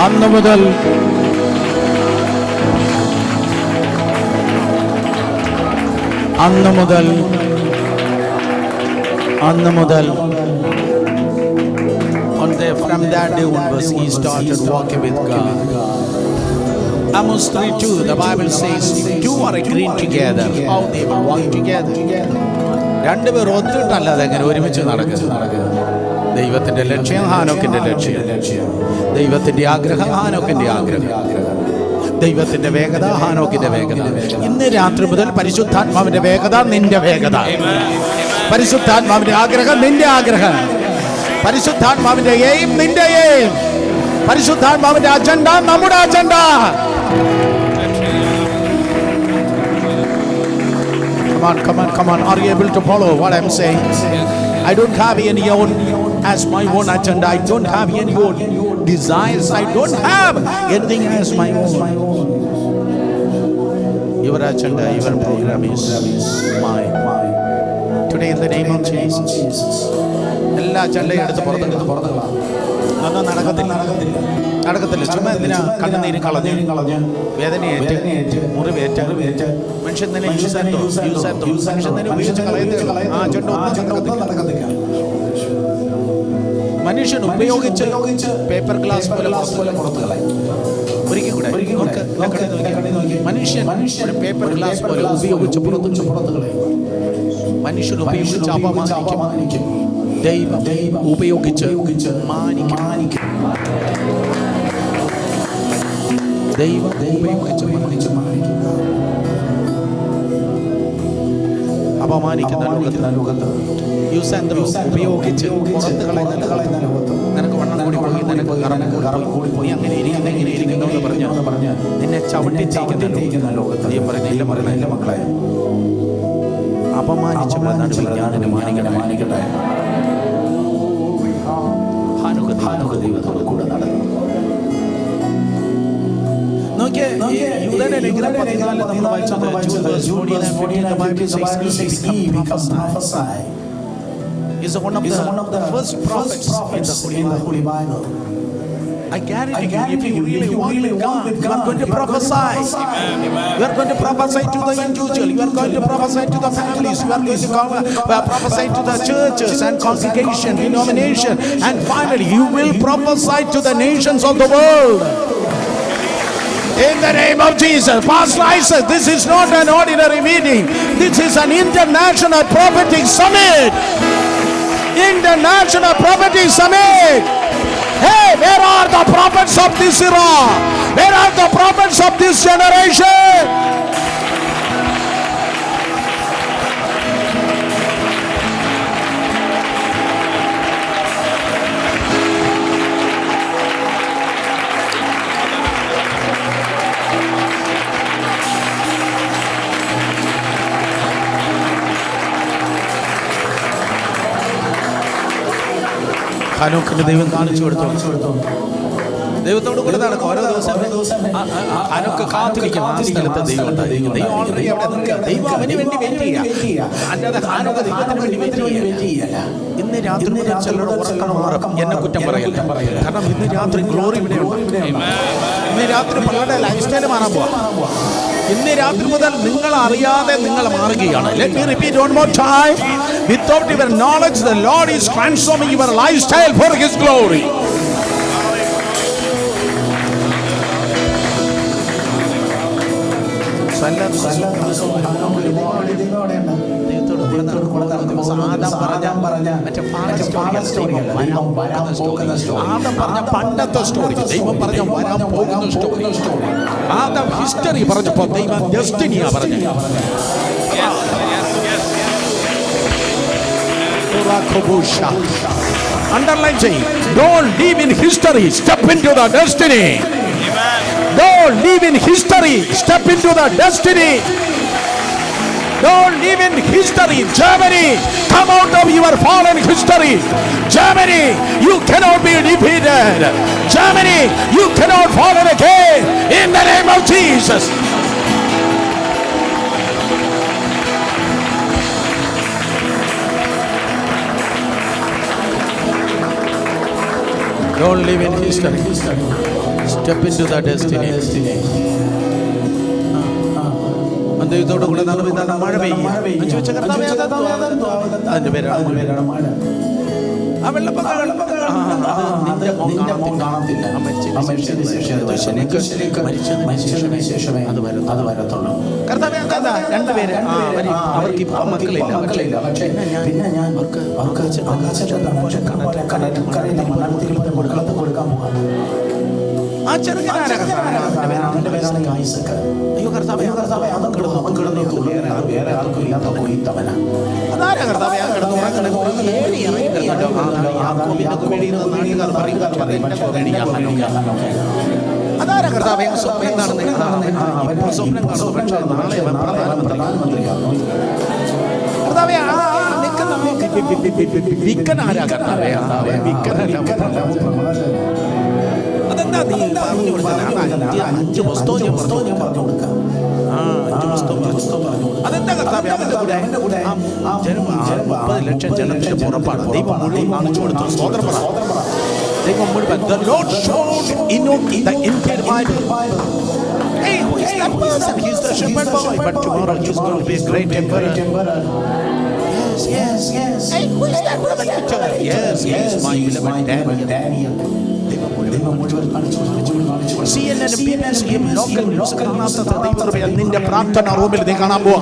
അന്ന് മുതൽ from that day onwards he started walking with God. Amos 3:2, the Bible says, two are agreed together, how they will walk together. രണ്ടുപേർ ഒത്തിട്ടല്ലാതെ എങ്ങനെ ഒരുമിച്ച് നടക്കുന്നത്. ദൈവത്തിന്റെ ലക്ഷ്യം ഹാനോക്കിന്റെ ലക്ഷ്യം, ദൈവത്തിന്റെ ആഗ്രഹം ഹാനോക്കിന്റെ ആഗ്രഹം, ദൈവത്തിന്റെ വേഗത ഹാനോക്കിന്റെ വേഗത. ഇന്ന് രാത്രി മുതൽ പരിശുദ്ധാത്മാവിന്റെ വേഗത നിന്റെ വേഗത, പരിശുദ്ധാത്മാവിന്റെ ആഗ്രഹം നിന്റെ ആഗ്രഹം, പരിശുദ്ധാത്മാവിന്റെ എയിം നിന്റെ എയിം, പരിശുദ്ധാത്മാവിന്റെ അജണ്ട നമ്മുടെ agenda. Come on, come on, come on. Are you able to follow what I'm saying? I don't have any own as my own agenda. I don't have any own desires. I don't have anything as my own. Your agenda, your program is mine. Today in the name of Jesus. എല്ലാ അജണ്ടയും എടുത്ത് പുറത്തെടുത്ത് അതൊന്നും നടക്കത്തില്ല. ചുമ്മാ എന്തിനാ കണ്ണുനീര് കളഞ്ഞ് വേദനയേറ്റ് മുറിവേറ്റ് മനുഷ്യൻ തന്നെ മനുഷ്യൻ തന്നെ ഉപയോഗിച്ച് കളയത്തില്ല. ആ അജണ്ട ഒന്നും നടക്കത്തില്ല. മനുഷ്യൻ ഉപയോഗിച്ച് പേപ്പർ ഗ്ലാസ് പോലെ പുറത്ത് കളയും. ഒരിക്കൽ കൂടെ മനുഷ്യൻ ഒരു പേപ്പർ ഗ്ലാസ് പോലെ ഉപയോഗിച്ച് പുറത്ത് കളയും. മനുഷ്യൻ ഉപയോഗിച്ച് അപമാനിക്കും, ദൈവം ഉപയോഗിച്ച് മാനിക്കും. ദൈവം ഉപയോഗിച്ച് മാനിക്കും. അപമാനിക്കുന്ന ലോകത്ത് യൂസാൻഡ്രോ ഉപയോഗിച്ച് പുറത്ത് കളയുന്ന ലോകത്ത് നിനക്ക് വണ്ണം കൂടി പോയി, നിനക്ക് കറം കൂടി പോയി, അങ്ങനെ ഇരിക്കുന്നു എന്ന് പറഞ്ഞ് നിന്നെ ചവിട്ടിച്ചിരിക്കുന്ന ലോകത്ത് നീ പറയുന്നില്ല മക്കളെ അപമാനിച്ചവരുടെ നടുവിൽ ഞാൻ എന്നെ മാനിക്കട്ടെ. ദൈവത്തോട് കൂടെ നടന്നു. നോക്കിയേ, യൂദയുടെ ലേഖനം 14 നമ്മൾ വായിച്ചത് is one of the first prophets in the Holy Bible. I guarantee you, if you really walk with God, you are going to prophesy. You are going to prophesy to the individual. You are going to prophesy to the families. You are going to prophesy to the churches and congregation, denomination, and finally, you will prophesy to the nations of the world. In the name of Jesus. Pastor Isaac, this is not an ordinary meeting. This is an international prophetic summit. International prophetic summit. Hey, where are the prophets of this era? Where are the prophets of this generation? ഹാനോക്കിന്റെ ദൈവം കാണിച്ചു കൊടുത്തു. ദൈവത്തോട് കൂടെ നടക്കും. ഓരോ ദിവസം അനൊക്കെ കാത്തിരിക്കും. ആ സ്ഥലത്ത് ദൈവം ഉണ്ടായിരിക്കും. ദൈവം ഓൾറെഡി അവിടെ നിൽക്കുക. ദൈവം അവന് വേണ്ടി വെയിറ്റ് ചെയ്യുക. അല്ലാതെ ഹാനൊക്കെ ദൈവത്തിന് വേണ്ടി വെയിറ്റ് ചെയ്യല്ല. ഇന്ന് രാത്രി മുതൽ ചിലരുടെ ഉറക്കം മാറും. എന്നെ കുറ്റം പറയല്ല. കാരണം ഇന്ന് രാത്രി ഗ്ലോറി ഇവിടെ ഉണ്ട്. ഇന്ന് രാത്രി പലരുടെ ലൈഫ് സ്റ്റൈൽ മാറാൻ പോവാ. ഇന്ന് രാത്രി മുതൽ നിങ്ങൾ അറിയാതെ നിങ്ങൾ മാറുകയാണ്. Let me repeat one more time. Without your knowledge, the Lord is transforming your lifestyle for His glory. പണ്ടത്തെ സ്റ്റോറി ദൈവം പറഞ്ഞ വരാൻ പോകുന്ന സ്റ്റോറി. ആദം ഹിസ്റ്ററി പറഞ്ഞപ്പോ ദൈവം ഡെസ്റ്റിനിയാ പറഞ്ഞ. Underline ചെയ്യും. Don't live in history. Step into the destiny. Don't live in history. Step into the destiny. Don't live in history. Germany, come out of your fallen history. Germany, you cannot be defeated. Germany, you cannot fall again. In the name of Jesus. Don't live in history. Step into the destiny. ദൈവത്തോട് കൂടെ നടന്ന് മഴ പെയ്യും. അതിന്റെ പേരാണ് മഴ. ആ വെള്ളപ്പൊക്കം നിന്റെ മോൻ കാണത്തില്ല. അത് വരത്തുള്ളൂ. രണ്ടുപേര് അവർക്ക് ഇപ്പം മക്കളില്ല. പിന്നെ ഞാൻ കൊടുക്കാൻ പോകാം. ആ ചെറുക്കനാണ് അയ്യോ കർത്താവേ അവൻ കിടന്നു വേറെ ആർക്കും ഇല്ലാത്ത കൊയ്ത്തവനാ. അതാരാ കർത്താവേ ആ കിടന്നു അതാരാ കർത്താവേ ആ സ്വപ്നം കാണുന്ന സ്വപ്നം കാണുന്നു. പക്ഷേ നാളെ അവൻ പ്രധാനമന്ത്രിയാകുന്നു. കർത്താവേ ആ നിൽക്കുന്ന വിക്കനാരാ കർത്താവേ? വിക്കനല്ല. അതെന്താ നീ പറഞ്ഞു കൊടുക്കുന്നത്? 5 പുസ്തകം ഞാൻ പറഞ്ഞു കൊടുക്കാം. 5 പുസ്തകം അതെന്താ കർത്താവേ? അവന്റെ കൂടെ 30 ലക്ഷം ജനത്തിന്റെ പുറപ്പാട് ദൈവം മുഴുവൻ കാണിച്ചു കൊടുത്തു. സ്തോത്രം പറ. ദൈവം മുഴുവൻ the Lord showed Enoch the entire Bible. Hey, who is that person? He is the shepherd boy, but tomorrow he is going to be a great emperor. Yes. Hey, who is that revelation? Yes, my beloved Daniel. CNN, BBC, local news കാണാത്ത ദൈവകൃപയാൽ നിന്റെ പ്രാർത്ഥന റൂമിൽ നീ കാണാൻ പോവാ.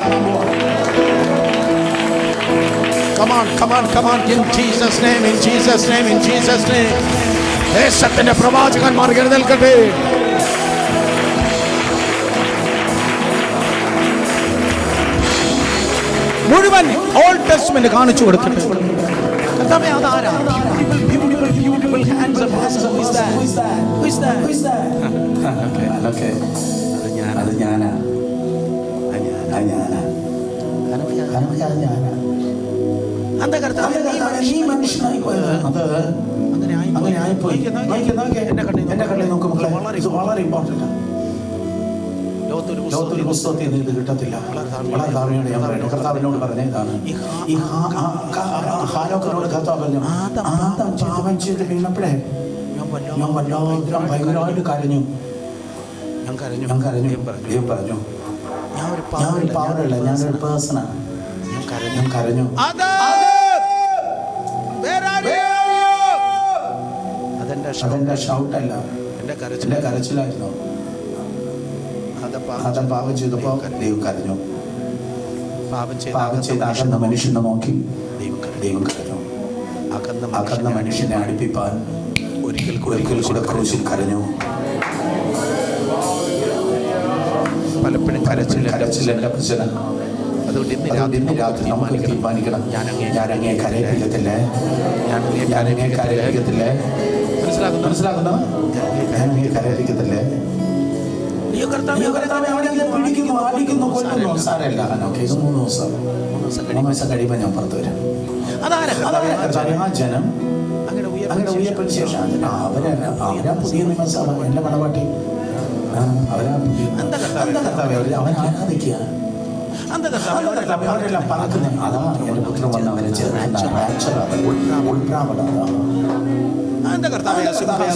Come on, in Jesus name. ദേശത്തിന്റെ പ്രവാചകന്മാർ എഴുന്നേൽക്കട്ടെ. മുഴുവൻ ഓൾഡ് ടെസ്റ്റ്മെന്റ് കാണിച്ചു കൊടുക്കട്ടെ. കർത്താവേ അതാരാ? Beautiful hands of Jesus. Who is that? Okay. അത് ഞാനാ. എന്താ കർത്താവേ നീ മനുഷ്യനായി പോയത്? അത് അങ്ങനെ ആയിപ്പോയി. എന്റെ കണ്ണിൽ നോക്ക് മക്കളെ, വളരെ ഇമ്പോർട്ടൻ്റ്. ലോകത്തൊരു പുസ്തകത്തിൽ നിന്ന് ഇത് കിട്ടത്തില്ല. വളരെ ധാരണയോടെ ഞാൻ പറയുന്നു. കർത്താവിനോട് പറഞ്ഞ ഇതാണ്. ഈ ഹാനോക്കിനോട് കർത്താവ് പറഞ്ഞു, ആദം പാപം ചെയ്ത് വീണപ്പോഴേ ഞാൻ വല്ലാതെ ഭയങ്കരമായിട്ട് കരഞ്ഞു. ഞാൻ കരഞ്ഞു. ദൈവം പറഞ്ഞു, ഞാൻ ഒരു പവറല്ല, ഞാനൊരു പേഴ്സണാണ്. ഞാൻ കരഞ്ഞു. അതെന്റെ ഷൗട്ടല്ല, എന്റെ കരച്ചിലായിരുന്നു. ആദം പാപം ചെയ്തപ്പോ ദൈവം കരഞ്ഞു. പാപം ചെയ്ത അകന്ന മനുഷ്യനെ നോക്കി ദൈവം കരഞ്ഞു. അകന്ന മനുഷ്യനെ അടുപ്പിപ്പാൻ ഒരിക്കൽ കൂടെ ക്രൂശിൽ കരഞ്ഞു. പലപ്പോഴും കരച്ചിലെന്റെ പ്രശ്നം. അതുകൊണ്ട് ഇന്ന് രാത്രി നമുക്ക് തീരുമാനിക്കണം, ഞാൻ അങ്ങേ കരയിപ്പിക്കത്തില്ലേ. മനസ്സിലാകുന്നോ? ഞാൻ അങ്ങേ കരയിപ്പിക്കത്തില്ലേ. സാരമില്ല, 3 ദിവസം കഴിയുമ്പോൾ ഞാൻ പുറത്തു വരാം. ആ ജനം അങ്ങനെ ഉയർപ്പിന് ശേഷം അവരാ പുതിയ നിയമസഭ എന്റെ മണവാട്ടി. അവരാ കർത്താവേ അവൻ ആരാധിക്കുക. അവരെല്ലാം പറക്കുന്നത് അതാ എന്റെ പുത്രം വന്ന് അവരെ ചേർക്കുന്ന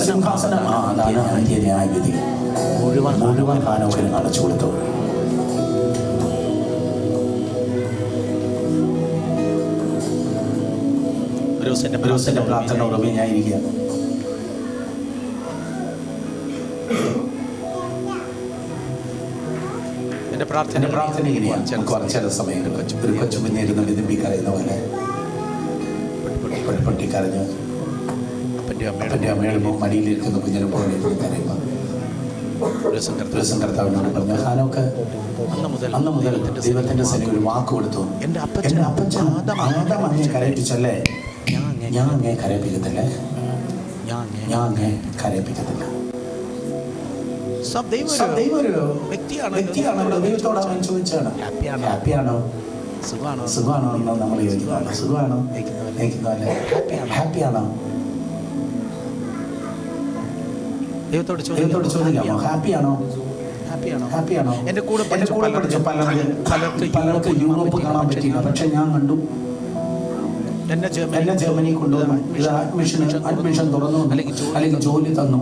സിംഹാസനം. അതാണ് ന്യായവിധി. മുഴുവൻ ഹാനോക്കിന് അടച്ചു കൊടുത്തു. ബ്രൂസിന്റെ പ്രാർത്ഥന ഉറവി ഞാനിരിക്കുക. എന്റെ പ്രാർത്ഥന ഇങ്ങനെയാണ്. കുറച്ചേറെ സമയം ഒരു കൊച്ചു മുന്നേരുന്ന വിതുമ്പി കരയുന്ന പോലെ പൊട്ടിക്കരഞ്ഞ് അപ്പൻ്റെ അമ്മയുടെ മടിയിലിരിക്കുന്ന കുഞ്ഞിനെ പോലെ കരയുമ്പോൾ കർത്താവിനോട് പറഞ്ഞു, ഹാനോക്ക് അന്ന് മുതൽ ദൈവത്തിന്റെ സേന ഒരു വാക്ക് കൊടുത്തു. എന്റെ അപ്പച്ചൻ ആദം അങ്ങേ കരയിപ്പിച്ചല്ലേ, ഞാൻ അങ്ങേ കരയിപ്പിക്കത്തില്ലേ, ഞാൻ അങ്ങേ കരയിപ്പിക്കത്തില്ല. ദൈവം ഒരു വ്യക്തിയാണല്ലോ. ദൈവത്തോട് അവൻ ചോദിച്ചാണ്, ഹാപ്പിയാണോ, സുഖമാണോ എന്ന് നമ്മൾ ചോദിക്കുന്നു. സുഖമാണോ, ഹാപ്പിയാണോ? ദൈവത്തോട് ചോദിക്കാമോ, ഹാപ്പിയാണോ? എന്റെ കൂടെ പഠിച്ച പലർക്ക് യൂറോപ്പ് കാണാൻ പറ്റിയില്ല, പക്ഷെ ഞാൻ കണ്ടു. എന്നെ ജർമ്മനി കൊണ്ടുവന്നു, ഇത് അഡ്മിഷൻ തുറന്നു, അല്ലെങ്കിൽ ജോലി തന്നു,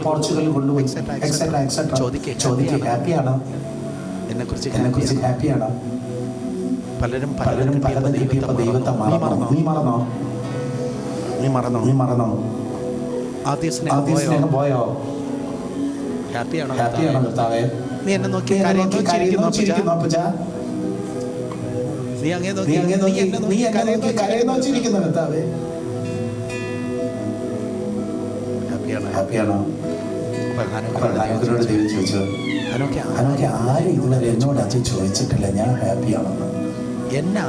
പോർച്ചുഗൽ കൊണ്ടുപോയി, എക്സെട്രാ. ചോദിക്കുക, ഹാപ്പിയാണോ? എന്നെക്കുറിച്ച് ഹാപ്പിയാണോ? പലരും പലതും കിട്ടിയപ്പോൾ ദൈവത്തെ മറന്നോ? നീ മറന്നോ? ആദ്യ സ്നേഹം പോയോ? ഹാപ്പിയാണോ കർത്താവേ? നീ എന്നെ നോക്കി കരയുന്നു അപ്പച്ചാ. നീ അങ്ങേ നോക്കി കരയുന്നു ചിരിക്കുന്നു കർത്താവേ. ഹാപ്പിയാണോ? ഹാനോക്കിനോട് ദൈവം ചോദിച്ചു, ഹാനോക്ക് ആരും ഇതുവരെ എന്നോട് അത് ചോദിച്ചിട്ടില്ല, ഞാൻ ഹാപ്പിയാണെന്ന്. എന്നെ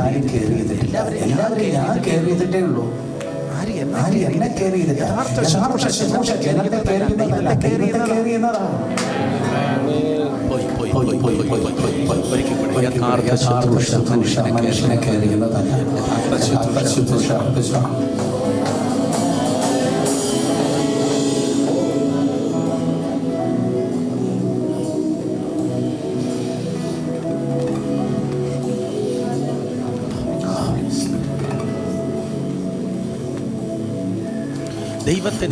ആരും കെയർ ചെയ്തിട്ടില്ല, എല്ലാവരും ഞാൻ കെയർ ചെയ്തിട്ടേ ഉള്ളൂ. ആരും എന്നെ കെയർ ചെയ്തില്ല. ജനത്തെ കെയർ ചെയ്യുന്നതല്ല, ദൈവത്തെ കെയർ ചെയ്യുന്നതാണ്. മനുഷ്യനെ കെയർ ചെയ്യുന്നതല്ല. ദൈവത്തെ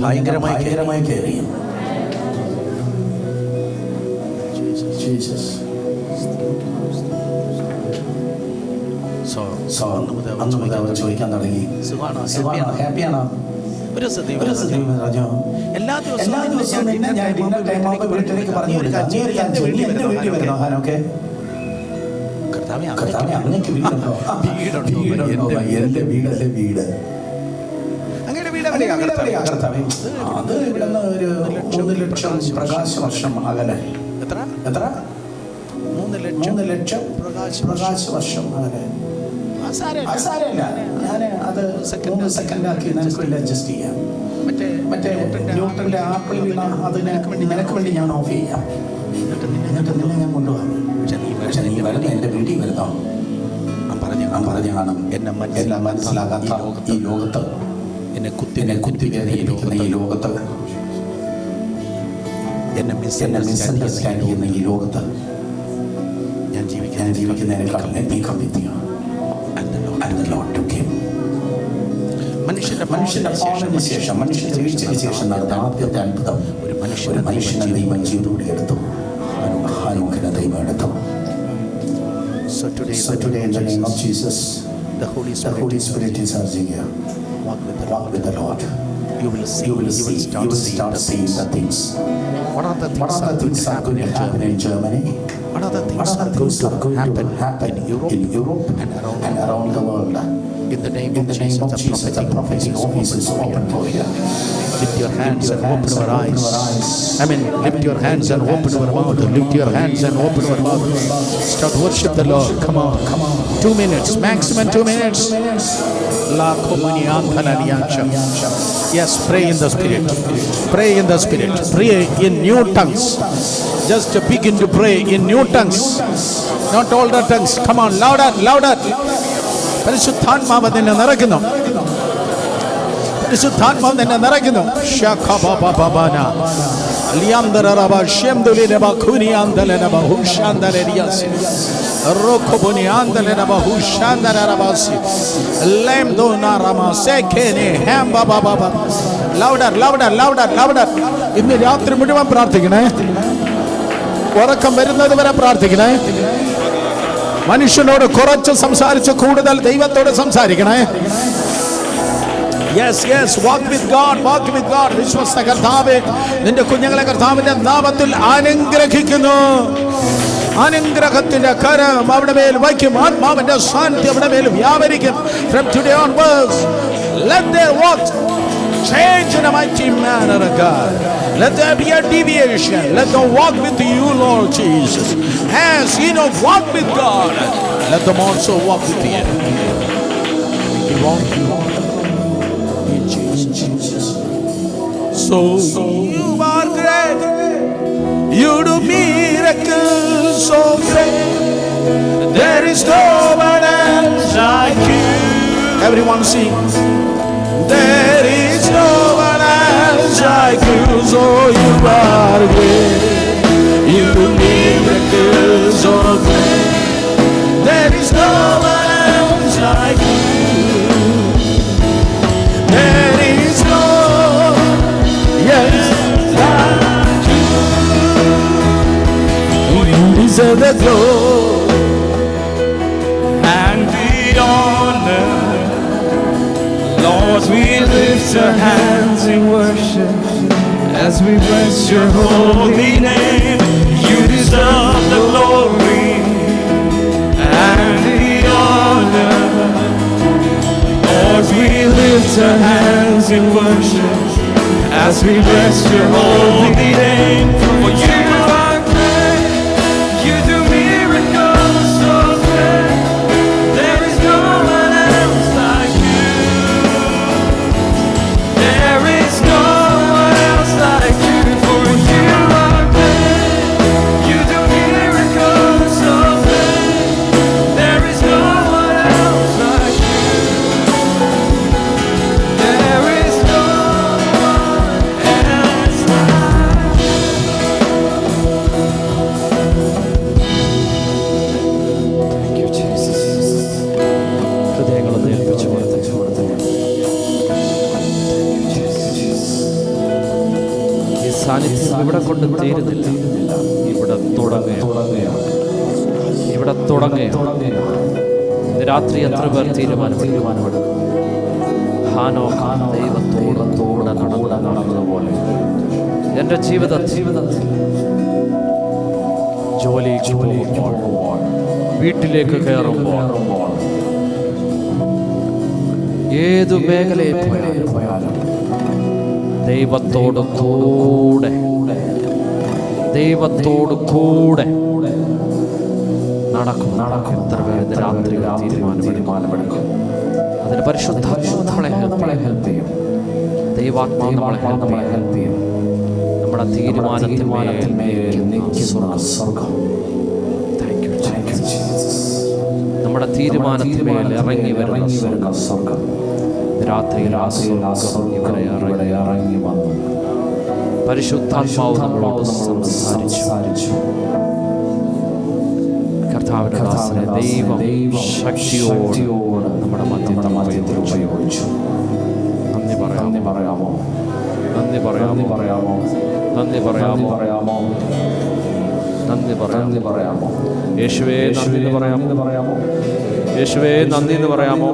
ഭയങ്കരമായി കയറിയും. അന്ന് മുതൽ അവർ ചോദിക്കാൻ തുടങ്ങി, ഹാപ്പിയാണോ? എല്ലാ ദിവസവും നിന്നെ ഞാൻ ഡിന്നർ ടൈം ആകുമ്പോൾ വീട്ടിലേക്ക് പറഞ്ഞു കൊടുക്കാം, നീ എന്റെ വീട്ടിൽ വരണോ ഹാനോക്കെ? കർത്താവേ അങ്ങനെയൊക്കെ വീടുണ്ടോ? എന്റെ വീടല്ലേ വീട്. അത് ഇവിടുന്ന് ഒരു 3 ലക്ഷം പ്രകാശ വർഷം അകലെ. എത്ര? 3 ലക്ഷം പ്രകാശ വർഷം അകലെ. സാരമില്ല, ഞാൻ അത് 3 സെക്കൻഡാക്കി നിനക്ക് വേണ്ടി അഡ്ജസ്റ്റ് ചെയ്യാം. മറ്റേ ന്യൂട്ടന്റെ ആപ്പിൾ വീണ അതിന് നിനക്ക് വേണ്ടി ഞാൻ ഓഫ് ചെയ്യാം. എന്നിട്ട് നിന്നെ ഞാൻ കൊണ്ടുപോകാം. പക്ഷെ നീ വരുന്ന എൻ്റെ വീട്ടിൽ വരുന്നോ? ഞാൻ പറഞ്ഞു കാണും, എല്ലാം മനസ്സിലാകാത്ത ഈ ലോകത്ത്, എന്നെ കുത്തി വേദനിപ്പിക്കുന്ന ഈ ലോകത്ത്, എന്നെ മിസ്അണ്ടർസ്റ്റാൻഡ് ചെയ്യുന്ന ഈ ലോകത്ത് ഞാൻ ജീവിക്കുന്നതിനേക്കാൾ നീക്കം വിധിയാണ്. മനുഷ്യന്റെ പാപത്തിന് ശേഷം, മനുഷ്യന്റെ വീഴ്ചയ്ക്ക് ശേഷം നടന്ന ആദ്യത്തെ അത്ഭുതം, ഒരു മനുഷ്യനെ ദൈവം ജീവനോടെ എടുത്തു. ഹാനോക്കിനെ ദൈവം എടുത്തു. So today in the name of Jesus, the Holy Spirit is urging you, walk with the Lord. You will start seeing the things. What are the things that are going to happen in Germany? What are the things that are going to happen in Europe and around the world? In the name of Jesus, the prophetic office is open for you. Lift your hands and open your eyes. Lift your hands and open your mouth. Lift your hands and open your mouth. Start worship the Lord. Come on. 2 minutes, maximum 2 minutes. Yes, pray in the Spirit. Pray in the Spirit. Pray in new tongues. Just begin to pray in new tongues. Not older tongues. Come on, louder, louder. പരിശുദ്ധാത്മാവ് നിന്നെ നിറയ്ക്കുന്നു. പരിശുദ്ധാത്മാവ് നിന്നെ നിറയ്ക്കുന്നു. ഇന്ന് രാത്രി മുഴുവൻ പ്രാർത്ഥിക്കണേ. ഉറക്കം വരുന്നത് വരെ പ്രാർത്ഥിക്കണേ. മനുഷ്യനോട് കുറച്ച് സംസാരിച്ച് കൂടുതൽ ദൈവത്തോട് സംസാരിക്കണേ. Walk with God. വിശ്വസ്ത കർത്താവേ, നിന്റെ കുഞ്ഞുങ്ങളെ കർത്താവിന്റെ നാമത്തിൽ അനുഗ്രഹിക്കുന്നു. അനുഗ്രഹത്തിന്റെ കരം അവിടെ മേൽ വയ്ക്കും. ആത്മാവിന്റെ സാന്നിധ്യം അവിടെ മേൽ വ്യാപരിക്കും. From today onwards, let their walk change in a mighty manner, God. Let there be a deviation. Let them walk with you, Lord Jesus. As you know, walk with God, let them also walk with you. Jesus. So you are great. You do miracles so great. There is no one else like you. Everyone sing. There is no one else like you. So you are great. You do miracles so great. There is no one else like you. There is no yes like you. You deserve the glory and the honor. Lord, we lift our hands in worship as we bless your holy name. You deserve the glory and the honor. Lord, we lift our hands in worship as we bless your holy name. For you are great, you do miracles so great. There is no one else like you. There is no one else like you. For you are great, you do miracles so great. There is no one else like you. There is no one else like you. Thank you, Jesus. ഹൃദയങ്ങളൊന്ന് ഏൽപ്പിച്ചു കൊടുത്തു. ഈ സാന്നിധ്യം ഇവിടെ കൊണ്ട് തീരുന്നില്ല. ഇവിടെ തുടങ്ങുകയാണ്. ഇന്ന് രാത്രി എത്ര പേർ തീരുമാനമെടുക്കും? ദൈവത്തോടെ നടന്നതുപോലെ എൻ്റെ ജീവിതത്തിൽ ജോലിക്ക് പോകുമ്പോൾ, വീട്ടിലേക്ക് കയറുമ്പോൾ, ഏതു മേഖലയിൽ പോയാലും ദൈവത്തോട് കൂടെ നടക്കും. എത്ര പേര് രാത്രി തീരുമാനമെടുക്കും? അതിന് പരിശുദ്ധാത്മാവ് നമ്മളെ ഹെൽപ്പ് ചെയ്യും. ദൈവാത്മാവ് നമ്മളെ ഹെൽപ്പ് ചെയ്യും. നമ്മുടെ തീരുമാനത്തിന്മേൽ നിൽക്കുന്ന സ്വർഗ്ഗം. നമ്മുടെ തീരുമാനത്തിന്മേൽ ഇറങ്ങി വരുന്ന സ്വർഗ്ഗം രാത്രിയിൽ ഇവിടെ ഇറങ്ങി വന്നു. പരിശുദ്ധാത്മാവ് നമ്മളോട് സംസാരിച്ചു. കർത്താവിന്റെ ദാസനെ ദൈവം ശക്തിയോടെ നമ്മുടെ മധ്യത്തിൽ ഉപയോഗിച്ചു. നന്ദി പറയാമോ? യേശുവേ നന്ദി എന്ന് പറയാമോ?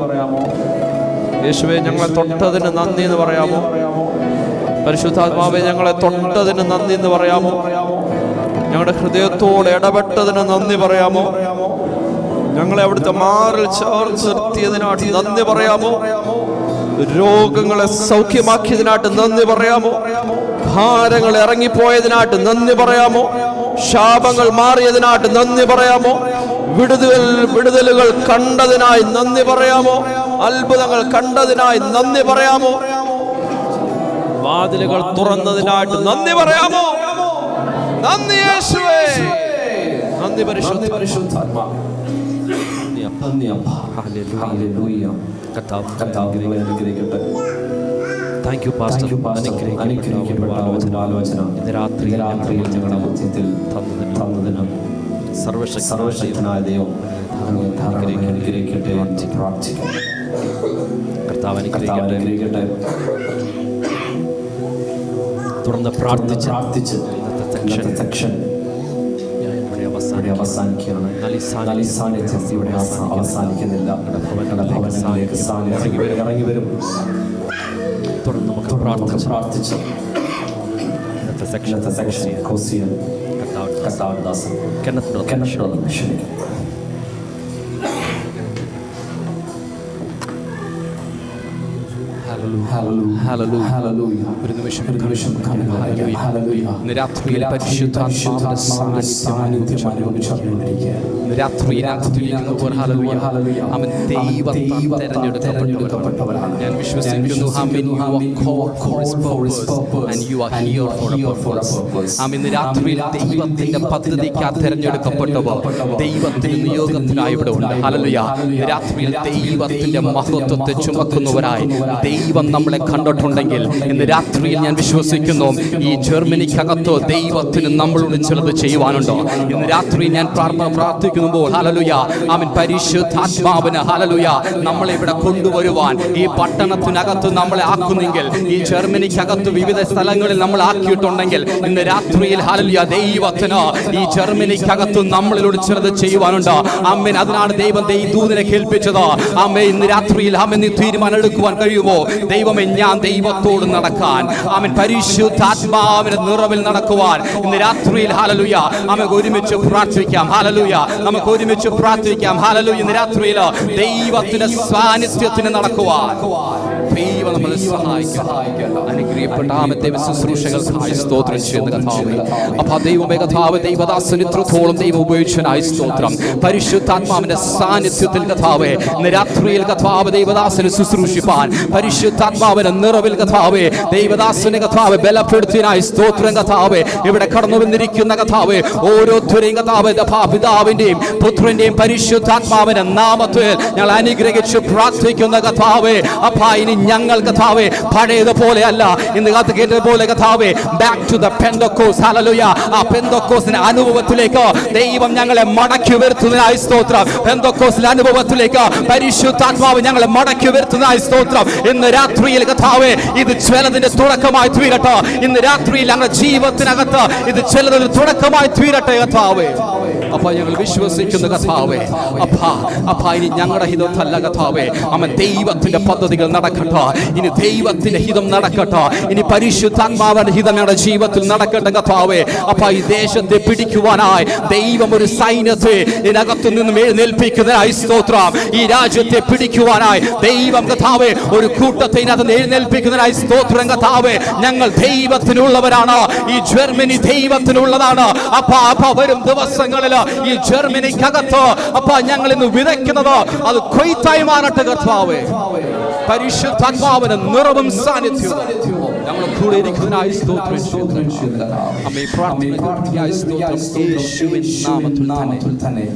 യേശുവേ ഞങ്ങളെ തൊട്ടതിന് നന്ദി എന്ന് പറയാമോ? പരിശുദ്ധാത്മാവേ ഞങ്ങളെ തൊട്ടതിന് നന്ദി എന്ന് പറയാമോ? ഞങ്ങളുടെ ഹൃദയത്തോട് ഇടപെട്ടതിന് നന്ദി പറയാമോ? ഞങ്ങളെ അവിടുത്തെ മാറിൽ ചേർത്ത് നിർത്തിയതിനായിട്ട് നന്ദി പറയാമോ? രോഗങ്ങളെ സൗഖ്യമാക്കിയതിനായിട്ട് നന്ദി പറയാമോ? ഭാരങ്ങൾ ഇറങ്ങിപ്പോയതിനായിട്ട് നന്ദി പറയാമോ? ശാപങ്ങൾ മാറിയതിനായിട്ട് നന്ദി പറയാമോ? വിടുതലുകൾ കണ്ടതിനായി നന്ദി പറയാമോ? അത്ഭുതങ്ങൾ കണ്ടതിനായി നന്ദി പറയാമോ? വാതിലുകൾ തുറന്നതിനായിട്ട് നന്ദി പറയാമോ? നന്ദി യേശുവേ, നന്ദി പരിശുദ്ധാത്മാ, നന്ദി കർത്താവ് അനുഗ്രഹിക്കട്ടെ. Thank you pastor. അനുഗ്രഹിക്കപ്പെട്ട ആലോചന ഇന്ന് രാത്രി ഞങ്ങളുടെ മധ്യത്തിൽ തന്നതിന് സർവശക്തനായ ദൈവം അനുഗ്രഹിക്കട്ടെ എന്ന് പ്രാർത്ഥിക്കാം. കർത്താവ് അനുഗ്രഹിക്കട്ടെ. തുടർന്ന് പ്രാർത്ഥിച്ച് ഇന്നത്തെ സെക്ഷൻ അവസാനിക്കുകയാണ്. ഇവിടെ അവസാനിക്കുന്നില്ല. ഇറങ്ങി വരും. തുടർന്ന് നമുക്ക് പ്രാർത്ഥിച്ച് ഇന്നത്തെ സെക്ഷൻ കോസിയൻ കർത്താവ് ദാസൻ ക്ഷണിക്കും. ഒരു നിമിഷം രാത്രിയിൽ പരിശുദ്ധാത്മാവിന്റെ അവൻ തെരഞ്ഞെടുക്കപ്പെട്ടവരാണ്. ഞാൻ വിശ്വസിക്കുന്നു രാത്രിയിൽ ദൈവത്തിന്റെ പദ്ധതിക്കാ തെരഞ്ഞെടുക്കപ്പെട്ടവർ ദൈവത്തിന് നിയോഗത്തിനായി ഇവിടെ ഉണ്ട്. ഹല്ലേലൂയ. രാത്രിയിൽ ദൈവത്തിന്റെ മഹത്വത്തെ ചുമക്കുന്നവരായി ദൈവം നമ്മളെ കണ്ടിട്ടുണ്ടെങ്കിൽ ഇന്ന് രാത്രിയിൽ ഞാൻ വിശ്വസിക്കുന്നു ഈ ജർമ്മനിക്കകത്തോ ദൈവത്തിന് നമ്മളോട് ചിലത് ചെയ്യുവാനുണ്ടോ. ഇന്ന് രാത്രി ഞാൻ പ്രാർത്ഥിക്കുമ്പോൾ ഹല്ലേലൂയ അവൻ പരിശുദ്ധാത്മാവിന് ഹല്ലേലൂയ നമ്മളെ ഇവിടെ കൊണ്ടുവരുവാൻ ഈ പട്ടണത്തിനകത്ത് നമ്മളെ ആക്കുന്നെങ്കിൽ ഈ ജർമ്മനിക്കകത്ത് വിവിധ സ്ഥലങ്ങളിൽ നമ്മൾ ആക്കിയിട്ടുണ്ടെങ്കിൽ ഇന്ന് രാത്രിയിൽ ഹല്ലേലൂയ ദൈവത്തിന് ഈ ജർമ്മനിക്കകത്ത് നമ്മളിലൂടെ ചിലത് ചെയ്യുവാനുണ്ടോ. ആമേൻ. അതിനാണ് ദൈവം ദൂതനെ കേൾപ്പിച്ചത്. ആമേൻ. ഇന്ന് രാത്രിയിൽ ആമേൻ നീ തീരുമാനം എടുക്കുവാൻ കഴിയുമോ? ദൈവമേ ഞാൻ ദൈവത്തോട് നടക്കാൻ ആമേൻ പരിശുദ്ധാത്മാവിന്റെ നിറവിൽ നടക്കുവാൻ ഇന്ന് രാത്രിയിൽ ഹല്ലേലൂയ നമുക്ക് ഒരുമിച്ച് പ്രാർത്ഥിക്കാം. ഹല്ലേലൂയ നമുക്ക് ഒരുമിച്ച് പ്രാർത്ഥിക്കാം. ഹല്ലേലൂയ ഇന്ന് രാത്രിയിൽ ദൈവത്തിന്റെ സാന്നിധ്യത്തിന് നടക്കുവാൻ ദൈവം നമ്മളെ സഹായിക്കണം. അനുഗ്രഹിക്കപ്പെട്ട ആമത്തെ ശുശ്രൂഷകൾക്കായി സ്തോത്രം ചെയ്യുന്ന കർത്താവേ. അപ്പോൾ ദൈവമേ കർത്താവേ ദൈവദാസൻ ഇത്രത്തോളം ദൈവം ഉപയോഗിച്ചതിനായി സ്തോത്രം. പരിശുദ്ധാത്മാവിന്റെ സാന്നിധ്യത്തിൽ കർത്താവേ ഇന്ന് രാത്രിയിൽ കർത്താവ് ദൈവദാസനെ ശുശ്രൂഷിപ്പാൻ പരിശുദ്ധാത്മാവിന്റെ നിറവിൽ കർത്താവേ ദൈവദാസനെ കർത്താവേ ബലപ്പെടുത്തിയതിനായി സ്തോത്രം കർത്താവേ. ഇവിടെ കടന്നു വന്നിരിക്കുന്ന കർത്താവേ ഓരോരുത്തരെയും കർത്താവേ പിതാവിന്റെയും പുത്രന്റെയും പരിശുദ്ധാത്മാവിന്റെ നാമത്തിൽ ഞങ്ങൾ അനുഗ്രഹിച്ച് പ്രാർത്ഥിക്കുന്ന കർത്താവേ. അപ്പാ ഇനി ഞങ്ങൾ കർത്താവേ പഴയതുപോലെ അല്ല ഇന്ന് കേട്ടതുപോലെ കർത്താവേ back to the Pentecost hallelujah. ആ പെന്തക്കോസ്റ്റിന്റെ അനുഭവത്തിലേക്ക് ദൈവം ഞങ്ങളെ മടക്കി വരുത്തുന്നതിനായി സ്തോത്രം. പെന്തക്കോസ്റ്റിലെ അനുഭവത്തിലേക്ക് പരിശുദ്ധാത്മാവ് ഞങ്ങളെ മടക്കി വരുത്തുന്നതിനായി സ്തോത്രം. ഇന്ന് രാത്രിയിൽ കർത്താവേ ഇത് ചിലതിന്റെ തുടക്കമായി തീരട്ടെ. ഇന്ന് രാത്രിയിൽ ഞങ്ങളുടെ ജീവിതത്തിനകത്ത് ഇത് ചിലതിന്റെ തുടക്കമായി തീരട്ടെ കർത്താവേ. അപ്പ ഞങ്ങൾ വിശ്വസിക്കുന്ന കർത്താവേ അപ്പ ഇനി ഞങ്ങളുടെ ഹിതമല്ല കർത്താവേ. അവൻ ദൈവത്തിന്റെ പദ്ധതികൾ നടക്കട്ടെ. ഇനി ദൈവത്തിന്റെ ഹിതം നടക്കട്ടെ. ഇനി പരിശുദ്ധാത്മാവിന്റെ ഹിതം ഞങ്ങളുടെ ജീവിതത്തിൽ നടക്കട്ടെ കർത്താവേ. അപ്പ ഈ ദേശത്തെ പിടിക്കുവാനായി ദൈവം ഒരു സൈന്യത്തെ ഇതിനകത്തു നിന്നും എഴുന്നേൽപ്പിക്കുന്നതിനായി സ്തോത്രം. ഈ രാജ്യത്തെ പിടിക്കുവാനായി ദൈവം കർത്താവേ ഒരു കൂട്ടത്തെ ഇതിനകത്ത് എഴുന്നേൽപ്പിക്കുന്നതിനായി സ്തോത്രം കർത്താവേ. ഞങ്ങൾ ദൈവത്തിനുള്ളവരാണ്. ഈ ജർമ്മനി ദൈവത്തിനുള്ളതാണ്. അപ്പ വരും ദിവസങ്ങളിൽ ഈ ജർമ്മനിക്കകത്ത് അപ്പ ഞങ്ങൾ ഇന്ന് വിതയ്ക്കുന്നത് അത് കൊയ്ത്തായി മാറട്ടെ കർത്താവേ. പരിശുദ്ധാത്മാവിന്റെ നിറവും സാന്നിധ്യവും ഞങ്ങൾ കൂടെ ഇരിക്കുന്നതിനായി സ്തോത്രം. അമ്മേ പ്രാർത്ഥിക്കുന്നതിനായി സ്തോത്രം. യേശുവിൻ നാമത്തിൽ തന്നെ